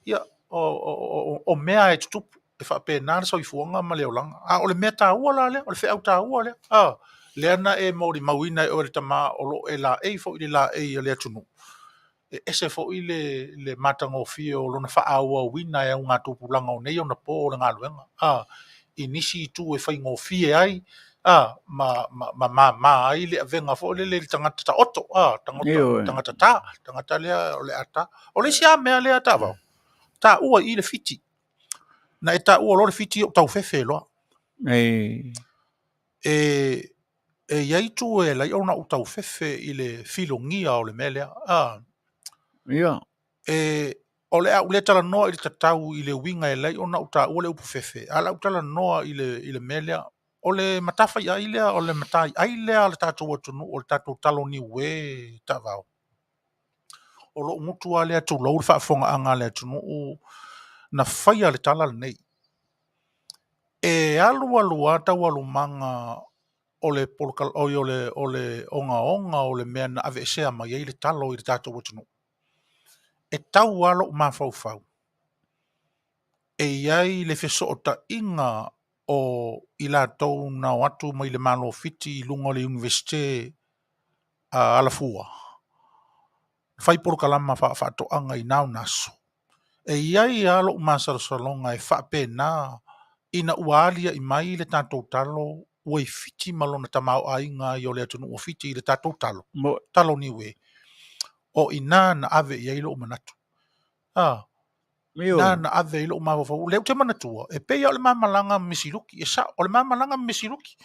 Ia o mea e tutupu. E wha pēnāra sau i fuanga ma leo langa. O le mea tā ua la lea, o le whea au tā ua lea. Lea na e Māori mauina e ore tama o lo e la e fo i la e lea tunu. E ese fo i le matanga o fia o lona wha aua wina e au ngā tūpulanga o nei o na pō o le ngā luenga. I nisi i tū e whai ngō fia ai, ma ai le avenga fo le tangata ta oto, tangata tā, tangata lea o le ata. O le sia mea lea Taavao. Tā ua i le fiti. Na e tā ua lore fiti o tau fefe loa. E iai tu e lai ona o tau fefe i le filongia o le melea. Ia. O le au le tala noa i le tatau i le winga e lai ona o tā ua le upu fefe. A la u tala noa i le melea. O le matafa i ailea, o le matai ailea le tātou atunu, o le tātou talo ni ue Taavao. O lo mutua lea tu lau le whaafonga anga lea tunu o na whaia le tala nei. E alu tau alu manga o le polkal o le onga o le mea na ave sea mai e le talo i le tātou atunu. E tau alo mawhau. E iai le Fesoota'iga o i lātou na watu mai le malo fiti i lunga le universite a Alafua. Whai polokalama whaatoanga i nau naso. E iai alo masarasalonga e whaapena ina ualia i mai le tātou talo ua i fiti malona tamau ainga i o le atunu o fiti i le tātou talo. Talo ni ue. O ina na ave i ailo o manatu. Na ave i lo mawafau. Leo te manatua. E pea o le mamalanga misiluki. E sa o le mamalanga misiluki.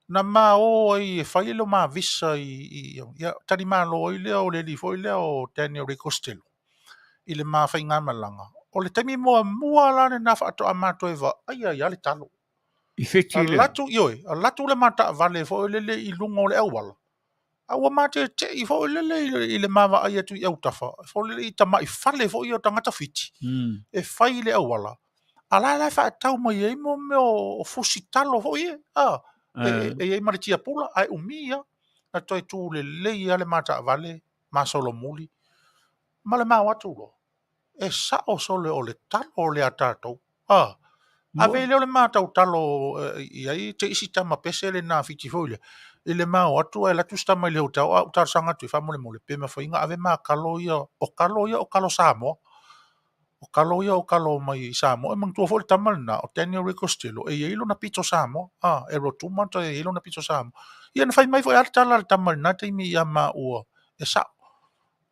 Na ma o ai e whai lo ma visa i tari malo i leo o le lifo i leo o Daniel Costello. I le ma whai ngā malanga. O le temi mua lane na whaato a mato e wa. Ai ale talo. I fiti le. A latu le mata vale fo le i lunga o le awala. Aua mate te i fo le i le mawa ai atu i au tafa. Fo le i tama i fale fo i o tangata fiti. E whai le awala. A la whaatau mai e mo me o fusi talo fo i e. E maritia pula ai umia. Na toi tu le i ale mata vale. Ma solo muli. Ma le mawa tu lo. E sa o sole o le talo o le atatou. Ave le mata o talo i ai te isi tama pese le na fiti foile. I le mao atu e la tusta mai le hotel au tar sanga tu fa mo le pe ma fainga ave ma kalo Samoa. O kalo mai Samoa e mang tu fo le tamal na o Daniel Costello e ilo na pito Samoa. E rotu mata e ilo na pito Samoa. Ia na fai mai fo e tala le tamal na te mi ia ma ua. E sa.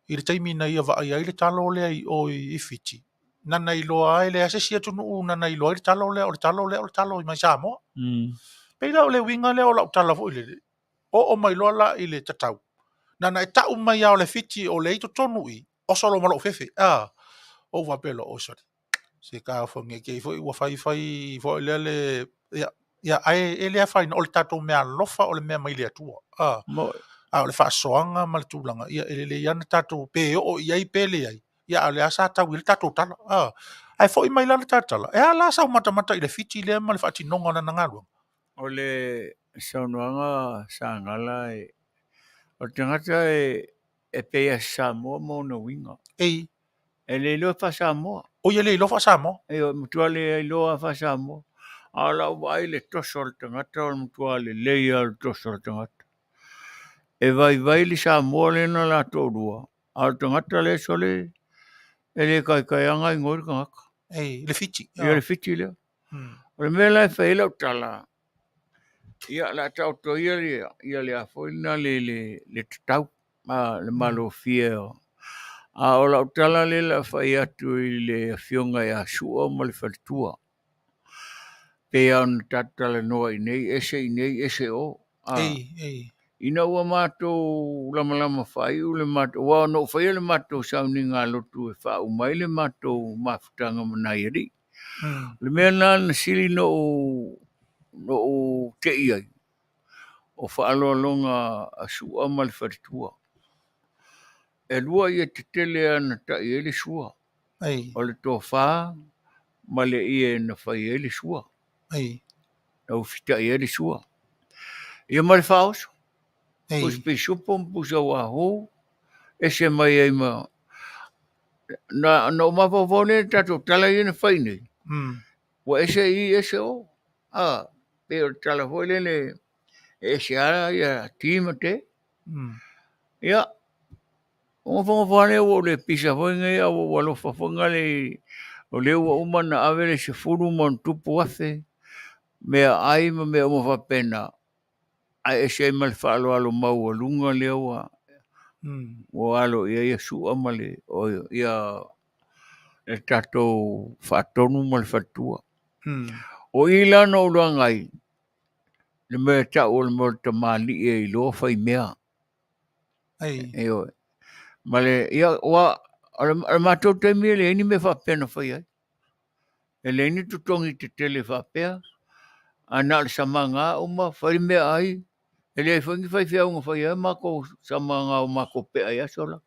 I le taimi na ia va ai le talo le ai o i fiti. Nana i loa ai le asesi atu nuu nana i loa i talo i mai Samoa. Peila o le winga le o lau tala fo i le. O mai loa la i le tatau. Nana e tau mai au le fiti o le ito tonu i. O solo malo fefe. O wapelo o sori. Se ka whange kei fo i wafai fo i le. Ia ai e le fai o le tatou mea lofa o le mea mai le atua. a le faasoaga ma le tulaga ia e lelei ana tatou pe o iai pe leai ia a le a sa tau i le tatou tala ae foʻi mai lana tatala e a la sau matamata i le fiti lea ma le faatinoga ona na galuega O le saunoanga Sagala o tangata e pea Samoa mo na winga. ei E le loa fa Samoa. o ia le ilofa Samoa E o mutuale e loa fa Samoa. A la wai le toso le tangata o mutuale leia le toso le tangata. E vai le Samoa le na la tōrua. A le tangata le sole e le kai anga i ngori kangaka. ei le fiti Ia le fiti lea. O le mela e whaila o tala. Ia la tau to ia le a foina le tatau le malo fia a o la utala le la fai atu i le fionga ia sua mo le fatua pe an tatala noa i nei ese o ei ina ua mātou lama fai u le mātou wa no fai le mātou sauni ngā lotu e wha umai le mātou mafutanga manai eri le mea nana sili no te iai o whaalolonga a sua ma le fatua. E lua ia te tele ana ta i ele sua. ei O le tō whā, ma le ia na whai ele sua. ei Au whita i ele sua. Ia ma le whaoso. ei Puspe supom pusa wa ho. E se mai ai ma. Na o mawawone tato tala i na whai nei. Wa ese i ese o. Pe o tala hoi le ese ara ia tīma te. Ia. O whangawhane o le pisa hoi ngai a o walo whawhanga le o leo wa umana awele se furu man tupu afe mea ai ma mea uma whapena ai ese ai mal whaalo alo mau a lunga leo wa o alo ia su amale o ia e tato whaatonu mal whatua o ila no rangai le mea ta o le mo ta mali e ilo whai mea ei o male ia wa al matou te mea le ni me whapena whai ai e le ni tutongi te tele whapea ana le samanga uma whai mea ai e le whangi whai whiaunga whai ai mako samanga o mako pea ia sola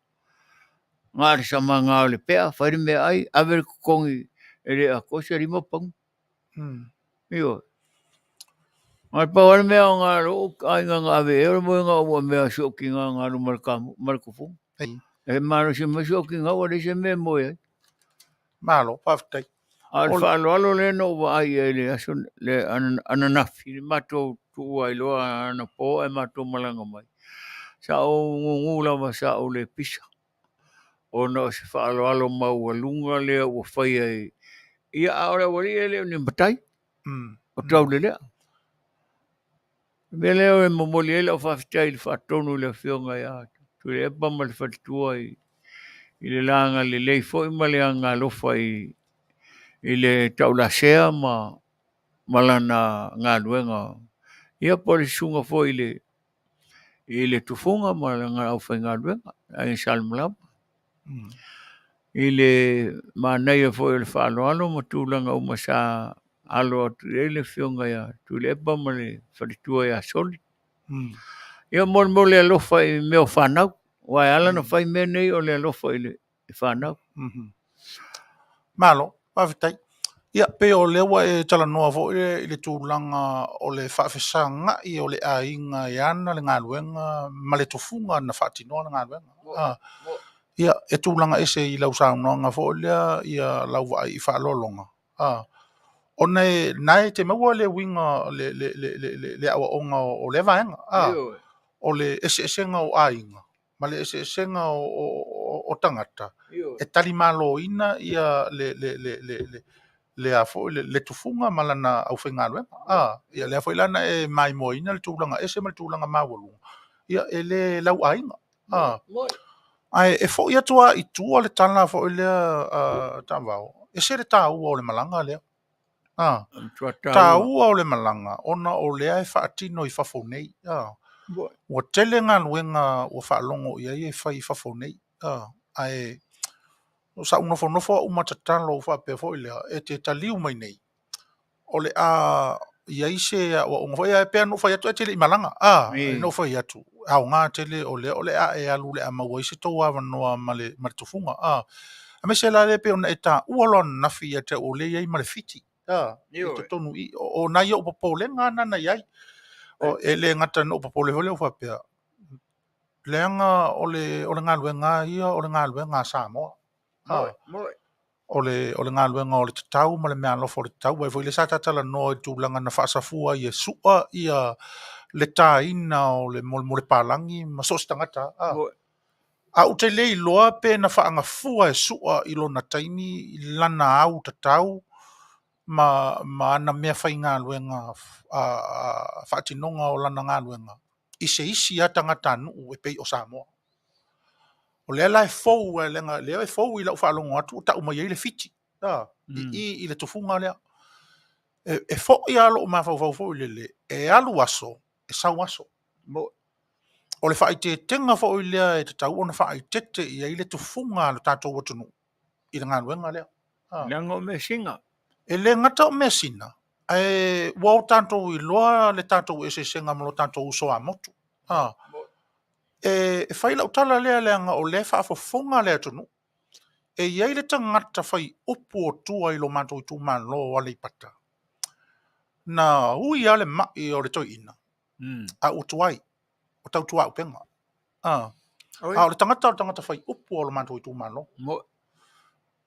ngā le samanga o le pea whai mea ai awe kukongi e le a kosa rima pang io ngā pawar mea o ngā ro ai ngā awe e ora mo ngā ua mea soki ngā ro markufu e maro si ma soki ngā ua se mea mo ai malo paftai al whaalo alo le no wa ai e le aso le ananafi le mato tu ai loa ana po e mato malanga mai sa o ngula wa sa o le pisa o no se whaalo alo mau a lunga le o whai ai ia aora wari e le ni batai o tau le lea me leo e momoli e le o whawhitai le whaatonu le whionga ia tu le epa ma le whatua i le langa le leifo i ma le anga lofa i le taula sea ma malana ngā luenga. Ia pori sunga fo i le tufunga ma ngā au whai ngā luenga. Ai salmulama. I le mānaia fo i le whaaloalo ma tūlanga uma sa alo atu e le whionga ia. Tu le epa ma le wharitua ia soli. Ia mole alofa i meo whanau. Wai alana whai mea nei o le alofa i le whanau. malo paftai ia pe o lewa e tala noa fo i le tūlanga o le whaafesanga i o le ainga i ana le ngāluenga ma le tufunga na whaatinoa na ngāluenga. Ia e tūlanga ese i lau saunanga fo lea ia lau wa i whaalolonga. O nei te maua le winga le awa onga o le vaenga. O le esenga o ainga. Ma le esenga o tangata. E tali malo ina ia le afo le tufunga malana au whainga luenga. Ia le afo ilana e mai mo ina le tūlanga ese ma le tūlanga mawalunga. Ia e le lau ainga. Ai e fo ia tua i tua le tala fo lea Taavao. E se le tāua o le malanga lea. Tāua o le malanga. Ona o lea e whaatino i whafonei. Ua tele ngā luenga ua whaalongo ia e whai whafonei. Ai sa unofo umatatalo whapea fo lea e te taliu mai nei. O le ia ise o ngoi ai pe no fai atu tele imalanga no fai atu au nga tele ole a e alu le ama wo ise to wa no male tufunga a me se la le pe ona eta uolon na fi te ole ai male fiti te tonu i o na yo popo le nga na yai o ele ngata no popo le hole o fa pe lenga ole nga luenga ia ole nga luenga Samoa ole nga luenga ole tau male me alo for tau e foi le sa tala no e tulanga na fa safua ia sua ia le taina o le mole palangi ma so stangata a ute lei loa pe na fa anga fua e sua i lona taimi lana au tatau ma ana mea fai ngā luenga fa tinonga o lana ngā luenga isi a tangata nuu e pei o Samoa o lea lai fou e lenga lea e fou i lau whaalongo atu o tau mai le fiti i le tufunga lea e fo i alo o mawhau le e alu aso e sau aso o le Faaetetenga fo i lea e te tau o na Faaeteete i le tufunga le tātou watunu i le ngā luenga lea Lango me singa. e le ngata o mesina e wau tātou i loa le tātou e se senga mo tātou so a motu e fai lau tala lea leanga o le whaafofonga lea tunu e iai le tangata fai upu o tua i lo mātou i tū lo wale i pata na hui ale mai o le toi ina a utuai o tau tua upenga o le tangata fai upu o lo mātou i tū lo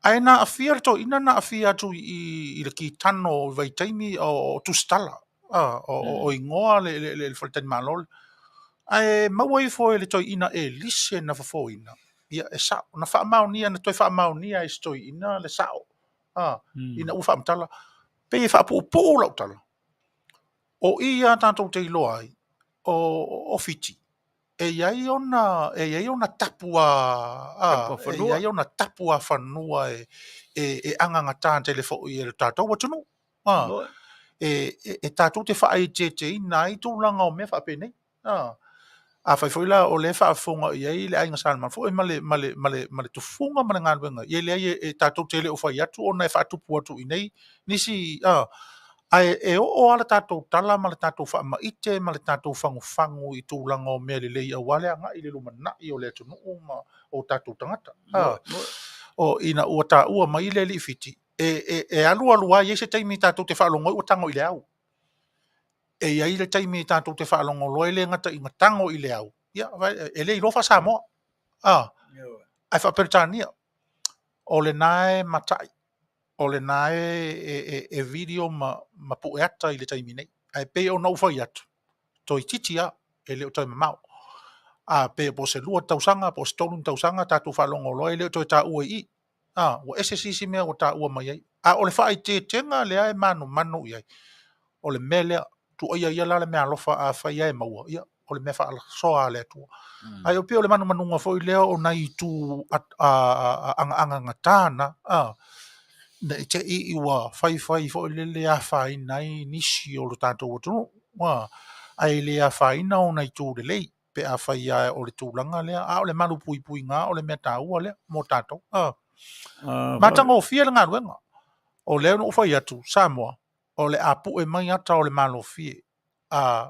ai na afia le toi ina na afia tu i le ki tano vai taimi o tustala o ingoa le faltani malol ai mawai fo le toi ina e lise na fo ina ia e sa na fa maunia na toi fa maunia e stoi ina le sao ina u fa mtala pe fa po la tala o ia tanto te loai o fiti e iai ona tapua e iai ona tapua fanua e anganga tā telefo i le tātou watunu e tātou te Faaeteete ina i tūlanga o mea whapene a fai foi la o le whaafonga i ai le ainga salman fo e male tufunga male ngā luenga i le ai e tātou tele o fai atu ona e whaatupu atu i nei nisi ai o ala tātou tala ma le tātou whaamaite ma le tātou whangu i tūlanga o mea le lei a wale anga i le lumana i o le atunu o tātou tangata o ina ua tā ua mai le li fiti e alu ai se taimi tātou te whaalongo o tango i le au e iai le taimi tātou te whaalongo loe le ngata i matango i le au e le i lofa Samoa ai whaperitania o le nae matai o le nae e video ma pueata i le taimi nei ai pe o nau fai atu toi titia e le o toi mamau a pe po se lua tausanga po se tonu tausanga tātou whalongo loe le o toi tā ua i o ese sisi mea o tā ua mai ai a o le Faaetetenga le ai manu i ai o le mele tu ia la le mea alofa a fai ai maua ia o le mea wha ala soa le atua ai o pia o le manunga foi leo o nai tu anga ngatana na te i ua fai fo le a fai nai nisi o lo tātou atu ai le a fai na o nai tū le lei pe a fai a o le tūlanga lea a o le malu pui ngā o le mea tāua lea mo tātou matanga o fia le ngā ruenga o leo no fai atu Samoa o le apu e mai ata o le malo fie a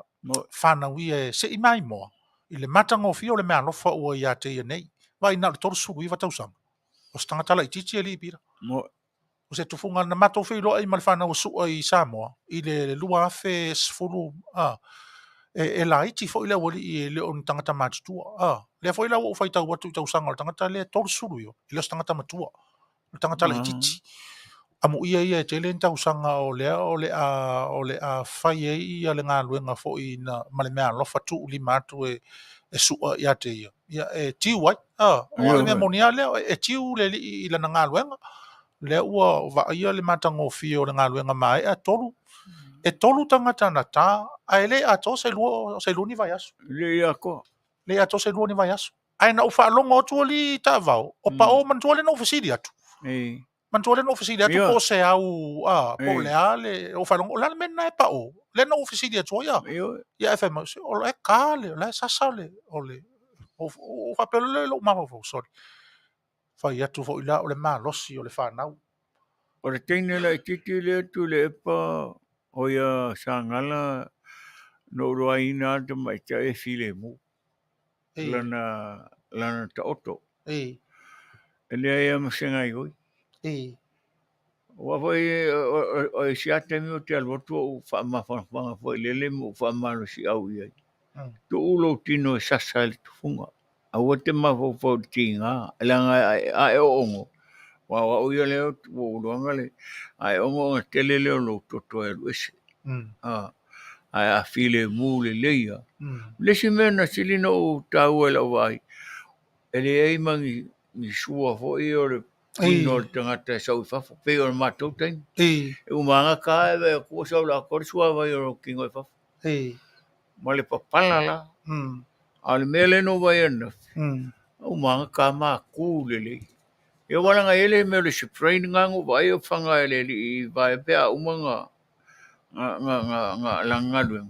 whanau e se i mai moa i le matanga o fia o le mea lofa ua i a te ia nei vai na le toru suru i vatausanga o stangatala i titi e li pira o se tufunga na mato fei loa i malfana o sua i Samoa i le lua afe sfuru e la iti fo i le wali i le on tangata matutua le fo i la o fai tau watu i tau sanga o tangata le toru suru yo i le tangata matua o tangata la i titi amu ia e tele tau sanga o le a fai e ia le ngā luenga fo i na male mea lofa tu li matu e sua i ate ia e tiu wai o le mea monia le e tiu le li i lana ngā luenga le ua va ia le matanga o fio le ngā luenga mai e tolu tangata na tā a ele a to se lu ni vai aso le a to se lu ni vai aso ai na ufa longo o tuoli ta vau o pa o man tuoli no fasidi atu man tuoli no fasidi atu po se au po le ale o fa longo la men na pa o le no fasidi atu ya fm o le kale la sa sale o le o fa pelo le lo ma fo sorry fa ia tu fo ila o le ma losi o le fa nau o le teine la titi le tu le pa o ia Sagala no roaina te mai te file mu. Lana ta oto. Ele ia masenga i goi. Wa foi o sia te mi o te alvotu o fa ma fa foi lele mo fa ma no si au ia. Tu ulo tino sasa le tufunga. A o te ma fo tinga langa a e ongo. Wa o ia le o longa le ai ongo te lele o to e luese. A file mu le leia. Le si mena silino o tau e la vai. Ele ei mangi ni sua fo i o le tino le tangata sau fafo. Pe o matou taimi. E umanga ka e ko sa la ko sua vai o kingo e fafo. Ma le papala la. Ale mele no vai ana. Umanga ka ma ku le. E wala nga ele me le spray ngango vai o fanga ele i vai pe umanga nga langa lu.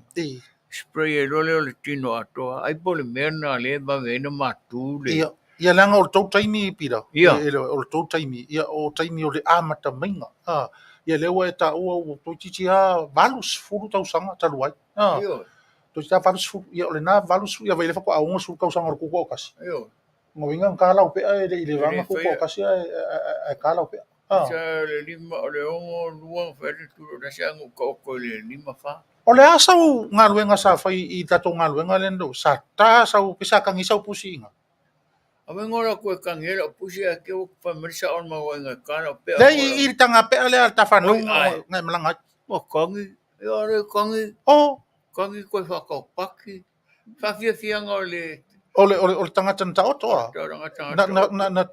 Spray e role o le tino atoa. Ai pole mena le ba vena matu le. Ia langa o tau taimi pira. O tau taimi. Ia o taimi o le amata mainga. Ia lewa e ta ua o tau titi ha valus furu tau sanga taluai. Tau tita valus furu. Ia o le na valus furu. Ia vai lefa ko aunga suru kau sanga o kuko o kasi. Ngawinga ngala o pea e le vanga kuko o kasi e kala o pea. Sa le lima o le ongo luang fere turo na siya ngu ko le lima fa. O le asau ngaluenga sa fai i tato ngaluenga lendo. Sa ta sau pisa kangi sau pusi inga. Ame ngora koe kangela pusi a ke o famerisa on mawa inga kana pea. Le i tanga pea le alta whanau ngai malanga. O kangi. Ia re kangi. Kangi koe whakau paki. Whawhia whianga o le. O le tangata na taotoa.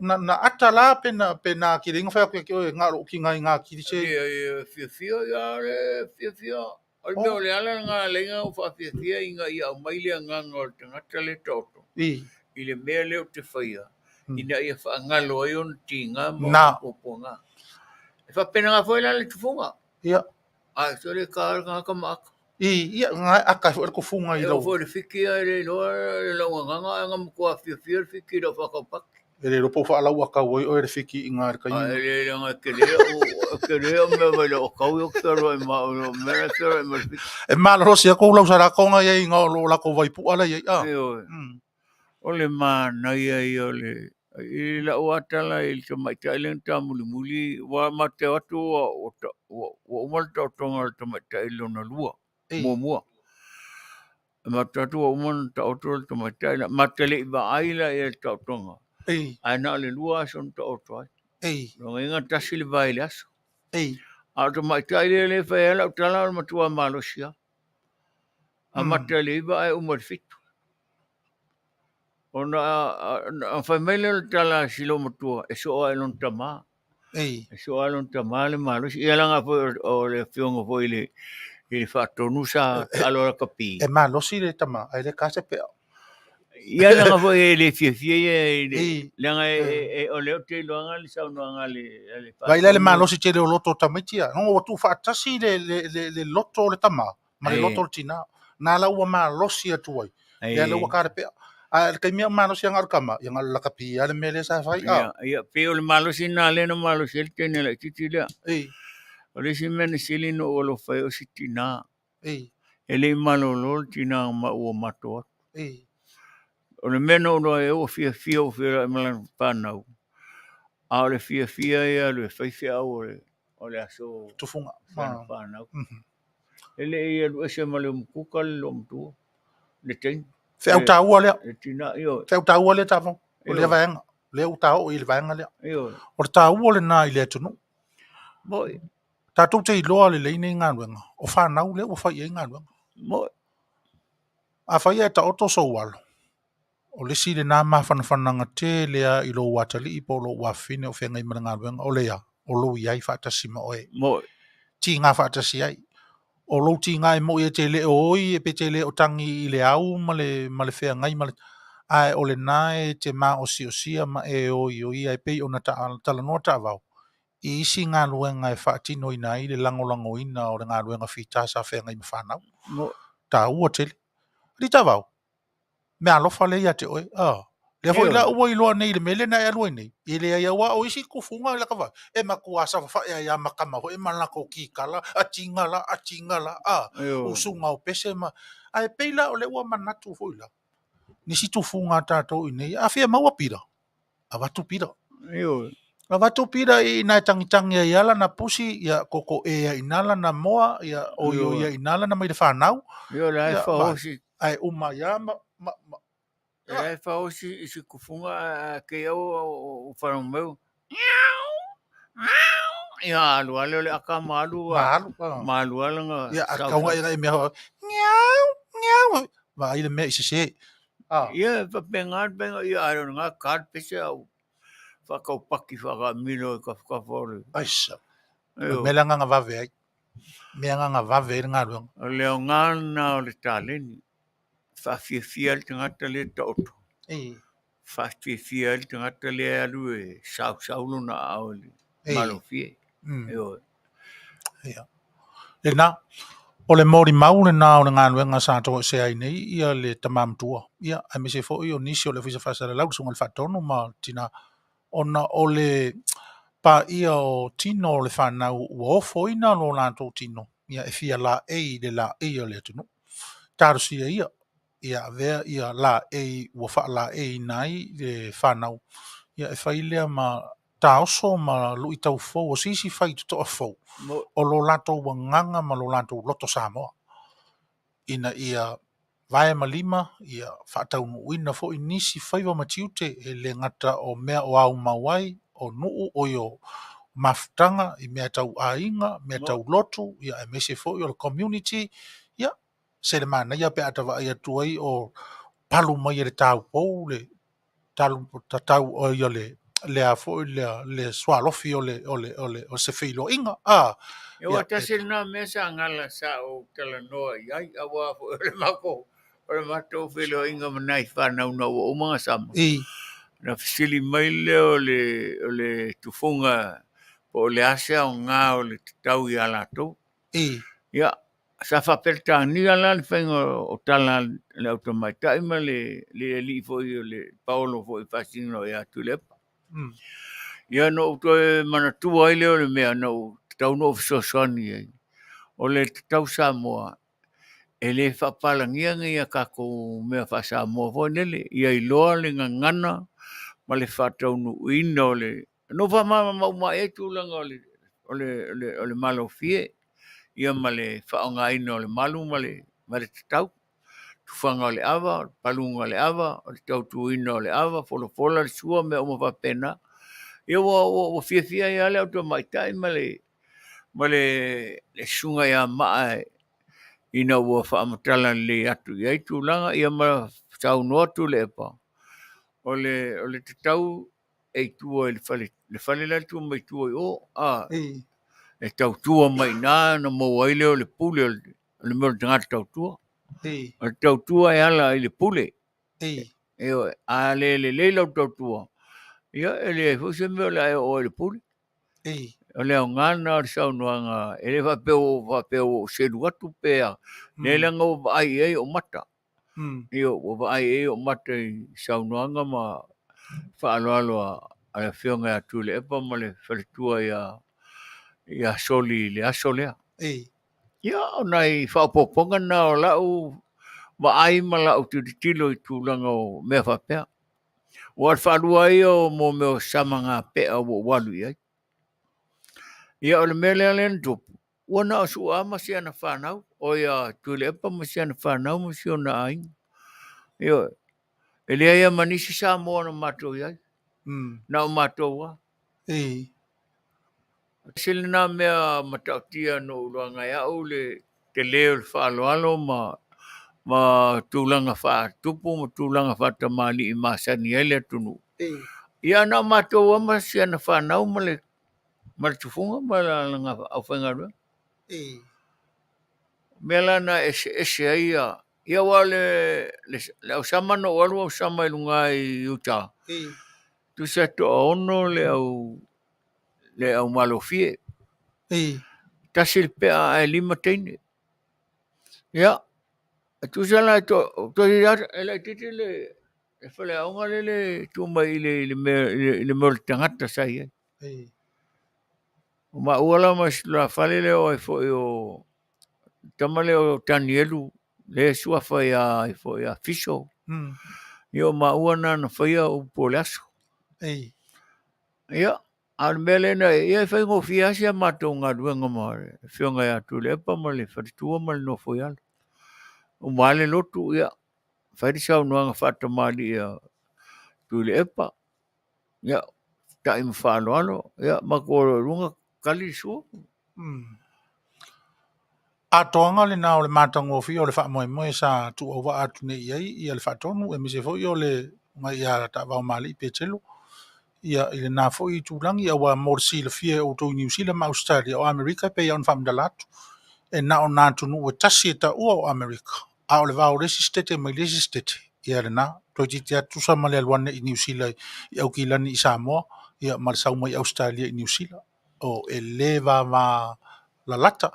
Na ata la pena ki ringa whai ki oe ngā ki ngai ngā ki se. Whia ia re whia. O le meo le ala ngā lenga o whia inga i au maile ngā ngā tangata le taoto. I le mea leo te whaia. Ina ia whaangalo ai on tinga mo poponga. E whapena ngā whaila le tufunga. Ia. Ai, so le ka maaka. Ia, ngā aka ko funga i lau. E o fwere whiki ai le loa le laua nganga mkua whia whiki ra whakapaki. E le ropo whaalau aka oi o le whiki i ngā rika inga. Ai, le ngā kerea mea vai le o kau i o kero e maa o mera kero e maa whiki. E maa rosi a kou lau sa rakonga i ngā lo lako vai puala i ai. O le maa nai ai o le i la o atala i le tamaitai le ta muli wa ma te atu o umal ta tonga le tamaitai le na lua mua ma te atu o umal ta oto le tamaitai la ma te le iwa aila i le ta tonga ai na le lua son ta oto ai no inga tasi le vai le aso a tamaitai le whaela utala ma tua malosia a ma te le iwa ai umal fitu ona a famele le tala silo motua e so ai lon tama e so ai lon tama le malo si ala nga o le fiongo foi le fatonu sa alora kapi e malo si le tama ai le kase pe ia nga foi le fie le nga o le te lo nga le sa no nga le vai le malo si te le loto tamitia no tu fa tasi le loto le tama ma le loto tina na la ua malo si atu ai le la ua kare pe kai mea malo si angar kama yang ala kapi ale mele sa fai ia pe o le malo si na le no malo si te ne la titi le o le si mene sili no o lo fai o si tina e le malo lo tina ma o mato o le meno no e o fia o fia malan panau a o le fia ia le fai fia o le aso tufunga panau ele ia lo se malo mukuka lo mtu le ten Feu tau le. Tina yo. Feu tau le tavo. O le vanga. Le utau i le vanga le. Yo. O tau le na i le tunu. Boy. Tatou te loa le leine ngā ruenga. O whanau le o whai e ngā ruenga. Boy. A whai e ta oto so walo. O le si le nā mawhanawhananga te lea i lo watali i polo wafine o whenga i mana ngā ruenga. O lea. O lo iai whaatasi ma oe. Boy. Ti ngā whaatasi ai. O lo ti ngai mo e te le oi e pe te le o tangi i le au ma le whea ngai ma le ai o le nae te ma o sia ma e oi ai pe ona tala noa ta vau i isi ngā luenga e whaatino i nai le lango ina o le ngā luenga whita sa whea ngai ma whanau ta ua tele ri ta vau me alofa le ia te oi le foi la ua i loa nei le mele na e alua nei i le ia ua o isi kufunga i la kava e makuasa fa ia makama ho e malako kikala a tingala a usunga o pese ma ai peila o le ua manatu foi la nisi tufunga tatou i nei a fia maua pira a watu pira a watu pira i na tangitangi ia la na pusi ia koko e ia inala na moa ia o ia inala na mai le whanau la e whaosi ai uma ia e whaosi isi kufunga ke au o whanau meu ia alu ale le aka malu malu ala nga ia kaunga ia me ho ngiau va ile me se ia pa pengar penga ia aru nga card pese au whakau paki whakamilo ka whakawhore aisa me la nga vave ai me nga vave nga ruang o leo ngana o le taleni whawhiawhia le tangata le tauto whawhiawhia le tangata le alu e saulo na Aoauli malofie le na o le mori mau le na o le ngā nuenga sa to se ai nei ia le tamamtua ia a me se fo i o nisi o le fisa fasa le lau sunga le whatono ma tina ona o le pa ia o tino o le whanau ua ofo ina lo lantou tino ia e fia la e le la e o le tino tarosi ia ia vea ia la e ua wha la e nai le whanau ia e whailea ma taoso ma lui tau fou o sisi whai tuto a fou o lo lantou wanganga ma lo lantou loto Samoa ina ia vae ma lima ia whaatau nuina fo i nisi whaiwa matiute e le ngata o mea o au mawai o nuu o yo mafutanga i mea tau ainga, mea tau lotu, ia e mese fo i o le community, ia se le mana ia pe atawa ia tuai o palu mai le tau pou, le tau o ia le a fo i le swalofi o se feilo inga, e wa tasir na mesa ngala sa o tala noa iai awa fo le mako o le mato feilo inga manai whanau na o mga sama na fisili mai le o le tufunga o le asea o ngā o le tau i alato ia sa whapelta ni ala le whainga o tala le automaitai ma le li fo i o le paolo fo i whasino i atu lepa ia no utoe manatua i leo le mea no tau no fisosoni ai o le tau Samoa e le whapalangia ngia kako mea wha Samoa fo nele ia i loa le ngangana ma le whatau no ina o le no wha ma e tūlanga o le malofie ia ma le whaonga ina o le malu ma le tau tufanga o le awa, palunga o le awa o le tau tuina o le awa fola le sua mea o ma whapena ia wa fia ia le auto maitai ma le sunga ia maa ina ua whaamatala le atu iai tūlanga ia ma tau noatu le epa o le tau e tua le fale la tua mai tua o e tau tua mai na mo ai le o le pule o le mo tangata tau tua o tau tua e ala i le pule e a le lau tau tua ia e le fuse me o le pule o le o ngana o le saunuanga e le whapeo se ruatu pea ne langa o ai e o mata io o ai e o mata i saunuanga ma whaaloaloa a le whionga atu le epa ma le whaletua ia soli le aso lea ia o nei whaopoponga na o lau ma ai ma lau tilo i tūlanga o mea whapea o al whalua ia o mo meo samanga pea o walu iai ia o le mele alen tupu wana o sua masi ana whanau o ia tūle epa masi ana whanau masi o na ainga ia e lea ia manisi Samoa na matou iai na o matou wa sili na mea matautia no uruanga ia o le te leo le whaaloalo ma tūlanga whaatupu ma tūlanga whaatamali i masani ai le tunu ia na matou wa masi ana whanau ma le tufunga ma la langa au whaingarua mela na ese ai ia wa le au sama no walu au sama ilunga i uta tu se to ono le au malofie tasil pe a lima teine ia tu se la to ira ele titile E fale aunga lele tu mai le mol tangata sai. Ei. O ma uala mas la fale le o fo yo tamale o tanielu le sua foi a fisho. Yo ma uana na foi o polaso. Ei. Ia al melena ia fai ngo fiasia matonga duenga mare. Fionga ya tu le pa male fa tu mal no foi al. O male lotu ia fai sa no nga fata mali ia tu le pa. Ia ta im fa no ia ma ko runga kali su. A tonga le na o le matango fi o le fa mo sa tu ova atu ne ia le fa tonu e mi se fo yo le mai ia Taavaomaalii Petelo. Ia ile na fo I tulangi ia wa morsi le fie o to New Zealand ma Australia o America pe on fam dalatu e na o na tunu o tasi ta o America a o le va o resistete mai resistete ia le na to ti tu sa male alwane I New Zealand I Aukilani I Samoa ia mal sa mai Australia I New Zealand o eleva va la lata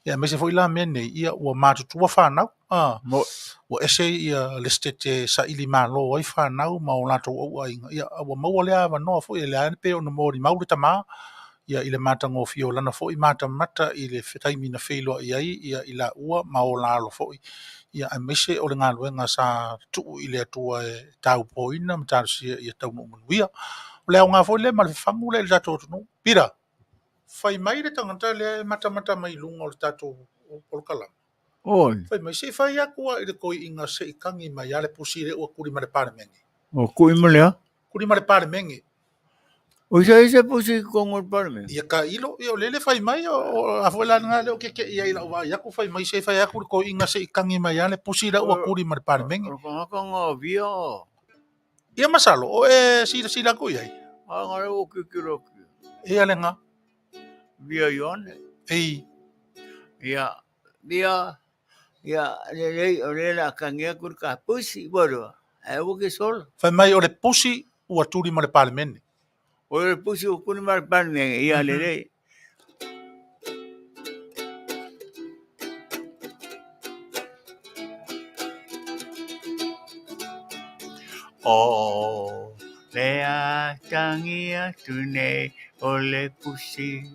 ia me se foi la mene ia o matu tu fa na o ese ia listete sa ili malo ai fa na ma o lato o ia o mo le ava no foi le an pe o no mori mau tama ia ile matango fio lana foi mata mata ile fetai mina feilo ia ila ua ma o la lo foi ia a mese o le ngalo sa tu ile tua e tau poina mata si ia tau mo ia le nga foi le mal famu le dato no pira fai mai le tangata le mata mata mai lunga o tato o kala Oi. Fai mai se fai aku I le koi inga se I kangi mai ale pusire o kuri mare pare mengi. O kui malea. Kuri mare pare mengi. O se pusi con o pare mengi. Ia ka ilo o lele fai mai o afuela nga le o ke ia ila wa yaku fai mai se fai aku koi inga se I kangi mai ale pusire o kuri mare pare mengi. O ka nga via. Ia masalo o sila ko ia. Nga o kikiro. Ia le nga. Via yone. Ei. Ia le la kangia kur ka pusi boro. E o ke sol. Fai mai o le pusi o turi mare pare mengi. O le pusi o kuri mare pare mengi ia le. O le a tangia tune o le pusi.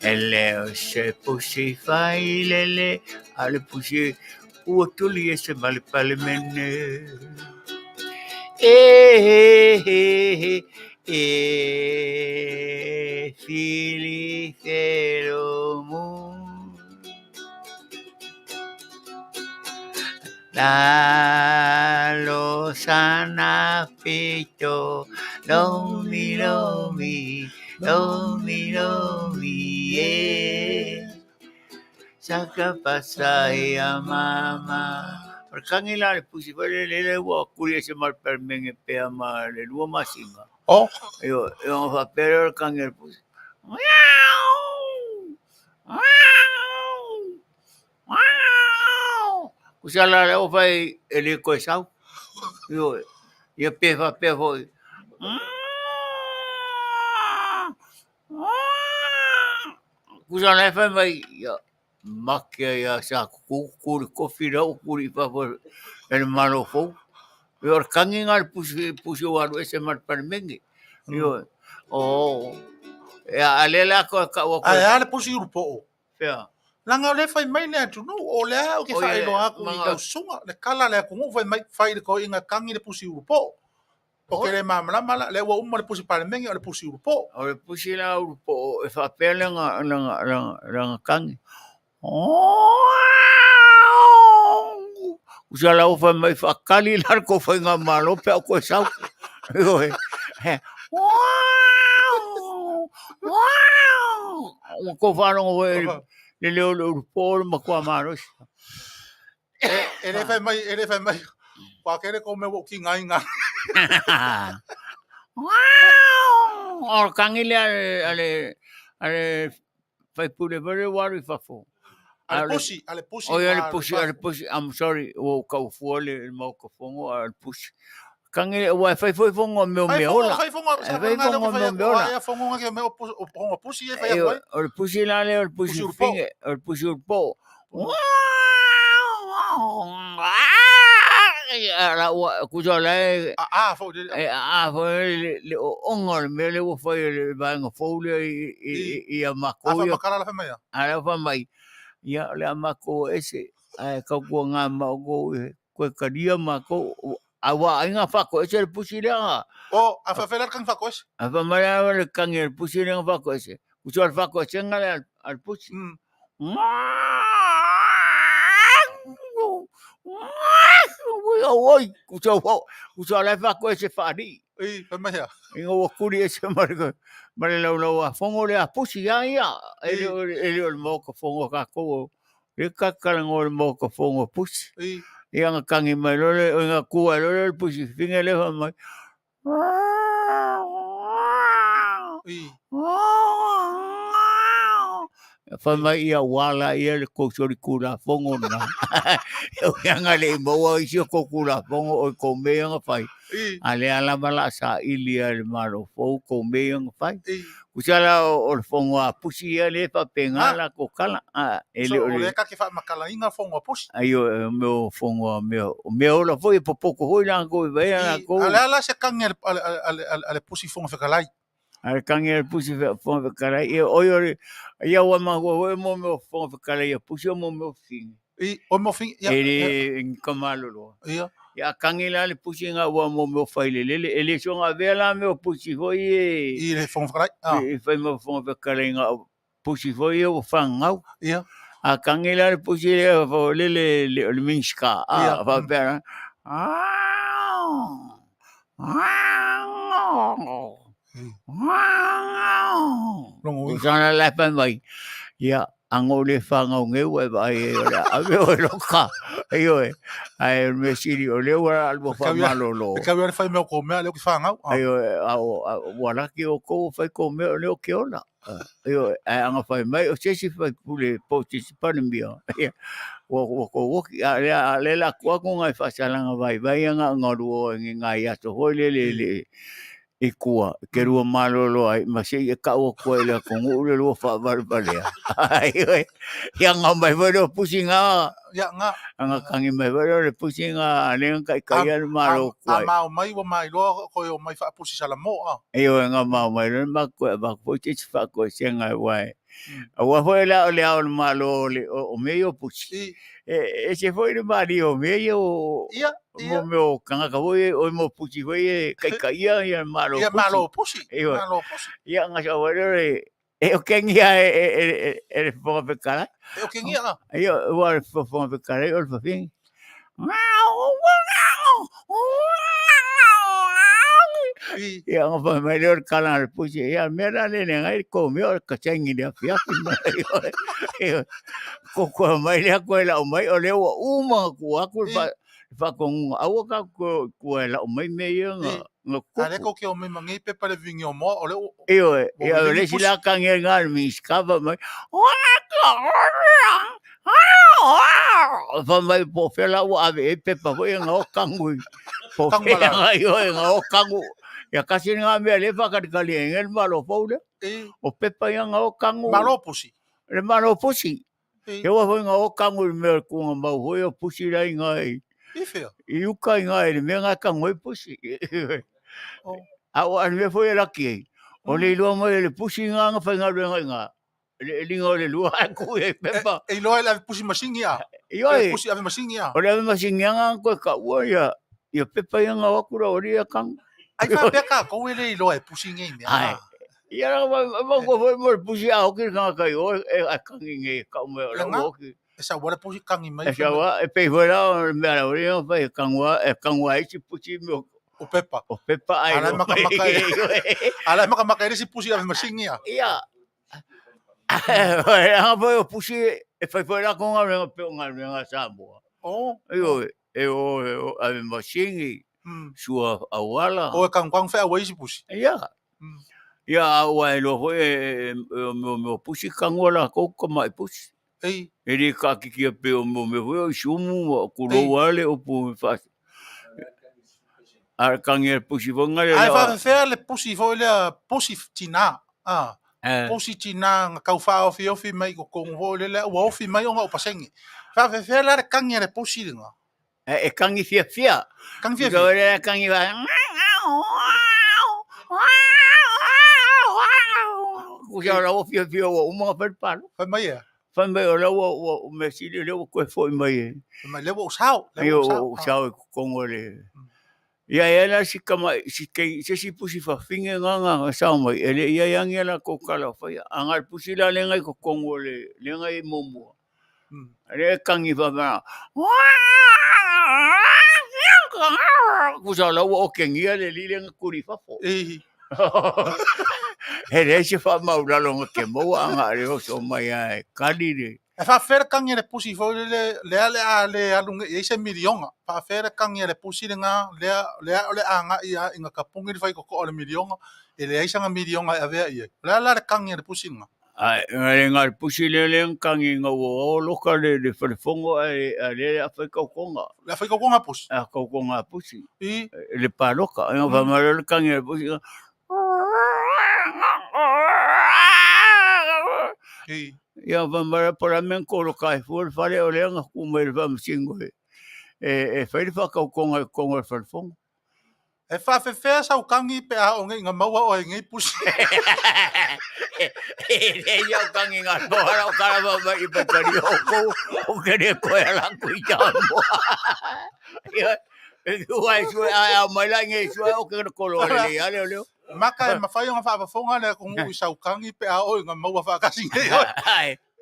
Ele se pusi fai lele ale pusi o tuli ese mal palemene. Fili feromu. La losana pito lomi saka pasai a mama perkangila le pusi vale le wa kuria se mal permenge pe ama le lua masinga yo fa pero kangel pusi Kusala le o fai ele ko sau. Yo pe foi. Kusala fai mai ya makia ya sa kuri kofi ra kuri pa por el malo fo. Yo kangin al pusi waru ese mar permengi. Yo ya alela ko ka wa ko. Ale pusi urpo. Fea. Langa le fai mai le atu no o le o ke fai lo aku I sunga le kala le ku fai mai fai ko inga kangi le pusi urpo o ke le mamala mala le wa umma le pusi parmengi o le pusi urpo o le pusi la urpo e fa pele nga kangi usa la o fai mai fa kali lar ko fai nga malo pe ko sa ko fa no le leo le urpo ma kwa maros ele fai mai kwa kere ko me wo ki ngai nga o kangile ale fai pure very worry fafo ale pusi o ale pusi I'm sorry o ka fuole el mo ko fongo al pusi kangile o fai foi fongo me ola fai fongo ya fongo nga ke me o pusi e fai o pusi la le o pusi finge o pusi urpo Ala kujalai fo de le onga me le wo foi le banga folia I mako fa makala la fa mai ala fa mai ia le mako ese ai ka ko nga ma go ko kadia mako awa inga fa ko ese pusi le o fa felar kan fa kos fa mai le kan el pusi le fa ko ese kusal fa ko ese ngala al pusi oi kusal fa ko ese fa di fa mai ingo kuri ese marga mare lo fongo le pusi ia ele mo ko fongo ka ko le kakalango mo ko fongo pusi ia nga kangi mai lo le nga kua lo le pusi finga le fa mai fa mai ia wala ia le ko sori kula fongo na ia nga le mo I si ko kula fongo o ko me nga fai ale ala mala sa ilia le malo fo ko me nga fai kusala o fongo a pusi ia le pa pengala ko kala ele o le ka ke fa makala inga fongo pusi ayo meu fongo meu la foi popoko hoi na ko vai na ko ala se kan ale pusi fongo fa kalai ale kan el pusi fongo fa kalai e oyo ia wa ma ho mo meu fongo fa kalai pusi mo meu fin o mo fin ya ele kamalo lo ya kan ila le pusi nga wa mo meu fai le ele so nga vela meu pusi hoi I le fongo fa kalai fai mo fongo fa kalai nga pusi hoi o fangau ia a kangela le pusi le minska va bene Usana la pa mai ya angole fanga ngeu e vai a veo loka yo ai me siri o le wa albo fa malo lo ka ver fai me ko me le ki fanga ayo wala ki o ko fai ko me le o ke ona yo anga fai mai o se si fai pule participar en bio wo le la ko ngai fa sala vai nga ngoru ngai ato le I kua ke rua malolo ai ma se e ka o ko le ko ngule lo fa barbale ai ia nga mai vero pusinga ia nga kangi mai vero le pusinga le kai malo ko ma mai wa mai lo ko yo mai fa pusi sala mo io nga mai le ma ko ba ko ti fa ko senga wai wa foi la le al malo le o meio pusi se foi le mario meio mo meu kanga ka voi o mo pusi voi kai ia malo pusi ia nga sa voi o kengia fo pe kala o kengia ia o fo pe kala o fo fin ia nga fa melhor kala pusi ia mera le ngai ko meu ka chengi dia fia ko mai le ko la mai o le uma ko aku fa con awa ka ko la mai me nga ale ko ke o me mangi pe pa le vingi o mo o le ia le sila ka ngal mi skava mai fa mai po fela o ave pe pa vo nga o kangu po fela nga o kangu ya kasi nga me le fa ka kali ngel malo fole o pepa nga o kangu malo pusi le malo pusi e wa nga o kangu me ko nga ho o pusi la nga I uka nga e me nga kangu e pusi a me foi la ki o le lo mo le pusi nga fa nga le lingo le lua ku e pepa e lo la pusi masingia pusi ave masingia o le ave masingia nga ko ka wa ya pepa nga wa ku ro ri kangu ai fa peka ko ele lo e pusi ngai me ia ma ko foi mo pusi a o ki nga kai o a kangi nge ka mo o ki esa wala pusi kangi mai esa wa e pe vola me la ori o fa kangwa ai si pusi mo o pepa ai ala maka si pusi ave masingia ia a foi o pusi e fa vola con a pe nga Samoa o ave masingi sua awala o kangwang fa wa si pusi ia wa lo foi mo pusi kangola ko mai pusi ele ka ki pe mo me foi sumu ku lo wale o pu fa ar kange pusi vonga ai fa fe le pusi foi le pusi tina pusi tina ka fa o fi mai ko vo le o fi mai o pasengi Fa fe la kangi le pusi nga. E kangi fia. Kangi fia. Ko le kangi va. Ku ja la fia o mo fa pa. Fa Maia. Fa mai o la o me si le ko foi mai. Ma le wo sao. Yo sao ko le. Ia ela si kama si ke si pusi fa finge nga sao mai ele ia yang ela ko kala fa angal pusi la le ngai ko kongo le ngai momo. Ele kangi fa ba. Ku sa la o kengia le le kuri fa fo. Ele si fa mau la lo ke mo anga le so mai ai kali le. E fa fer kangi le pusi fo le alunga e se milionga. Fa fer kangi le pusi nga le anga ia inga kapungi fai ko le milionga. Ele ai sanga milionga ave ia. Le kangi le pusi nga. Ai ngai pusi le kangi nga o loka le fongo le fa ko konga. Le fa ko konga pusi. Ko konga pusi. I le paloka, nga fa ma le kangi le pusi. Ia va mara para men ko lo kai fu fale o le nga ku me va msingo e fa fa ka ko fa fong e fa fe sa o kangi pe a o nga maua o ngai pusi e ia o kangi nga no ara o kara va i pa kari o ke ne ko la ku ja mo ia e vai su a mai la ngai su o ke ko lo le ale le maka e mafai nga fa fonga le ko ngu sa o kangi pe a o nga maua fa ka singe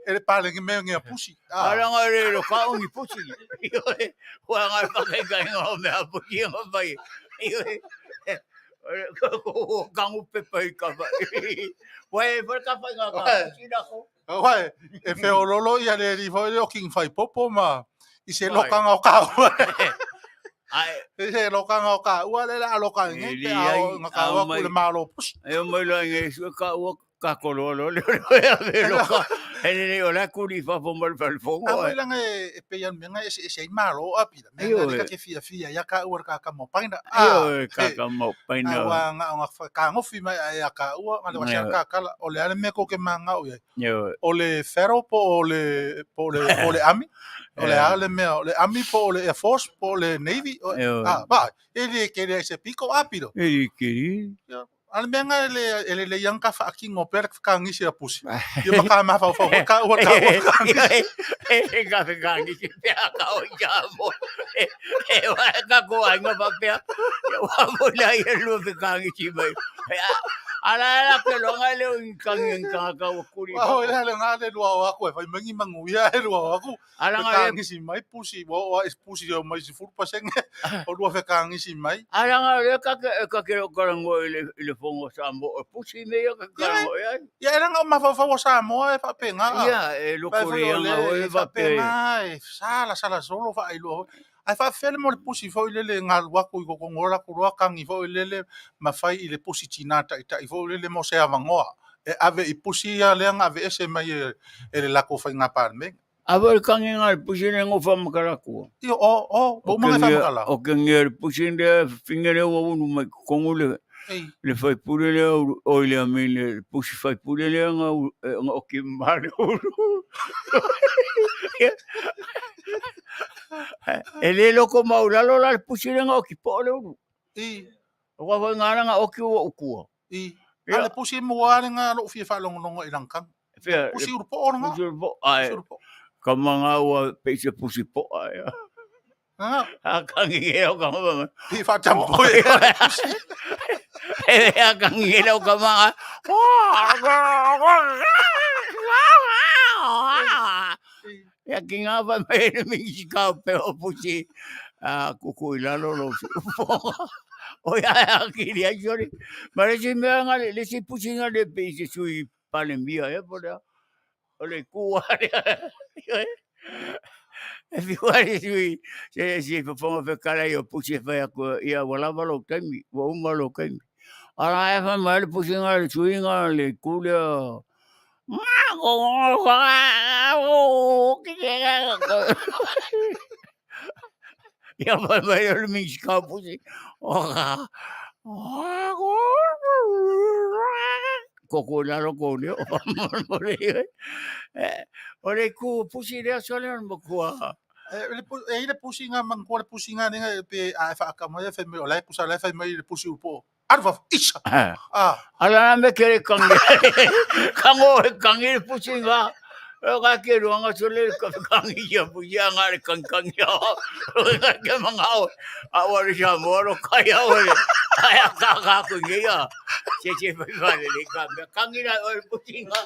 ele pale que me ngia pusi ara nga le lo ka ngi pusi o nga fa ka nga me a pusi nga vai ko kangu pe pe ka vai vai por ka fa nga pusi na ko vai e fe o lolo ia le ri foi o king fai popo ma i se lo ka nga o ka ai e lo ka nga o ka ua le la lo ka ngi pe a nga ka wa ku le malo pusi e mo lo ngi su ka o ka ko lo lo ele o la kuri fa fo mal fal fo ai la nge pe yan me ngai se malo api me ka fia ya ka ur ka mo paina ka mo paina wa nga ka ngofi mai ya ka ua nga wa ka kala o le ale me ko ke manga o o le ferro po le ami o le ale me o le ami po le air force po le navy ba ele ke se pico apido ele ke al menga le yang ka fa kingo per ka ngisi a pusi yo maka ma fa ka o ka ka ngisi pe ka o ya mo wa ka ko nga pa pe wa mo la ye lo ka ngisi mai ala ke lo nga le ka o kuri o la le nga le lo wa ko fa mangi mangu ya lo wa ko ala nga ngisi mai pusi wa pusi yo mai si furpa seng o lo fa ka ngisi mai ala nga le ka ke ko ngo le fongo sambo pusi me yo ka ya era nga ma fa Samoa e fa penga ya e lo koreanga o e va pe sala solo fa i lo ai fa fele mo le pusi fo le nga wa ko ngora ko ro kangi fo le ma fai i le pusi chinata i fo le mo se avangoa e ave i pusi ya le nga ave ese mai e le la ko fa nga parme ave kangi nga pusi le ngo fa makala ko io bo ma fa makala o ke ngel pusi le fingere o no mai kongule le fai pure le o le ame le pusi fai pure le nga o ke mare ele loko maula lo la pusi le nga o ki po le o o wa nga nga o ki o ku ale pusi mo wa nga lo fi fa long i langkang pusi ur po nga ai kamanga wa pese pusi po ai kangi o kama pi fa tampo kangi o kama ya kinga va me mexicano pero pusi kuku ilalo lo o ya quería yo parece me van a le si pusi nga le pese sui palemia por o le cuba Figuari sui se fonga fe kala yo pusi fa ia wala valo kemi wa malo kemi ala fa mal pusi nga le sui nga le kula ya fa mai le mixka pusi koko na loko ni o le ku pusi le so le mo kua le pusi nga mang ko le pusi nga nga pe a fa ka mo fe me o la pusa la fe me le pusi upo arva isa ala me kere kangi pusi nga ka ke ruanga so le kangi ya puya nga le kangi ya ke mangao a wa le ja mo ro ka ya o le aya ka ku ngia che pa le kangi na o pusi nga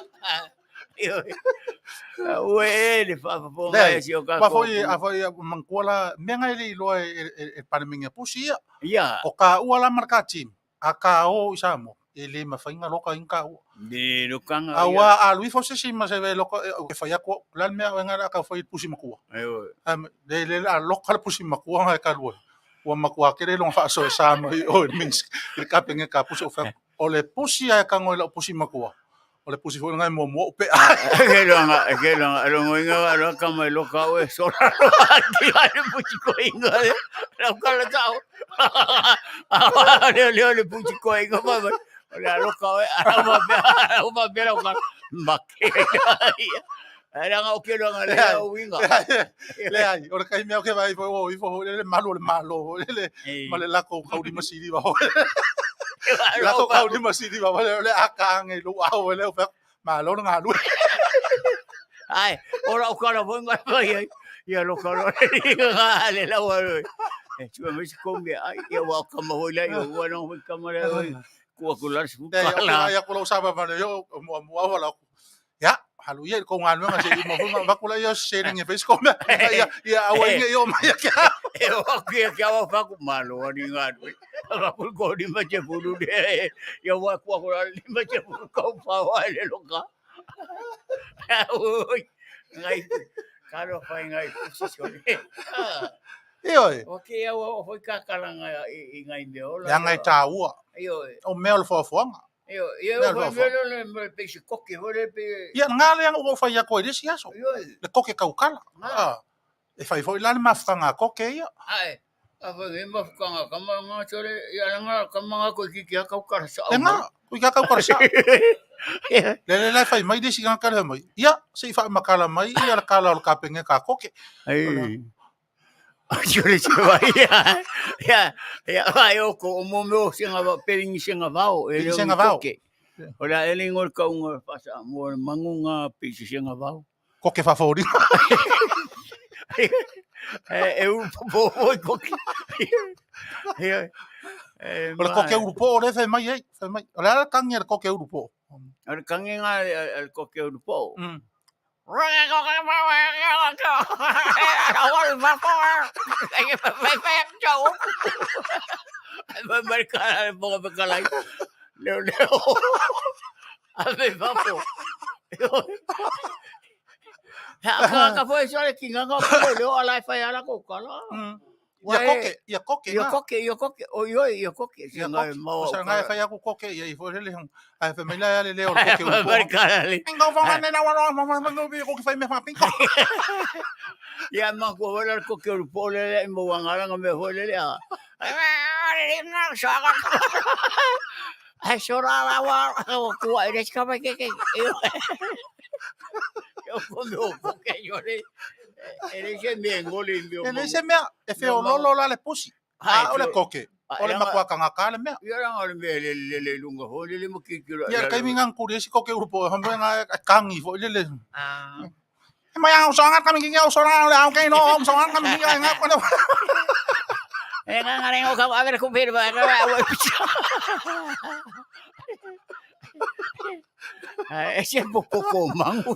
we le fa ngai si o ka pa foi mangkola menga le lo e paneminga pusi ya o ka uala marka tim a ka o isamo ele mafainga loka inka de lo kanga awa a lui fo se ma se ve loka e fa ya ko lan me nga ka foi pusi makua le a loka pusi makua nga ka lo o makua kere lo fa so sama o mins le ka penga ka pusi o fa o le pusi a ka ngoi lo pusi makua o le pusi fo ngai mo pe ke longa lo ngoinga lo ka mai lo ka o so ki ale pusi ko inga lo ka le ka le pusi ko inga ma le lo ka o ma be lo ka ma ke era nga o ke lo nga le o winga le ai o ka me o ke vai fo le malo le la ko ka di masiri ba la ko ka di masiri ba le aka ngai lo au le fa malo nga lu ai ora o ka lo nga vai ya lo ka lo le la wa tu me ko me ai ya wa ka ma ho la yo wa no ka ma le ku ku la su ka ya ko lo sa ba yo mo wala ya halu ye ko ngan nga se mo ba ko la yo sharing e face ko me ya awa nge yo ma ya o ke wa fa ku malo ni nga ba ku ko di ma che bulu de ya wa ku ko la ni ma che bulu ko fa wa le lo ka ngai karo fa ngai position o ke ya wa foi ka kala ngai me o ya ngai ta ua o mel fo Yo me peixe koke hore pe. Ya ngale yang o fa ya ko isi aso. Le koke kaukala. E fai foi la ma fanga koke ya. Ai. Ava me ma fanga kama nga chore ya nga kama nga ko ki ka kaukara sa. Nga ko ka kaukara sa. Le fai mai disi nga kala mai. Ya se fa makala mai ya kala o kapenge ka koke. Ai. Chore se vai ya vai o ko mo mo singa va peringi singa vao e singa vao ora ele ngol ka un pasa mo mangunga pisi singa vao koke fa fori e un po koke o koke grupo o le fe mai ora kangi koke grupo ora kangi nga el koke grupo mereka mau berkalai leo ave vapo ka foi só que nga ko leo ala fa ya la ko kala ya koke yo koke singa mau sa nga fa ya ko koke ya fo le ai fa mai la le leo koke ngo fa na wa no bi ko fa me fa pinko ya ma ko wala koke po le mo ngara nga me ho le ya ai sora wa ko ai ka ba ke yo ko ke yo le ese me ngoli mio ese me e fe o lolo la le pusi o le koke o le makua kanga kale me ya nga le le lunga ho le mo ki ya kai mingan ku esi koke grupo hambe nga kangi fo le mai au songa kami ki au songa le au kai no songa kami ki nga ko nga rengo ka a ver ku per ba ese poco mango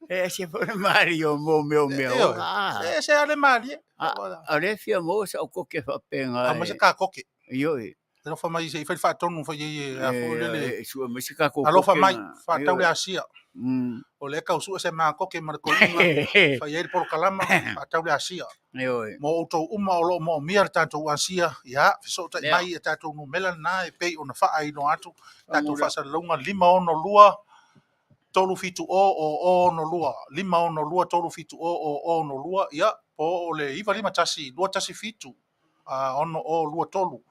ese foi Mario meu ese ale Mario ale fia mo sa o koke fa penga mas ka koke yo no fa mai se fa tonu fa ye a fo le su musika ko alo fa mai fa tau le asia o le ka usu se ma koke mar ko fa ye por kalama fa tau le asia mo to uma o lo mo miar tanto asia ya Fesoota'iga mai tanto no mela na e pe ona fa ai no atu tanto fa sa longa lima ono lua tolu fitu o no lua lima ono lua tolu fitu o no lua ya o le iva lima tasi lua tasi fitu ono o lua tolu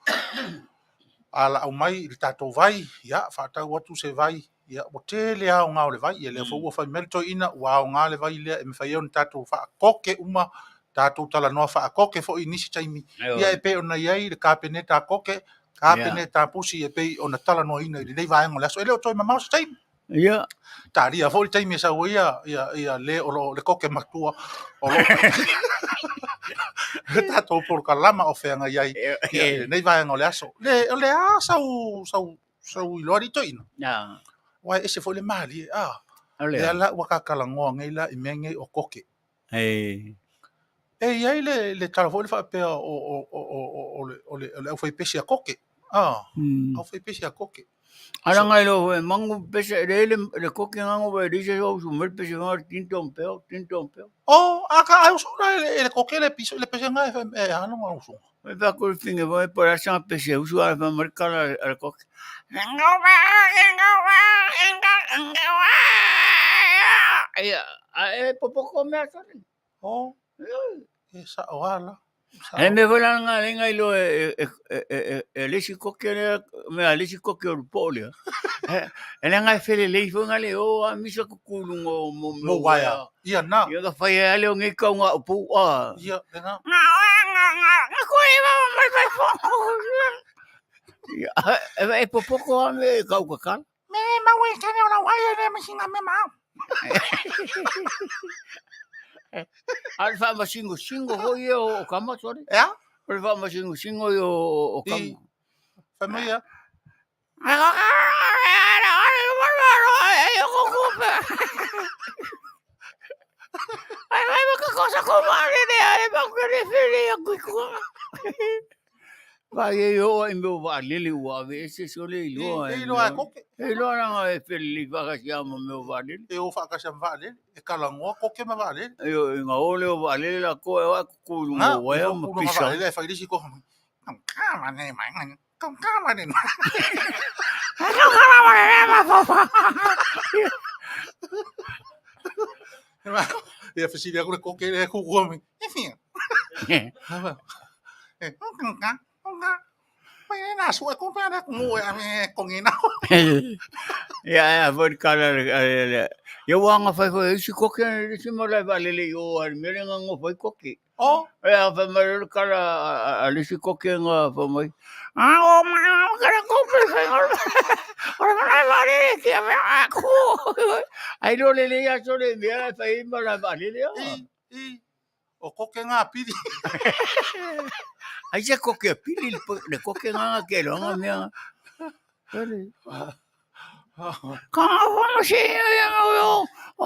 ala au mai i tatou vai ia whaatau atu se vai ia o te le au ngā o le vai ia le fau whai merito ina ua o ngā le vai lea e me whai eon tatou whaakoke uma tatou tala noa whaakoke fo i nisi taimi ia e pe ona iai le kāpene tā koke kāpene tā pusi e pe ona tala noa ina i nei vaengo le aso e leo toi mamau se taimi ia tā ria fo i taimi e sau ia le o le koke matua o lo tatou por kalama o whenga iai nei vaengo le aso le a sau i loari toina wai ese fo le mali le ala waka kalangoa ngai la i menge o koke iai le tala fo le whapea o le au whai pesi a koke au whai pesi a koke Ala ngai lo e mangu pese le koke ngango vai dise o su mer pese ngar tintom peo. Aka au so le koke le piso le pese ngai e ano au so. E va ko finge vai por asa pese usu ala va marcar al koke. E popo me asa. Esa oala. E me vola ngai lo e lesi koke me a lesi koke o polio. E ngai fele le fo ngai o a misa kukulungo mo waya. Ia na. Ia ka fai ale ngai ka nga pu Ia na. Ko e va mai vai fo. Ia e popo ko me ka ka. Me we tane ona waya le me singa me mau. Alfa masingo hoi o kama sore. Ja? Alfa masingo o kama. Familia. Vai eu meu vale o esse sole lo. Lo a koke. Lo na e feliz vaga chama meu vale. Eu faca chama vale. E kalango koke ma vale. Eu nga ole o vale la ko e ku ngo wa mo pisa. Ele fai disi ko. Kama ne mai. Kama ne. Kama ne ma fofa. E fasi dia ko koke e ku gomi. Enfim. Na sua companhia com com ina. Ja, voor kala eu anga fai esse koke esse mora vale eu ar mere ngo fai koke. Ja, fa mer kala esse koke nga fa mai. O ma kala koke fai. Ora ma vale que a ku. Ai lo le ya sole mera fai mora vale o koke nga pidi. Ai se koke pili le koke nga ke lo nga mea. Ka vamos se o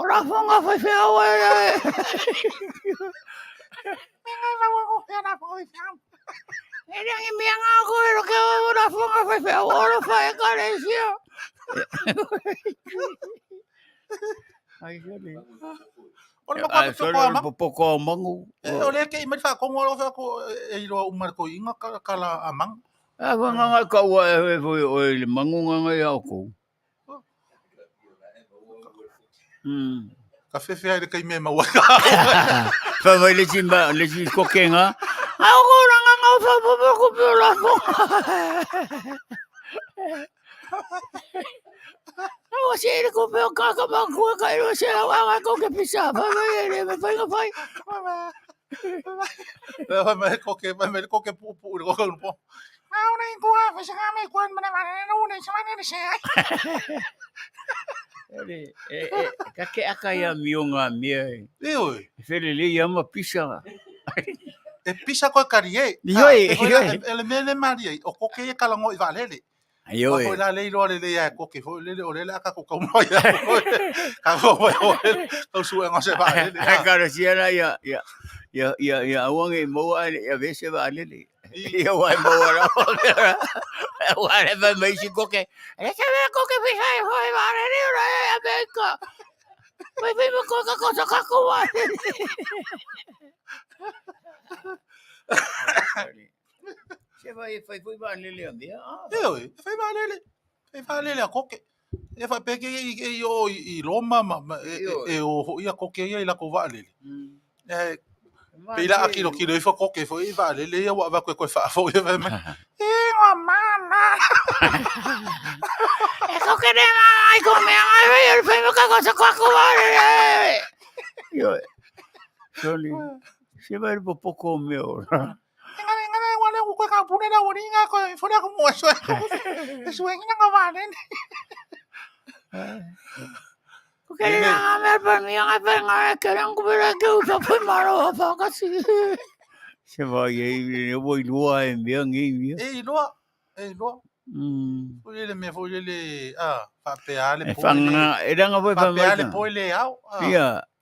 la fonga foi fea wa. Menga va o fea na foi fea. Ele ngi menga ko lo ke la fonga foi fea o lo fai carecia. Ai jole. Ora ma poco mangu. Ole ke mai fa ko ngolo fa ko e lo umar ko inga kala amang. Nga ka wa e le mangu nga ya ko. Ka fe fe kai me ma wa. Fa vai le si kokenga. Au ko nga fa ko la fo. No se ko pe ka mangu ka ro se wa ko ke pisa fa me fai nga fai. Me ko ke pu ko. Auna ko fa se nga me kwan mana no ne sa ne se. Kake akaya mionga mie. Oi. Fele le yama pisa. E pisa ko karie. Ele me maria o koke e kala ngo i valele. Ayo. Ko la le lo le ya koke fo le o le ka ko ko mo ya. Ka ko ko su ngo se valele. Ka si era ya wange mo a vese valele. Ia wai mo ara. Whatever me si koke. E se ve koke pisa e foi valele ora e America. Vai mo cosa ka wa. Se vai valele ambia. Fai valele a koke. E fa peke i Roma e o ia koke ia la ko valele. Pila akilo i fa koke fo i valele ia wa ko fa fo ia me. E mana. Kau kena mai kau mengai bayar payah kau sekolah kau ada. Yo, sorry. Siapa yang pokok meo? Enggak, wala ko ka puna na wala nga ko. Funa ko mo so. Suweng na ka ba din. Kau kena ngambil permiang apa ngai kerang kau berlagi usah pun malu apa kasih. Siapa ye boy dua yang biang ini. Loa. Fulele Faaeteete Fanga, edang apa Faaeteete poile au.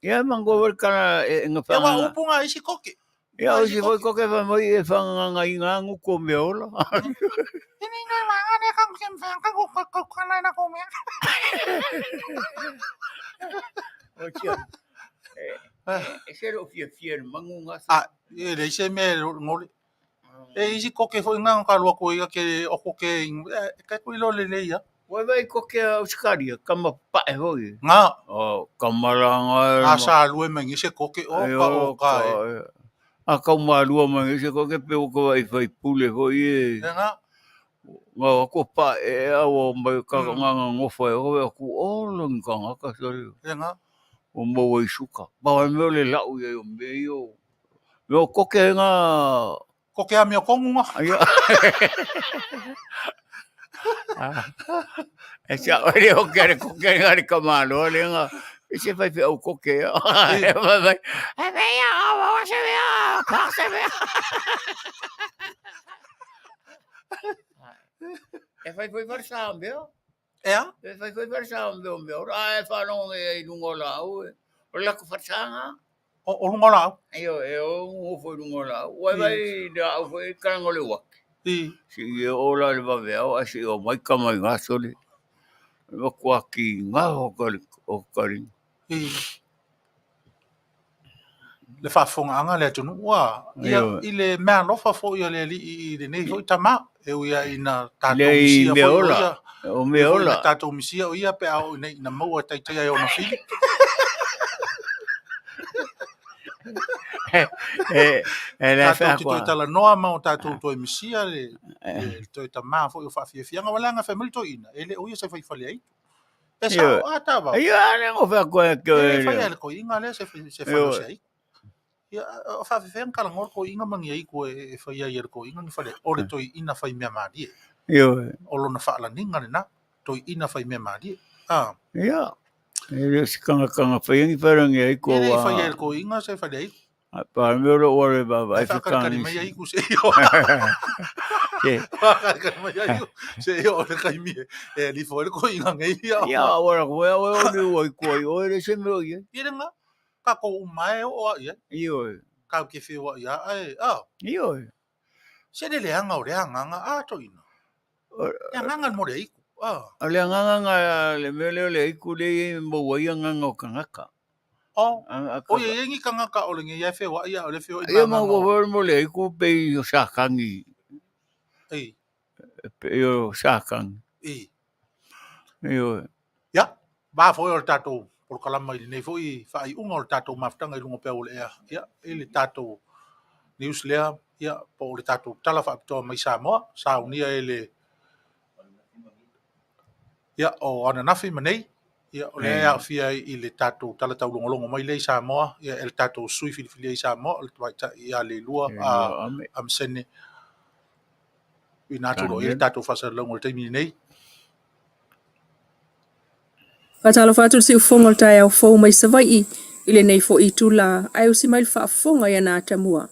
Iya, mangko berkana ngefanga. Ewa upunga isi koke. Ya, si boy kok ke famoi fanga ngai ngangu ko meola. Ini ngai mangan ya kang sempang kang ko kana na ko me. Ocia. Esero fier mangunga. Le ise me ngoli. Isi koke fo ngang ka lo ko ia ke o koke ka ko lo le ya. Wai vai koke uskari kama pa hoi. Nga. Oh, kamaranga. Asa lu me ise koke o ka. Kau malua mai ise koke pe ko vai vai pule hoi. Nga. Nga ko pa awo mai ka nganga ngofa ho ku olong kanga ka sori. Nga. O mo wai suka. Ba me le lau ye o meio. Yo koke nga koke a mea kongu nga. E sia ore o kere koke nga ni kamalo le nga. E se fai au koke. E vai. E vea o se vea. Ka se vea. E fai versão meu. E fai versão meu. E fa non e lungola o. Ola ko farsanga. O lungola. Eu foi lungola. Wai vai da foi karangole wak. Si ola le va veo asi o mai kamai ngasole. O kwaki nga o kari. Le fafonga anga le tunu wa. Ile mea no fafo ia le li le nei foi tama. E ia ina tato misia foi ia. O meola. Tato misia o ia pe au nei na mau tai tai o na fili. Ela fa ko tala noa ma o tatou to misia le to tama foi o fa fianga wala nga family to ina. Ele o ia se fai fale ai. Esa tava. Ia le o fa ko que fai ko inga le se fai sai. Ia o fa fianga kala ngor ko inga mangi ai ko e fai ai ko inga ni fale. O le to ina fai me mari. O lo na fa la ninga na to ina fai me mari. Ia. Ele se kanga fai ngi parang ai ko wa. Ele fai ai ko inga se fai ai. Pa me lo ore baba ai fica ni mai ai ku se yo. Se yo le kai mi li foi ko inga ngai ya. Ya ora ko o le se me ye. Ira nga ka ko mai o ya. Io. Ka ke fi wa ya ai Io. Se le anga o le anga to ina. Ya nganga mo le iku. Le nganga le me le iku le mo wa nganga o kangaka. O ye ngi kanga ka o le ngi ya fe wa ya o le fe o ia ma go mo le ku pe o sakangi pe o sakang ya ba fo o tato por kala mai nei fo I fa I unga o tato maftanga I lungo pe o le ya ele tato news le ya po le tato tala fa to mai Samoa sa unia ele ya o ana nafi manei ia o le a fia I le tatou tala tau longolongo mai le Samoa ia el tatou sui filifili Samoa le tuaita ia le lua am sene I naturo il tatou fasalongo le taimi nei Fatalo fatu si ufonga o tai au fou mai savai I le nei fo I tula ai usi mai whaafonga ia nā tamua.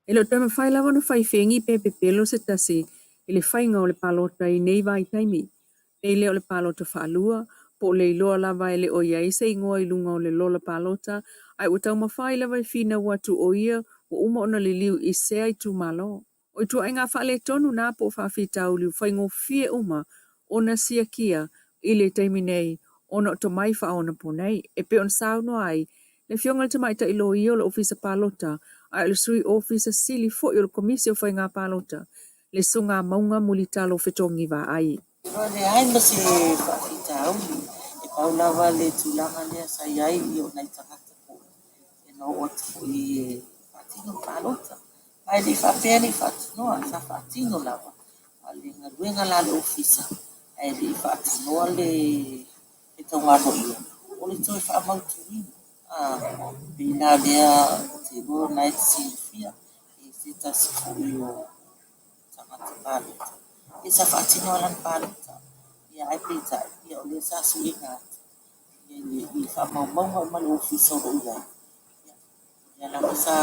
Ilo tama whai lawa no whai whengi pe Petelo se tasi I le whainga o le palota I nei vai taimi. Nei leo le palota whaalua po le loa lava ele o ia se ingoa I lunga o le lola palota ai utau mawhai lava I fina watu o ia o uma ona le liu I se ai tu malo. O tu ai ngā whale tonu nā po whawhitau liu whaingo fie uma ona sia kia I le taimi nei ona to mai whaona po nei e pe on sauno ai le fionga te mai ta I lo I o le ofisa palota ai le sui ofisa sili fo I le komisi o whainga palota le sunga maunga mulitalo fetongi wa ai. Le ai masi Aoauli e paulawa le tulanga lea sai ai I o nai tangata po e no watu po I fatino palota ai li whapea li fatinoa sa fatino lawa alinga luenga la le ofisa ai li whaatinoa le e tau ngano ia o le toi whaamautuini pina lea te roa night silifia e se tasi fui o tangata paleta e sa whaatinoa lan paleta ia ai pita ia o le sa suinga ia i whaamaumaunga ma le ofisa o ia ia la masa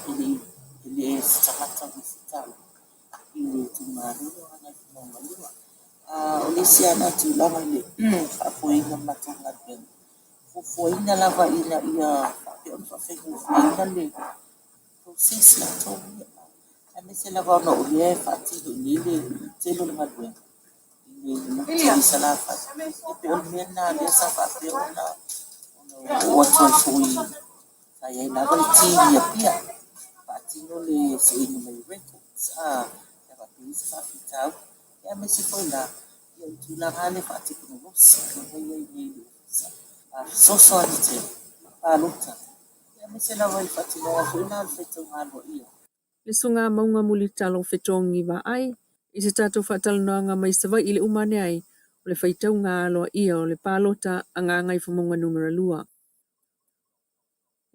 ili e tangata visitalo ili tumarua ana tumamalua o le siana tulanga le whaapoinga matonga pena Fofogaina lava ina ia pe on whawhenga le proses la tō a me se lava ona o le whaatino i le telo le ngadwe i le tili sa la wha e pe on mena le sa whape ona o atoi fui sa iai lava le tili a pia whaatino le se ino mai records lava pe isa whawhitau e a me se foi la ia utulanga le whaatiko no rosi lava iai nei le soso ate paluta ia me se lava i whaatinoa fui na le whetau ngalo ia Le sunga maunga muli talo whetongi wa ai, i se tātou whaatalanoanga mai sa vai i le umane ai, o le whaitau ngā aloa ia o le pālota a ngā ngai whamonga numera lua.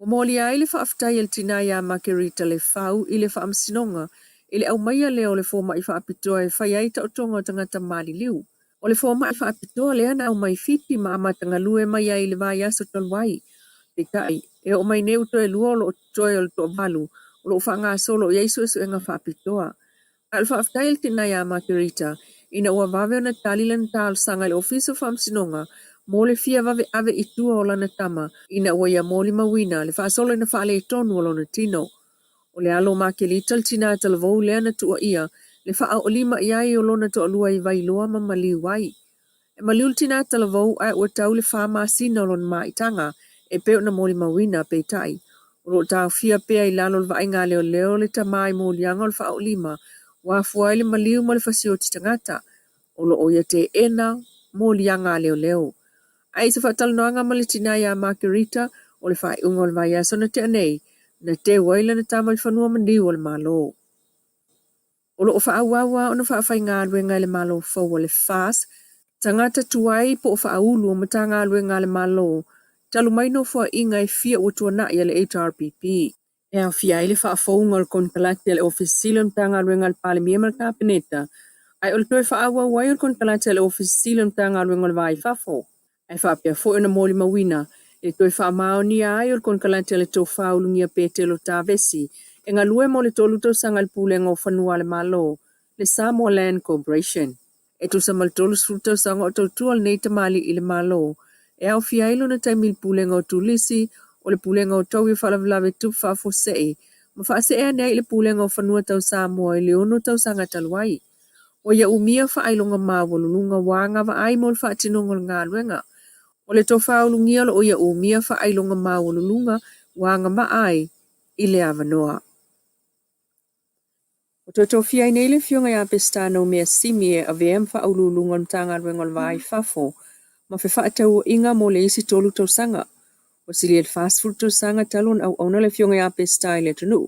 O mōli ai le whaaftai el tina ia Margarita le whau i le whaamsinonga, i le au maia leo le fōma i whaapitoa e whai ai tautonga o tangata mali liu. O le fōma i whaapitoa lea na au mai whiti ma amatanga lue mai ai le vai aso talwai. Te kai, e o mai neu to e lua o lo toi o le to balu, o lo whanga solo i aisu esu enga whaapitoa. Al whaaftai el tina ia Margarita, ina ua vave o na talilan tal sanga le ofiso whaamsinonga, mo le fia vave ave i tua o lana tama, ina ua ia mōli mawina, le whaasolo ina Fale tonu o lona tino. O le alo Margarita le tina talavou lea na tua ia, le wha o lima iai o lona to alua i vai loa ma mali wai. E maliul tina talavou ai ua tau le wha maasina o lona maitanga, e peo na mōli mawina pe tai. O lo tau fia pea i lalo le vainga leo leo le tamai mōlianga o le wha o lima, wafua le maliu ma le Fesoota'iga tangata, o lo oia te ena mōlianga leo leo. Ai se whatalanoanga ma le tina ia Margarita, o le whai unga o le vai aso na te anei, na te waila na tama le whanua mandiu o le malo. O lo o whaawawa o na whaafai ngā luenga le malo fau o le fast, tangata tuai po o whaulu o matanga luenga le malo, talu maino fua inga e fia utua na ia le HRPP. E a fia ile whaafaunga le konkalate le office sila mtanga luenga le pale mia mal kapeneta, ai o le toi whaawawa o le konkalate le office sila mtanga luenga le vai fafo. Ai whaapea fo ina mōli mawina, e toi whaamao ni ai o le konkalate le tō whaulungia Petelo tāvesi, e ngā lue mo le tōlu tau sanga le pūlenga o whanua le malo, le Samoa Land Corporation. E tu sa mal tolu sfruta sanga o tau tual nei tamali i le malo, e au fia ilo na taimil pūlenga o tulisi, o le pūlenga o tau i whalavlave tup whafo sei, ma whaase ea nei le pūlenga o whanua tau Samoa i le ono tau sanga taluai. O ia umia whaailonga mawalulunga wanga wa ai mo le whaatinonga ngā luenga. O le tau whaulungia lo o ia umia whaailonga mawalulunga wanga ma ai i le avanoa. O tō tō fia nei le fionga ia pestano mea simi e a VM whaululunga mtanga luenga le vai fafo, ma fe whaatau inga mo le isi tolu tau sanga. O sili el fast food tau sanga talon au auna le fionga ia pestai le tunu.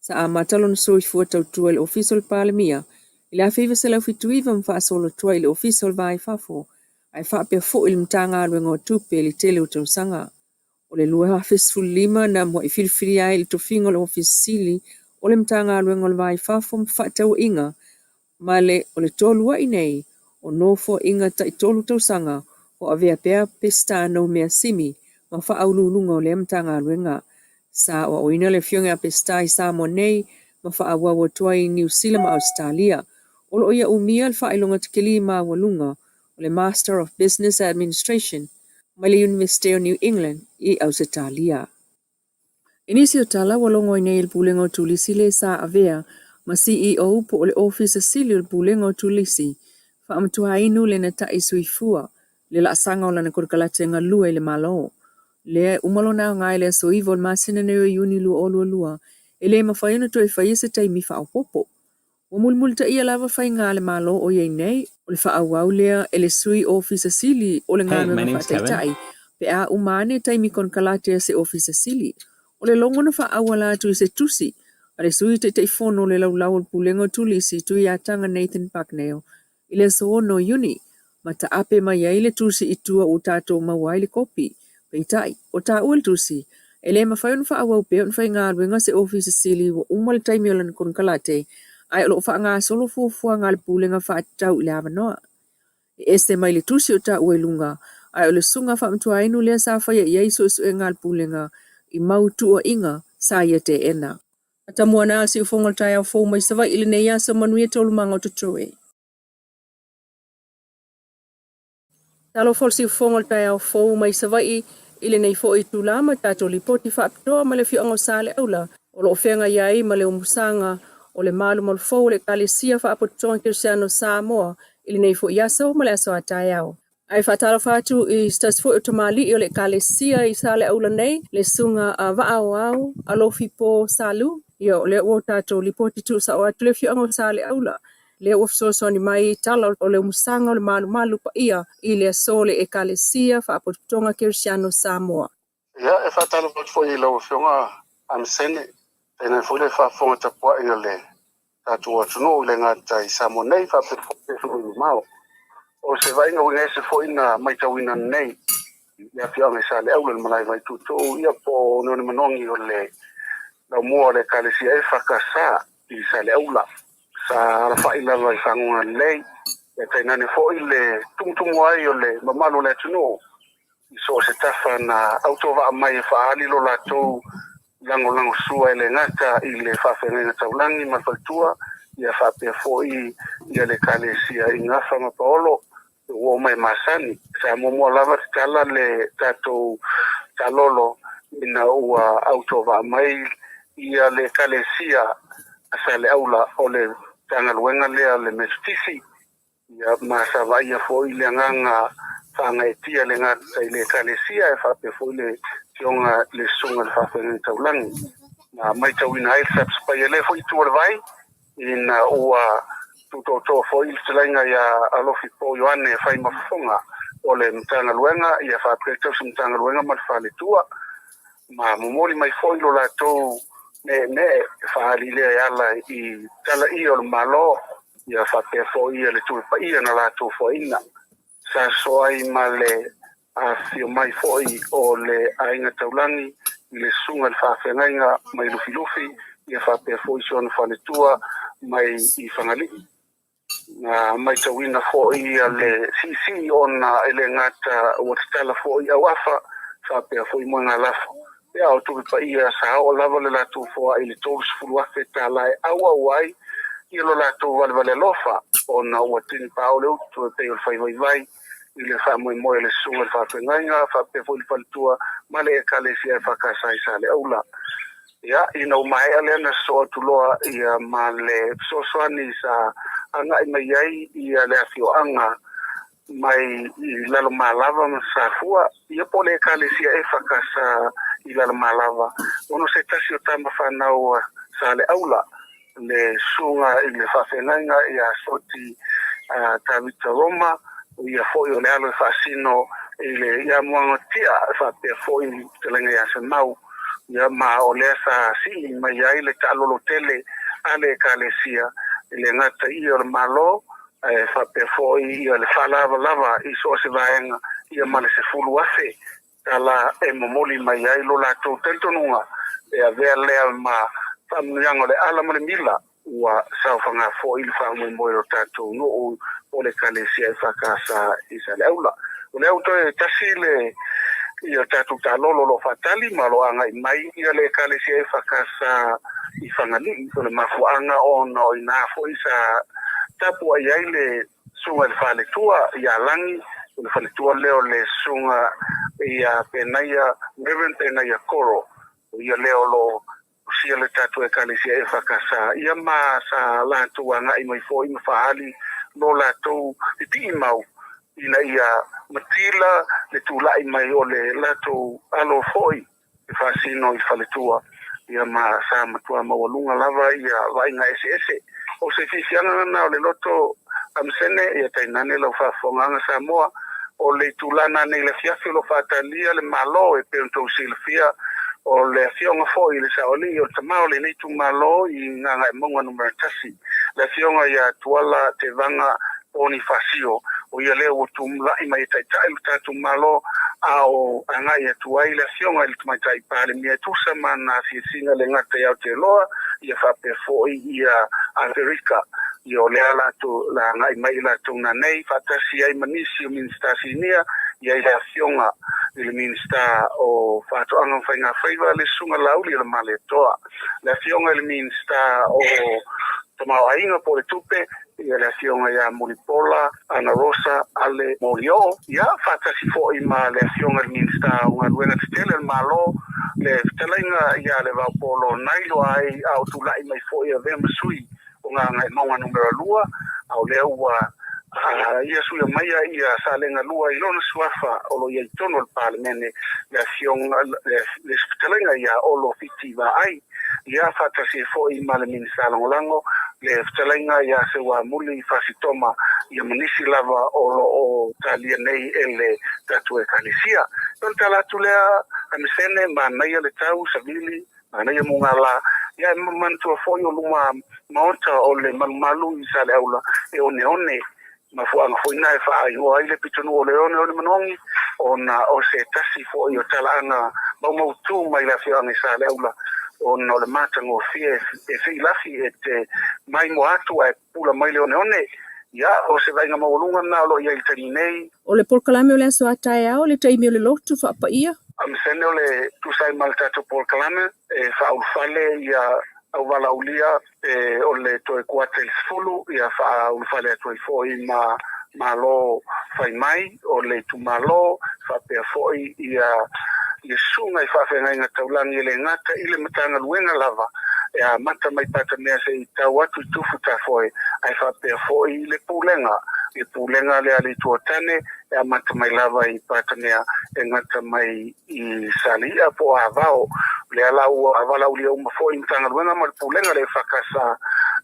Sa a matalon soi fua tau tua le official palemia, ile a feiva se lau fitu iwa mwha solo tua le official vai fafo, ai whaapea fo il mtanga luenga o tupe li tele o tau sanga. O le lua hafis fulima na mwa i filfili ai le tofinga le office sili, o le mtanga luenga le vai fafo mwhatau inga, ma le o le tolua inei, o nofo inga ta i tolu tau sanga, o avea pea pesta no mea simi, ma whaaululunga o le mtanga luenga. Sa o oina le fionga pesta i Samoa nei, ma whaawawa tua i New Zealand ma Australia, o lo ia umia le whaailonga tikeli ma walunga, o le Master of Business Administration, ma le University of New England i Australia. Inisi o tala walongo i nei il pulenga o tulisi le sa avea, ma CEO po o le office sili il pulenga o tulisi, whaamatua inu le na ta isui fua, le la sanga o lana kurkalate nga lua i le malo. Le umalo na ngai le so ivo le masina neo yuni lua o lua, e le mawhaiana to e whaiese tai mi whaopopo. O mulmulta ia lava whai ngā le malo o iei nei, o le whaawau lea e le sui office sili o le ngā My name's whaataitai, pe a umane tai mi konkalate se office sili. O le longo na whaawala tu se tusi, Ale sui te fono le lau le pulengo tulisi tu ia tanga Nathan Pakneo. Ile sono uni. Ma ta ape mai ai le tusi itua o tātou mawai le kopi. Peitai, o tā ua le tusi. E le mawhai on wha awau pe on whai ngā ruenga se ofisi sili wa umal taimi o lan kon kalate. Ai lo wha ngā solo fuafua ngā le pulenga wha atau ile awanoa. E este mai le tusi o tā ua lunga. Ai o le sunga wha mtua inu lea sa whai iai so e ngā le pulenga I mautu o inga sa ia te ena. Atamua na si ufonga tai au fou mai sawa ili nei asa Manu e tolu manga o tutoe. Talo fol si ufonga tai au fou mai sawa ili nei fo I tulama tato li poti wha apitoa ma le fionga o sale aula. O lo ofenga iai ma le umusanga o le malu mal fou le kalisia wha apotoa Kirsiano Samoa ili nei fo iaso ma le aso atai au. Ai whatara whatu I stas fo o tamali o le kalisia I sale aula nei le sunga a Auaunaga alofi po salu. Yo le o tato li poti tu sa o atu le fionga o sale aula. Le ofsoso ni mai tala o le umusanga o le malu pa ia I le sole e kalisia wha apotonga Kirsiano Samoa. Ya e whatara whatu fo I lau fionga am sene. Tēnei fo le whafonga tapua I le tato o tuno le ngata I Samoa nei whapefu I mau. O se vainga winga se fo ina mai tawina nei. Ia fionga I sale aula le malai mai tuto ia po noni manongi o le lau mua le kalisia e whakasa I sale aula. Sa rafa ila vai whangunga lei. E tainane fo I le tumutumu ai o le mamalo le tuno. I so se tafa na autova mai e whaali lo la tau lango sua ele ngata I le whawhenga taulangi mawhaitua. Ia whapea fo I le kalisia I ngafa mapaolo. O mai masani. Sa momo lava tala le tato talolo ina ua autova mai ia le kalesia sa le aula o le tangaluenga lea le mestisi ia masava ia fo I le nganga whangaetia le ngata I le kalesia e whape fo I le tionga le sunga le whawhenga taulangi. Na mai tauina ai sapspai ele fo I tuarvai ina ua tuto fo I tlainga ia alofi po Yohane fai mafonga o le mtanga luenga ia whapetau si mtanga luenga ma Faaeteete ma momoli mai fo I lo la tau ne whaali lea ala I tala I o le malo ia whapea fo I le tue pa ia na la tau fo ina sa so ai ma le a fio mai fo I o le ainga taulangi I le sunga le whawhenga mai lufi ia whapea fo I son Faaeteete mai I whangali. Na mai tawina fo I le sisi ona ele ngata o tala fo I awafa whapea fo I moanga lafo. Pea o tuki pa ia sa o lava le latu fo I le tōs furuafe tala e awawai I lo latu valvale lofa ona ua tini pa o le utu e peo le whaivaivai I le whamoe le sunga le whawhengainga whapea fo I le Faaeteete ma le e kalesia e whakasai sa le aula. Ya ina umae alena so tuloa ia ma le sosoani sa anga I mai ai ia le afioanga mai I lalo malava masafua ia po le kalesia e whakasa I lalo malava. Ono se tasi o tama whanau sa le aula le sunga I le whawhengainga ia soti tawita Roma ia foi o le alo e whaasino I le ia muangotia whapea foi te lenga ia se mau. Ia ma o lea sa sili mai ai le talolo tele ale kalesia I le ngata I o le malo whapea fo I o le whalava I so se vaenga ia ma le se fulu afe tala e momoli mai ai lo la tau tentonunga e a vea lea ma whamuianga le ala ma le mila ua sauwhanga fo I le whamui moi o tatou no o le kalesia e whakasa I sa le aula. O le auto e tasi le ia tatu talolo lo fatali malo anga I mai ia le kalesia e whakasa I whangali o le mafuanga o no I nā fo I sa tapu ai ai le sunga le Faaeteete ia langi o le Faaeteete leo le sunga ia penaia reverend penaia koro ia leo lo sia le tatu e kalesia e whakasa ia ma sa lātu anga I mai fo I mawhaali lo lātu I ti mau ina ia matila le tūlai mai o le lato alo foi I whaasino I Faaeteete ia ma sa matua mawalunga lava ia vainga ese o se fisianga na o le loto amsene ia tainane lau whafonganga Samoa o le tūlana nei le fiafi lo whatalia le malo e peontou silfia o le fionga foi le saoli o tamao le nei tumalo I nganga monga numero tasi le fionga ia tuala te vanga oni fasio o ia le o tumla I mai tai tai tumalo ao anga ia tuai le fionga le mai tai pale mia tusa mana si singa le ngata ia te loa ia fa pe foi ia Amerika Io le ala tu la ngai mai la tu na nei fatasi ai manisi minsta sinia ia ia fionga il minsta o fatu anga fainga faiva le sunga lauli le male toa la fionga il minsta o toma ainga po le tupe ia la fionga ia mulipola ana rosa ale molio ia fatasi fo I ma le fionga il minsta una luena tele malo le telenga ia le va polo nailo ai au tu lai mai fo ia ve masui nga monga numero lua au leo wa ia suia Maia ia salenga lua I lona suafa o lo ia tono al parlemene la fiong le telenga ia o lo fitiva ai ia fata se fo I male minista lango le telenga ia se wa muli fasitoma ia munisi lava o talia nei ele tatu e kalisia don tala tulea amisene ma Maia le tau savili ma ia mungala ia mantua foi o luma maota o le malu I sale aula e one ma fuanga foi na fa ai o ai le pitonu o le one manongi ona o se tasi foi o talanga mau tu mai la fianga sale aula ona le matango fie e fi lafi e te mai mo atu e pula mai le one ia o se vai nga maulunga na lo ia I nei O le polkalame o le aso atai au le taimi o le lotu whaapaia. am sene o le tusai maltato por kalame e Fale ia au Auaulia o le toe kuate I sfulu ia Fale atu I foi ma lo fai mai o le tumalo pea foi ia sunga I whawhenga inga taulangi le ngata I le matanga luenga lava ia mata mai pata mea se I tau atu I tufu ta foi ai pea foi le pulenga le ali tuatane ia mata mai lava I pata mea e ngata mai I salia po avao le alau awalau lia uma foi mtanga luenga ma le pulenga le whakasa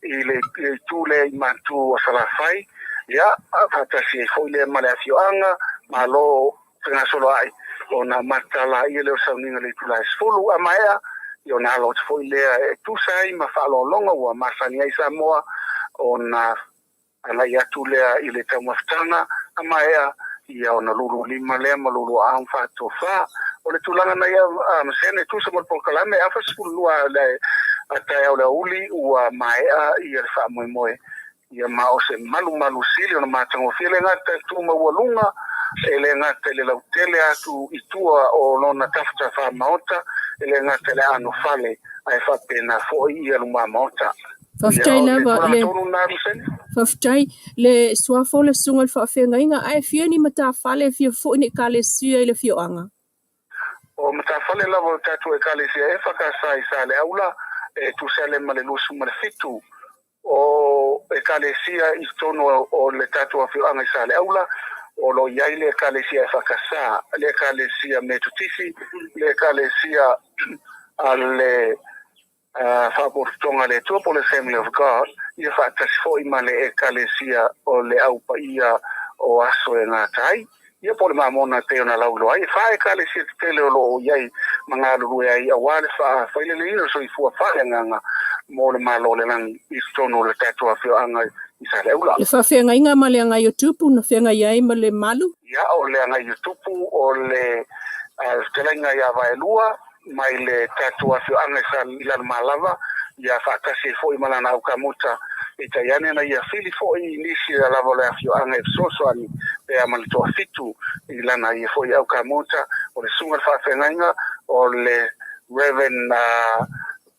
I le tule I matu o salafai ia fatasi foi le male afioanga ma lo tanga solo ai ona matala I le sauninga le tula sfulu a Maia io na lo foi le tu sai ma fa lo longa wa masani ai Samoa ona ala ia tule I le tamaftana a Maia ia ona lulu lima le ma lulu a fa tofa o le tulanga na ia sene tu sa mo polkalame a fa sfulu le atai au uli ua Maia ia le fa moe ia ma o se malu sili ona matango file ngata tu ma walunga ele ngata le lautele atu itua o lona tafta fa maota ele ngata le ano Fale ai fa pena fo ia luma maota Faftai le suafo le sunga le whaafenga inga ai fia ni mata Fale fia fo ni kale sia I le fioanga. O mata Fale lavo tatu e kale sia e whakasai sale aula e tu sale male lusu male fitu o e kalesia I tono o le tatu a fioanga I sale aula o lo iai le kalesia e whakasa le kalesia metutisi le kalesia ale whaportonga le tua po le Family of God ia whaatasi fo I male e kalesia o le aupa ia o aso e ngātai ia po le mamona te ona laulo ai whae kalesia te tele o lo iai mga lulu ai awale whaile le ino so I fua whae nganga mo le malo le lang I tono le tatu a fioanga I sale aula. Le whaafenga inga ma le anga yutupu na whenga iai ma le malu? Ia o le anga yutupu o le telenga ia vaelua mai le tatu a fioanga I sale ilan malava ia whaakasi fo I malana au kamuta e taiane na ia fili fo I nisi a lava le a fioanga e sosoani pe a malitoa fitu ilana ia fo I au kamuta o le sunga whaafenga inga o le Reverend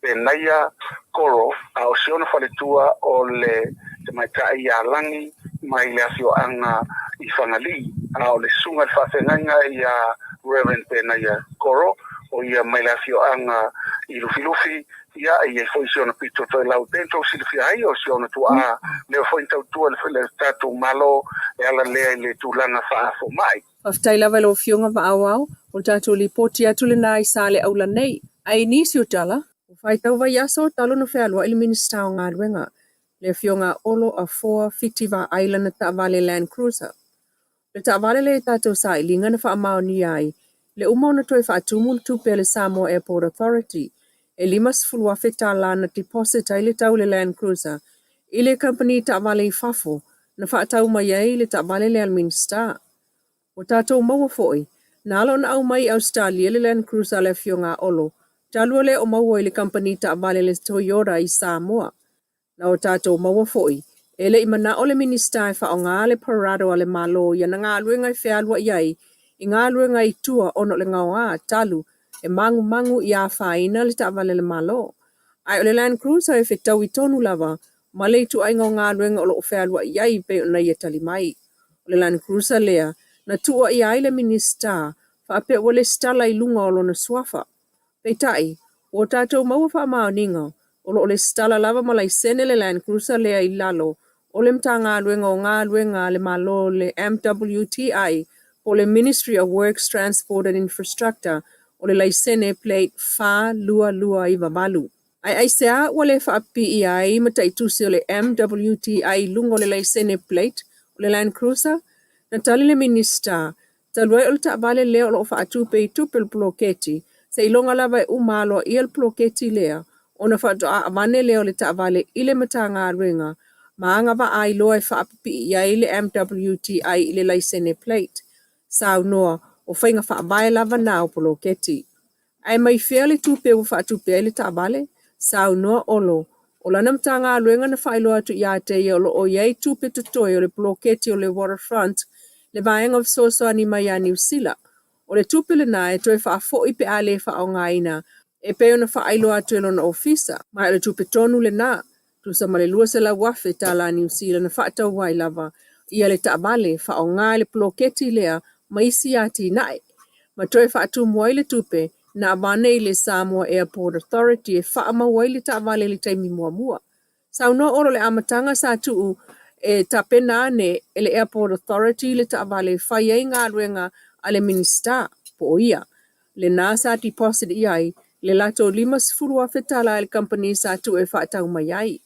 Penaia Koro a o siona faletua o le te maitai ia langi mai le afioanga I whangali a o le sunga whawhenanga ia Reverend Penaia Koro o ia mai le afioanga I lufilufi ia ia foi siona pito toi lau tento silfi ai o siona tua le foi tau tua le tatu malo e ala le tulanga whaafo mai. Whaftai lava lo fionga wa awau o tatu li poti atu le nai sale aula nei ai nisi o tala o whaitau vai aso talo no whealua ili minista o ngā ruenga le fionga olo a 450 Island Taavale Land Cruiser. Le Taavale le tatu sa ilinga na wha amao ni ai Le umona toi whaatumul tupe le Samoa Airport Authority. E limas fulua feta la na deposit ai le tau le Land Cruiser. Ile company ta vale I fafo, na whaatau mai ai le ta vale le Alminster. O tātou maua foi, na alo na au mai Australia le Land Cruiser le fionga olo. Talua le o maua I le company ta vale le Toyota I Samoa. Na o tātou maua foi, ele I mana o le minista e wha o ngā le parado a le malo ia na ngā luenga I whialua iai, I ngā luenga I tua ono le ngā talu, e mangu I a whaina le ta vale le malo. Ai o le Land Cruiser e whetau I tonu lava, ma le tu ai ngā luenga o lo whialua iai pe o na ia tali mai. O le Land Cruiser lea, na tua I ai le minista, whaape o le stala I lunga o lo na swafa. Peitai, o tātou maua wha maoninga, o lo le stala lava malai sene le Land Cruiser lea I lalo, o le mta ngā luenga le malo le MWTI, o le Ministry of Works, Transport and Infrastructure, o le laisene plate Faalua I Vavalu. Ai sea o le whaapi I ai matai tusi o le MWTI lungo le laisene plate, o le Land Cruiser, na tali le minista, talua o le taavale lea o lo whaatupe I tupe le ploketi, se ilonga lava umalo I el ploketi lea, o na whaatoa avane lea o le taavale I le mata ngā ruenga, maanga wa ai loa e whaapi I ai le MWTI I le laisene plate. Sao noa, o whainga whaavae lava nā o ploketi. Ai mai fea le tupe o whaatupe le taavale, sao noa olo, o lana mta ngā ruenga na whailoa tu ia te ia o lo o iei tupe tutoi o le ploketi o le waterfront, le vaenga of Sosoani Maia New Sila. O le tupe le na e toi whaafo I pe ale whaongaina, e peo na whaailoa atu e lona ofisa, mai le tupe tonu le na, tu sa male lua se la wafe ta la New Zealand na whaatau wai lava, ia le taavale whaonga le ploketi lea, maisi ati nae. Ma toi whaatu mwai le tupe, na abane I le Samoa Airport Authority e whaama wai le taavale le taimi mua. Sau no oro le amatanga sa tuu e tapena ne ele Airport Authority le taavale whaiei ngā ruenga a le minista po ia. Le nasa deposit iai le lato 5 fetala le company sa tuu e whaatau mai ai.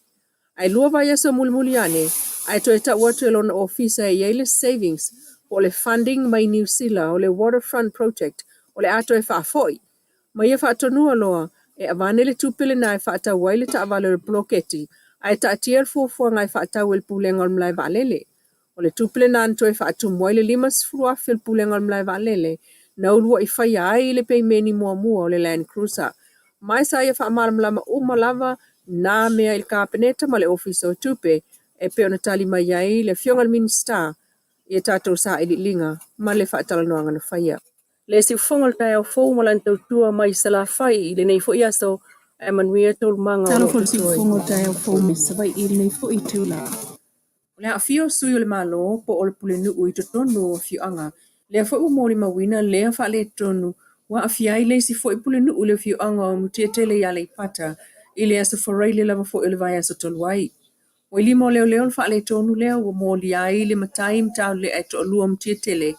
Ai lua vai aso mulimuli ane, ai toi ta watu elona ofisa e iei le savings o le funding mai New Sila o le waterfront project o le ato e whaafoi. Mai e whaatonua loa, e avane le tupile na e whaatau wai le taavale le ploketi, ai ta atia fua ngai whaatau el pulenga o mlai valele. O le tupile na anto e whaatum wai le 5 fil pulenga o mlai valele, na ulua I whai ai le peimeni mua o le Land Cruiser. Mai sa ia whaamalamlama umalava na mea il kapeneta ma le office o tupe, e peo na tali mai ai le fionga minista, ia tātou sa ililinga, ma le whaatala noanga na whaia. Le si fongal tai au fou malan tau tua mai sala fai le nei fo iaso e manuia tol manga Talo fo si fongal tai au fou mai sa vai I nei fo I tula. le a fio sui o le malo po o le pule nuu I totonu o fio anga le fo u moli mawina le fa le tonu wa a fiai le si fo I pule nuu le fio anga o mutia tele ya le pata I le aso forai le lava fo o le vai aso toluai. O ili mo leo fa le tonu leo o moli ai le matai mtau le e to lua mutia tele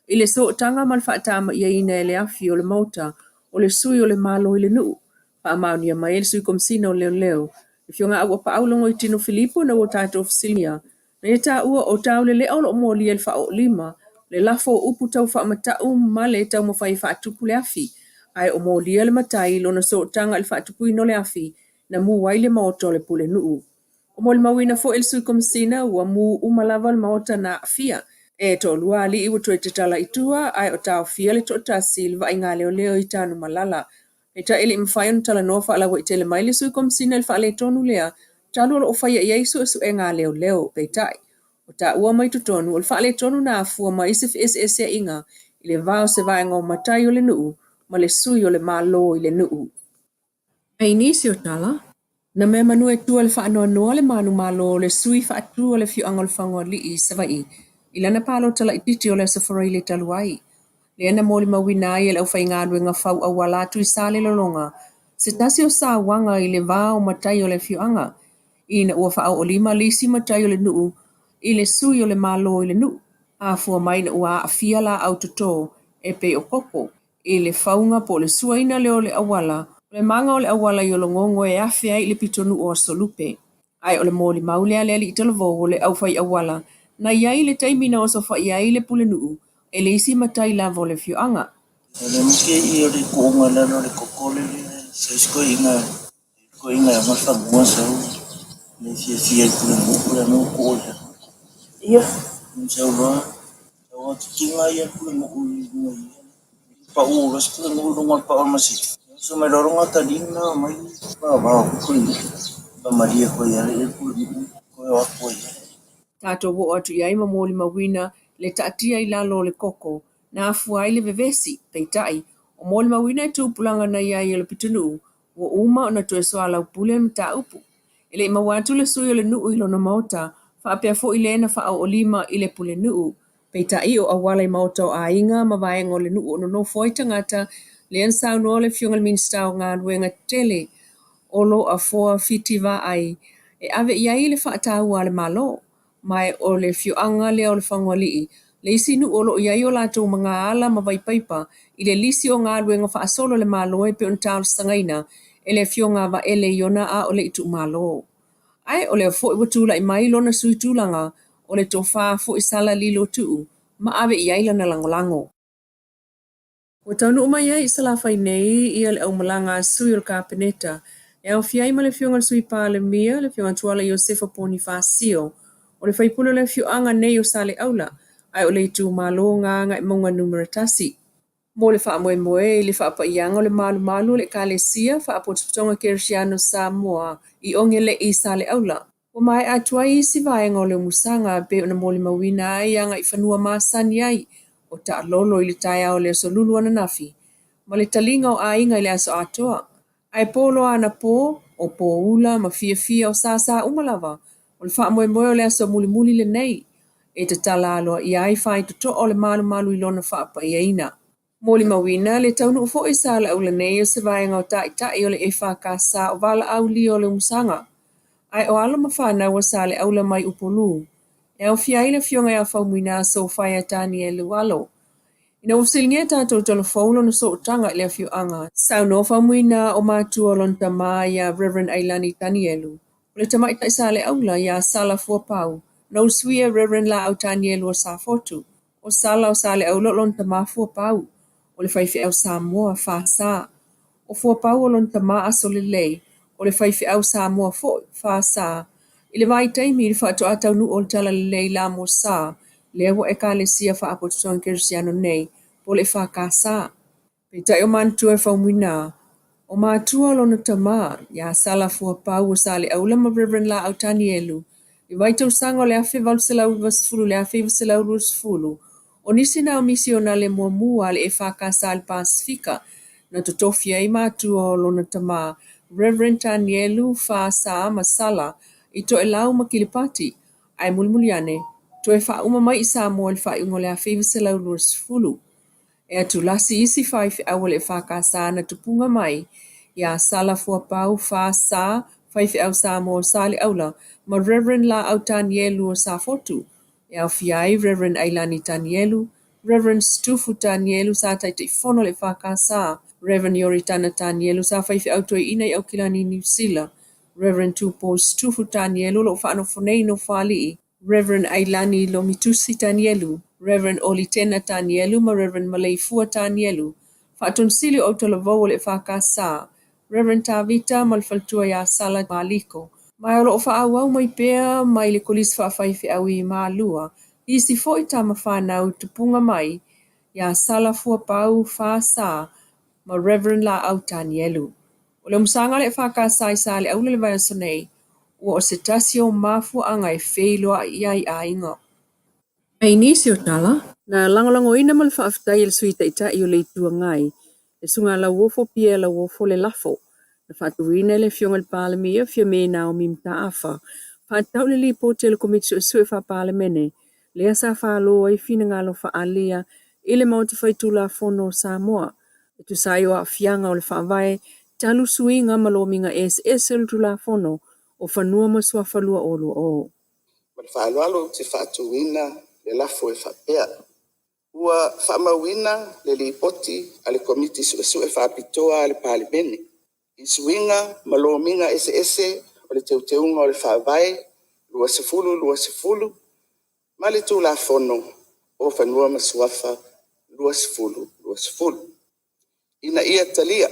I le so tanga mal whaatama ia ina e le afi o le mauta o le sui o le malo I le nuu. Whaamau a mai le sui komsina o leo. Le fionga au pa aulongo I tino Filipo na o tato ofisilia. Na e ta ua o tau le leo lo mo li el wha o lima. Le lafo o upu tau wha matau ma le tau mo whai whaatupu le afi. Ai o mo li el matai lo na so tanga il whaatupu ino le afi na mu wai le maoto le pule nuu. O mo le mawina fo el sui komsina ua mu umalava le maota na afia. E to lua li iwa tue te tala itua, ai o tau fia le to tasi ilva inga leo I tanu malala. E ta ili mwhaion tala noa wha alawa I tele maile sui komsina il wha le tonu lea, talu ala o whaia I eisu su e ngā leo pe tai. O ta ua mai tutonu, o le wha le tonu na afua ma isif ese inga, I le vao se vaenga o matai o le nuu, ma le sui o le malo I le nuu. Ai nisi o tala, na me manu e tua le wha anoa le manu malo le sui wha atua le fiu angol whangoa li I savai. Ilana palo tala ititi o le safarai le taluai. Le ana moli mawina I le au whaingadwe ngā whau awala tu I sale lolonga. Se tasi o sa wanga I le vao matai o le fiuanga. Ina ua wha o lima lisi matai o le nuu. I le sui o le malo I le nuu. A fua mai na ua a fia la au toto e pe o koko. I le whaunga po le suaina leo le awala. Le manga o le awala I o longongo e afia I le pitonu o solupe. Ai o le moli maulea le ali italovo o le au whai awala. Na iai le taimina o sofa iai le pule nuu, e le isi matai lava o le fiuanga. Le muke I ore ko ngala no le kokole se ko inga ma fa mo sa le fie ku no ko ya. Iya. Sa wa tinga ya ku no pa u ras ku no pa o masi. So me loronga tadina mai ba ku ba maria ko ya ku ko wa ko ya. Tātou wo atu iai ma mōli mawina le taatia I lalo le koko na afua I le vevesi peitai o mōli mawina I tūpulanga na iai le pitunu wo uma o na tue soa lau pule me tā upu. Ele ima watu le sui o le nuu ilo na maota whaapea fo I le na wha o lima I le pule nuu peitai o awala I maota o a inga ma vaenga o le nuu o no foi tangata le ansau no le fiongal minsta o ngā nuenga tele olo a foa fitiva ai e ave iai le whaatau a le malo mai o le fioanga le o le whangwalii. Le isi nu olo iai o lato mga ala ma vai paipa I le lisi o ngā luenga whaasolo le malo e pe on tāo sangaina e le fionga va ele iona a o le itu malo. Ai o le fo I watula I mai lona sui tūlanga o le tofa fo I sala lilo tuu ma ave iai lana langolango. O taunu uma ia I sala fai nei ia le au malanga sui o le kapeneta e au fiai ma le fionga sui pa le mia le fionga tuala Iosefa Ponifasio o le faipuna le fioanga nei o sale aula ai o le itu malo nganga I maunga numeratasi. Mo le wha moe moe le wha pa ianga o le malu malu le kalesia wha apotutonga Kersiano Samoa I onge le I sale aula. O mai atuai I si vaenga o le musanga pe o na mole mawina ai anga I whanua masani ai o ta lolo I le tai au le solulu ana nafi. Ma le talinga o ainga I le aso atoa. Ai polo ana po, o po ula ma fia o sasa umalava. O le wha moe moe o le aso muli muli le nei. E te tala aloa I ai whai to o le malu malu I lona wha pa iaina. Moli mawina le taunu fo I sala au le nei o se vaenga o tai o le e wha sa o vala au li o le musanga. Ai o alo mawhana wa sale au le mai upolu. E au fia ile fionga ia whaumuina so Faaeteete le walo. Ina usilingia tātou telefonu na so utanga I le fioanga. Sau no whaumuina o mātua lon ta Maia Reverend Aukilani Tanielu. O le tamaita I sale aula ia sala fua pau. Na usuia Reverend la au Tanielu o sa fotu. O sala o sale aula lon ta mafua pau. O le whaifi au Samoa wha o fua pau o lon tama aso le lei, o le whaifi au Samoa fo wha sa. I le vai taimi I wha to atau nu o le tala le lei la mo sa, le awa e ka le sia wha apotutoan Kersiano nei, po le wha ka sa. Peta o mantua e whaumwina, o mātua lona tama, ia sala fua pau o sale aula ma Reverend la au Tanielu, I vai tau sanga le afe valselau vasfulu, le afe valselau rusfulu, o nisi na o misiona le mua le e wha ka sa le Pasifika, na totofia I mātua o lona tama, Reverend Tanielu wha sa masala, I to e lau makilipati, ai mulmuliane, to e wha umamai I Samoa le wha ingo le afe valselau rusfulu, e atu lasi isi whaifi awale whakasa na tupunga mai, ia sala fua pau whasa whaifi au Samoa sali aula, ma Reverend la au Tanielu o sa fotu, e au fiai Reverend Aukilani Tanielu, Reverend Stufu Tanielu sa taite fono le whakasa, Reverend Yoritana Tanielu sa whaifi au toi inai Aukilani New Sila, Reverend Tupo Stufu Tanielu lo whaano fonei no whalii, Reverend Aukilani Lomitusi Tanielu, Reverend Olitena Tanielu, ma Reverend Maleifua Tanielu, Fatun Sili o Tolavou le Whakasa, Reverend Tavita Malfaltua ya Sala Maliko, mai o lo whaawau mai pea mai le kolis whawhaifi au I Malua, isi fo I tama whanau tupunga mai, ya Sala Fua Pau Whasa, ma Reverend la au Tanielu. O le musanga le whakasa I sale au le vai sonei, o se tasio mafu anga e wheiloa I ainga. Ai nisi o tala, na langolango ina mal whaafitai il suita ita I o le itua ngai, e sunga la wofo pia la wofo le lafo, na whaatuina le fionga le palemia fia me na o mimta afa, whaatau le lipo te le komitsu e sue wha palemene, le asa whaalo ai fina ngalo whaalia, ile mauta whaitu la fono Samoa, e tu sai o a fianga o le whaavai, talu suinga malominga es tu la fono, o whanua masua whalua olo o. Whaalwalo te whaatuina le lafo e whapea. Ua whamauina le lipoti a le komiti su e whapitoa le palimene. I suinga malominga ese o le teuteunga o le whaavai, lua sefulu, ma le tu la fono o whanua masuafa lua sefulu. ina ia talia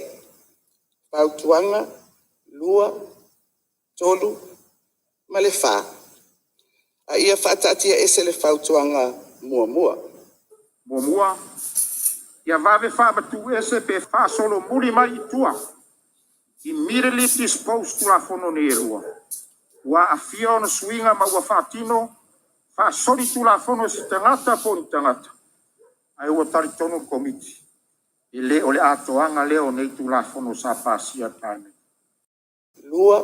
pautuanga lua tolu ma le fā a ia faataatia ese le fautuanga muamua ia vave faamatu ese pe faasolo muli mai itua immediately dispose tulafono ne erua ua afia ona suiga ma ua faatino faasoli tulafono se tagata po ni tagata ae ua talitonu le komiti i le o le atoaga lea nei tulafono sa pasia tane lua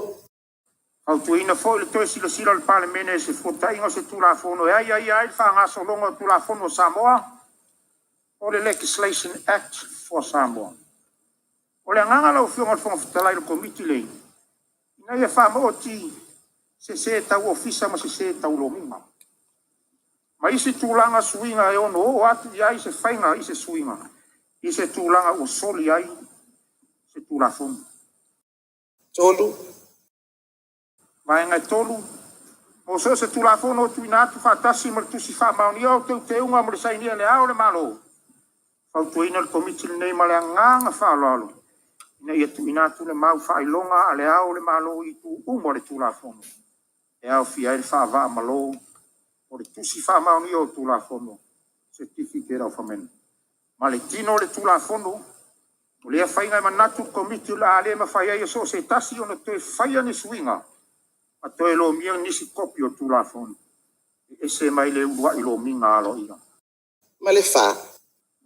fautuina foʻi le toe silasila o le palemene e se fotaʻiga o se tulafono e aia ia ai le faagasologa o tulafono Samoa o le Legislation Act for Samoa. O le anganga lau whionga le whonga fitalai le komiti lei. Ina ia whamaoti se tau ofisa ma se tau lominga. Ma isi tūlanga suinga e ono o atu ia i se whainga i se suinga. I se tūlanga o soli ai se tūlafonu. tolu Vaenga tolu. O se tūlafonu o tuina atu whatasi ma le tusi whamaunia o te unga mo le sainia le ao le malo. Fautuina le komiti le nei ma le anganga whalalo. Ina ia tuina atu le mau whailonga a le ao le malo i tu umo le tūlafonu. E au fia le whaava malo o le tusi whamauni o tūlafonu. Certificate of Amendment. Ma le tino le tūlafonu o lea whainga manatu komiti la ale ma whaia ia so se tasi o na toe whaia ni suinga. A toe lo mia nisi kopi o tūlafonu. E se mai le ua i lo minga alo ia. ma le fā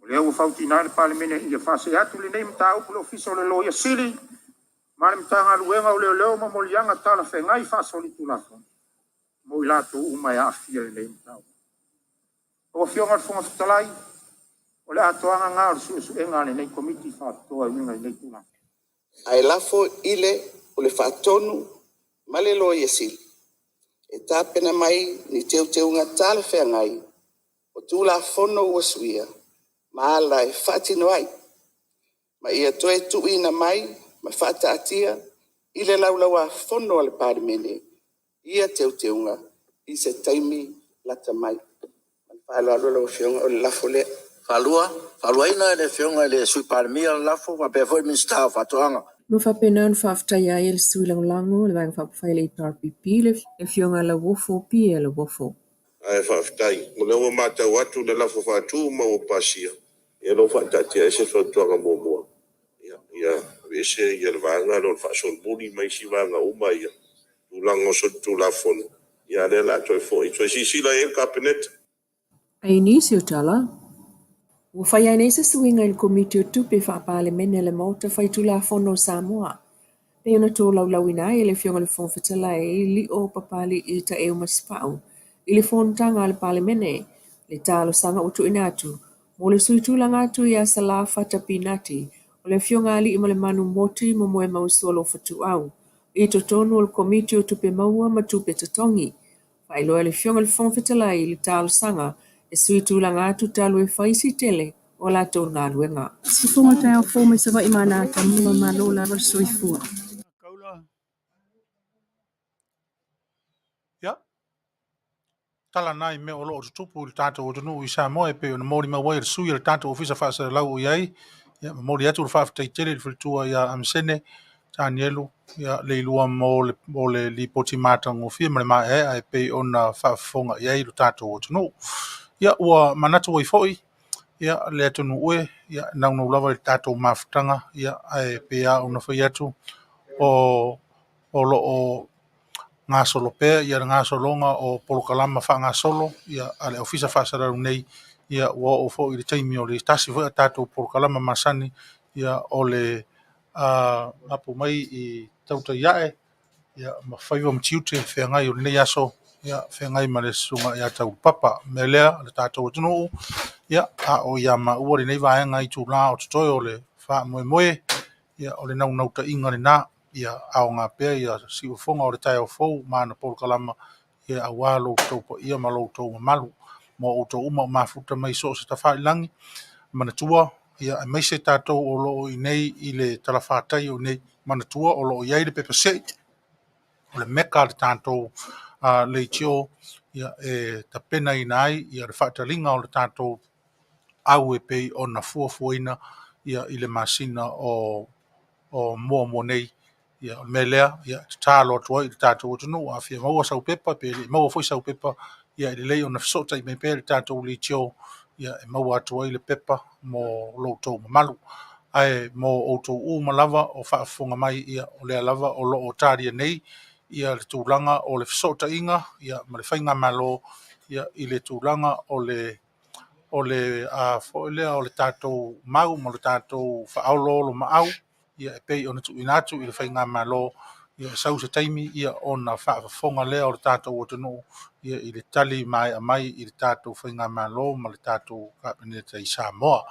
O lea ua whautina le palemene ia whase atu le nei mta upu le ofisa o le loia sili. Ma le mta ngā luenga o leo ma molianga tala whengai whasoli tūlafonu. Mo i lato umai a afia le nei mta upu. O fionga le whonga fitalai. O le atoanga ngā o su enga le nei komiti whatoa inga nei tūlafonu. ae lafo ile o le faatonu ma le loia sili e tapena mai ni teuteuga tala feagai o tulafono ua suia ma ala e faatino ai ma ia toe tuuina mai ma faataatia i le laulaua fono a le palemene ia teuteuga i se taimi lata mai ma le faaloalo lau fioga o le lafo lea Faluaina le fionga le sui parmia lafo wa pe foi minsta fatoanga. No whapena on whaftaia e le sui lango le wanga whapawhai le RPP le whionga la wofo pia le wofo. Ai whaftai. Mo leo mata watu le lafo whatu ma o pasia. Ia lo whatatia e se whatuanga mōmua. Ia vese ia le vanga lo whasol muni mai si vanga uma ia. Tulango so tu lafonu. Ia le la toi fo. Toi si Sila e kabinet. Ai nisi o tala. Ua whai ai nei se suinga il komiti o tupe whapale mene le mauta whai tulafono Samoa. Pe ona tō laulau ina e le whionga le whonwhitala e li o papali i ta eo masipau. I le whontanga le pale mene, le talo sanga o tu inatu. Mo le sui tūlanga atu i asa la whata pinati, o le whionga ali i mo le manu moti mo moe mausolo whatu au. I to tonu o le komiti o tupe maua ma tupe tatongi. Whailoa le whionga le whonwhitala i le talo sanga, e sui tūlanga atu talo e whaisi tele o la tō ngā luenga. Si fonga tai au fō mai sa vai mana ta mua malo la soi fua. Ya. Tala nai me o loo tutupu il tātou o tunu i Samoa e pe o na mori mawai le sui le tātou ofisa whaasa lau i ai. Ya, mori atu le whaafataitere le whiritua ia amsene, tānielu, ia le ilua mo le li poti mātango fia ma le mae e pe o na whaafonga i ai le tātou o tunu. Ia, ua manatu i foi, ia le atunu ue, ia naunu lava le tātou mafutanga, ia e pe a o na whai atu o loo ngā solo pēr, ia ngā solonga o polokalama wha ngā solo, ia ale ofisa whaasararu nei, ia ua o fo i le taimi o le tasi wha tātou polokalama masani, ia o le Mapu mai i tauta iae, ia ma whaiwa mtiute whengai o le nei aso, ia whengai ma le sunga ia tau papa, me lea le tātou atunu, ia a o ia ma ua le nei vaenga i tū la o tutoe o le wha moe moe, ia o le nau nauta inga le nā, ia ao ngā pēr, ia si ufonga o le tai o fau, mana polokalama, ia awa lo tau pa ia ma lo tau malu, mo o tau uma o mafuta mai so se tawhai langi, mana tua, ia a meise tātou o lo i nei i le talawhātai o nei, mana tua o lo i ai le pepasei, o le meka le tātou le tio, ia e tapena i nai, ia le whaatalinga o le tātou au e pei o na fuafuaina, ia i le masina o mo nei ia me lea ia talo atua i le tatou atunuu afia maua saupepa pe maua foi saupepa ia i lelei ona fesootaʻi mai pea le tatou litio ia e maua atua i le pepa mo loutou mamalu ae mo outou uma lava o faafofoga mai ia o lea lava o loo talia nei ia le tulaga o le fesootaʻiga ia ma le faiga malo ia i le tulaga o le foʻi lea o le tatou mau ma le tatou faaololo maau ia e pei ona tuuina atu i le faiga malo ia e sau se taimi ia ona faafofoga lea o le tatou atunuu ia i le tali mae mai i le tatou faiga malo ma le tatou kapeneta i Samoa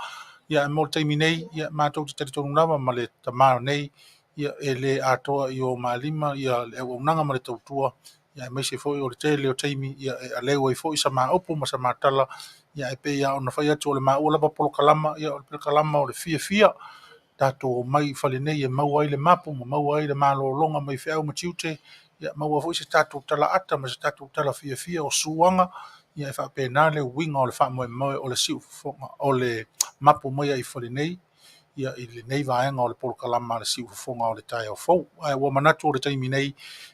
ia mo le taimi nei ia matou te talitonu lava ma le tamā nei ia e lē atoa i o malima ia le auaunaga ma le tautua ia e maise foʻi o le tele o taimi ia e aleu ai foʻi sa maupu ma sa matala ia e peia ona fai atu o le maua lava polokalama ia o le polokalama o le fiafia tatou mai fale nei e maua ai le mapu ma maua ai le malōloga mai feʻau ma tiute ia maua foʻi se tatou talaata ma se tatou tala fiafia o suaga ia e faapena le uiga o le faamoemoe o le siʻufofoga o le mapu mai ai fale nei ia i lenei vaega o le polokalama le siʻufofoga o le taeaofou ae ua manatu o le taimi nei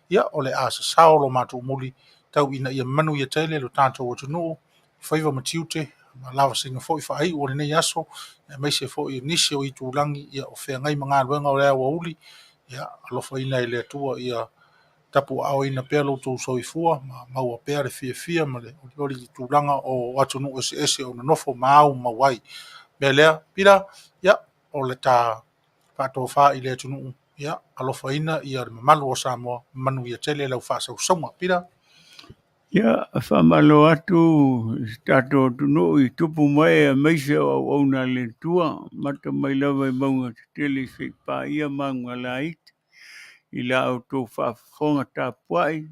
ia o le a sasao lo matou muli tauina ia manu ia tele lo tatou atunuu faiva ma tiute ma lava singa foʻi faaiʻu o lenei aso e maise foʻi nisi o itulagi ia o feagai ma galuega o le Aoauli ia alofaina i le atua ia tapu aoina pea loutou soifua ma maua pea le fiafia ma le olioli tulaga o atunuu eseese o nonofo ma au mauai me lea pila ia o le tā faatofā i le atunuu ia alofaina ia le mamalu o Samoa manu ia tele lau faasausauga pila. Ia whamalo atu tato tunu i tupu mai a meise o auna le tua mata mai lava i maunga te tele se pa ia maunga lait i la au tō whafonga tā puai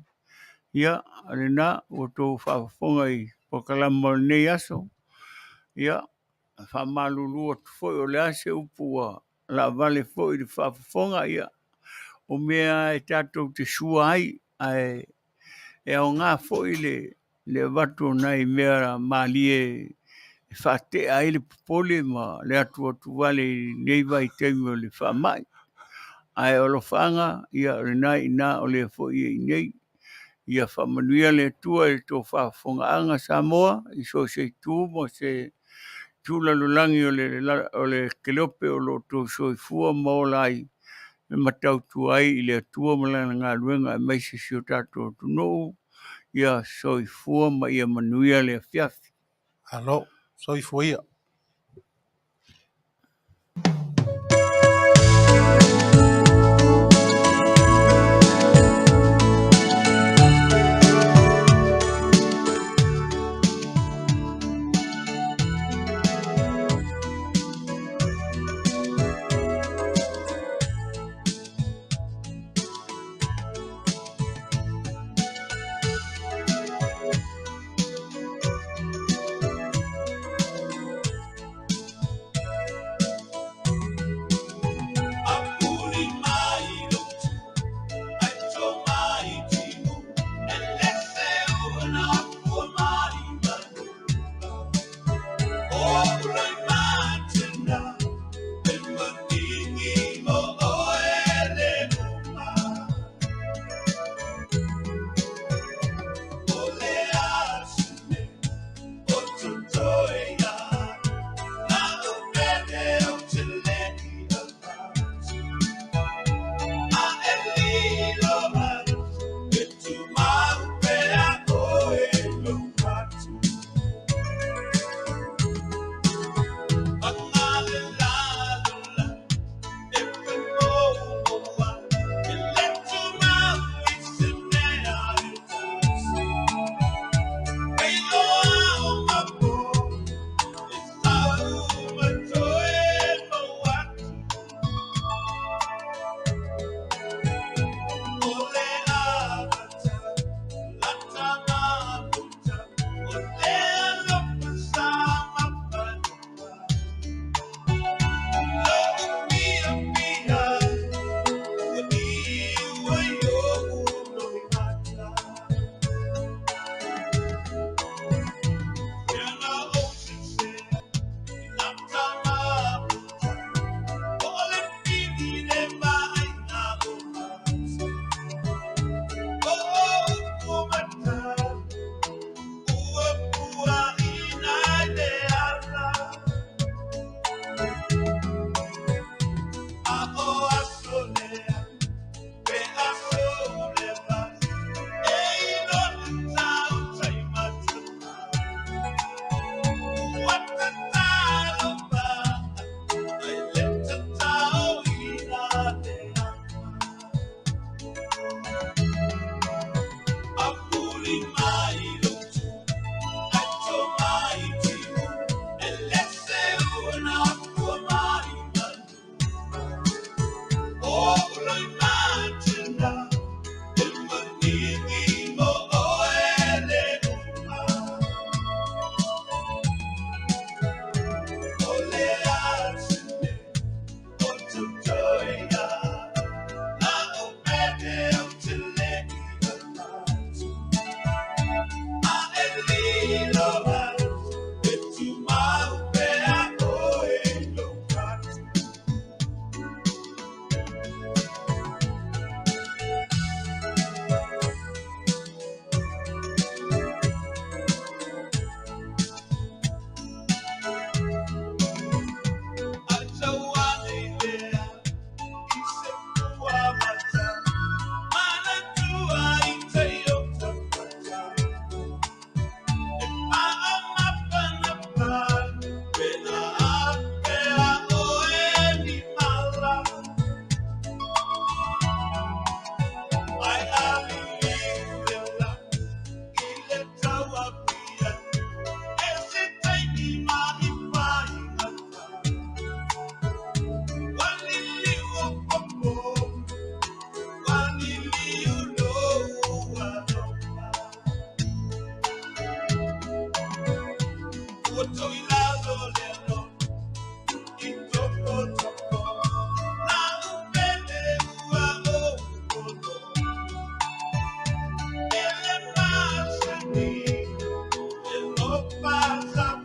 ia arena o tō whafonga i pokalama nei aso ia whamalulu atu foi o le ase upua la vale foi i whafonga ia o mea e tato te sua ai ai e o ngā foi le watu nei mea malie whate ai le popole ma le atu wale nei vai teimi o le whamai. Ai o lo whanga ia renai ina o le foi i nei ia whamanuia le tua e tō whafonga anga Samoa i so se tū mo se tūla lulangi o le kelope o lo tō soifua mo lai me matau tuai i le tua malana ngā luenga e meise si o tātou tunou ia soifua ma ia manuia le fiafi. Alo, soifua ia. Ele passa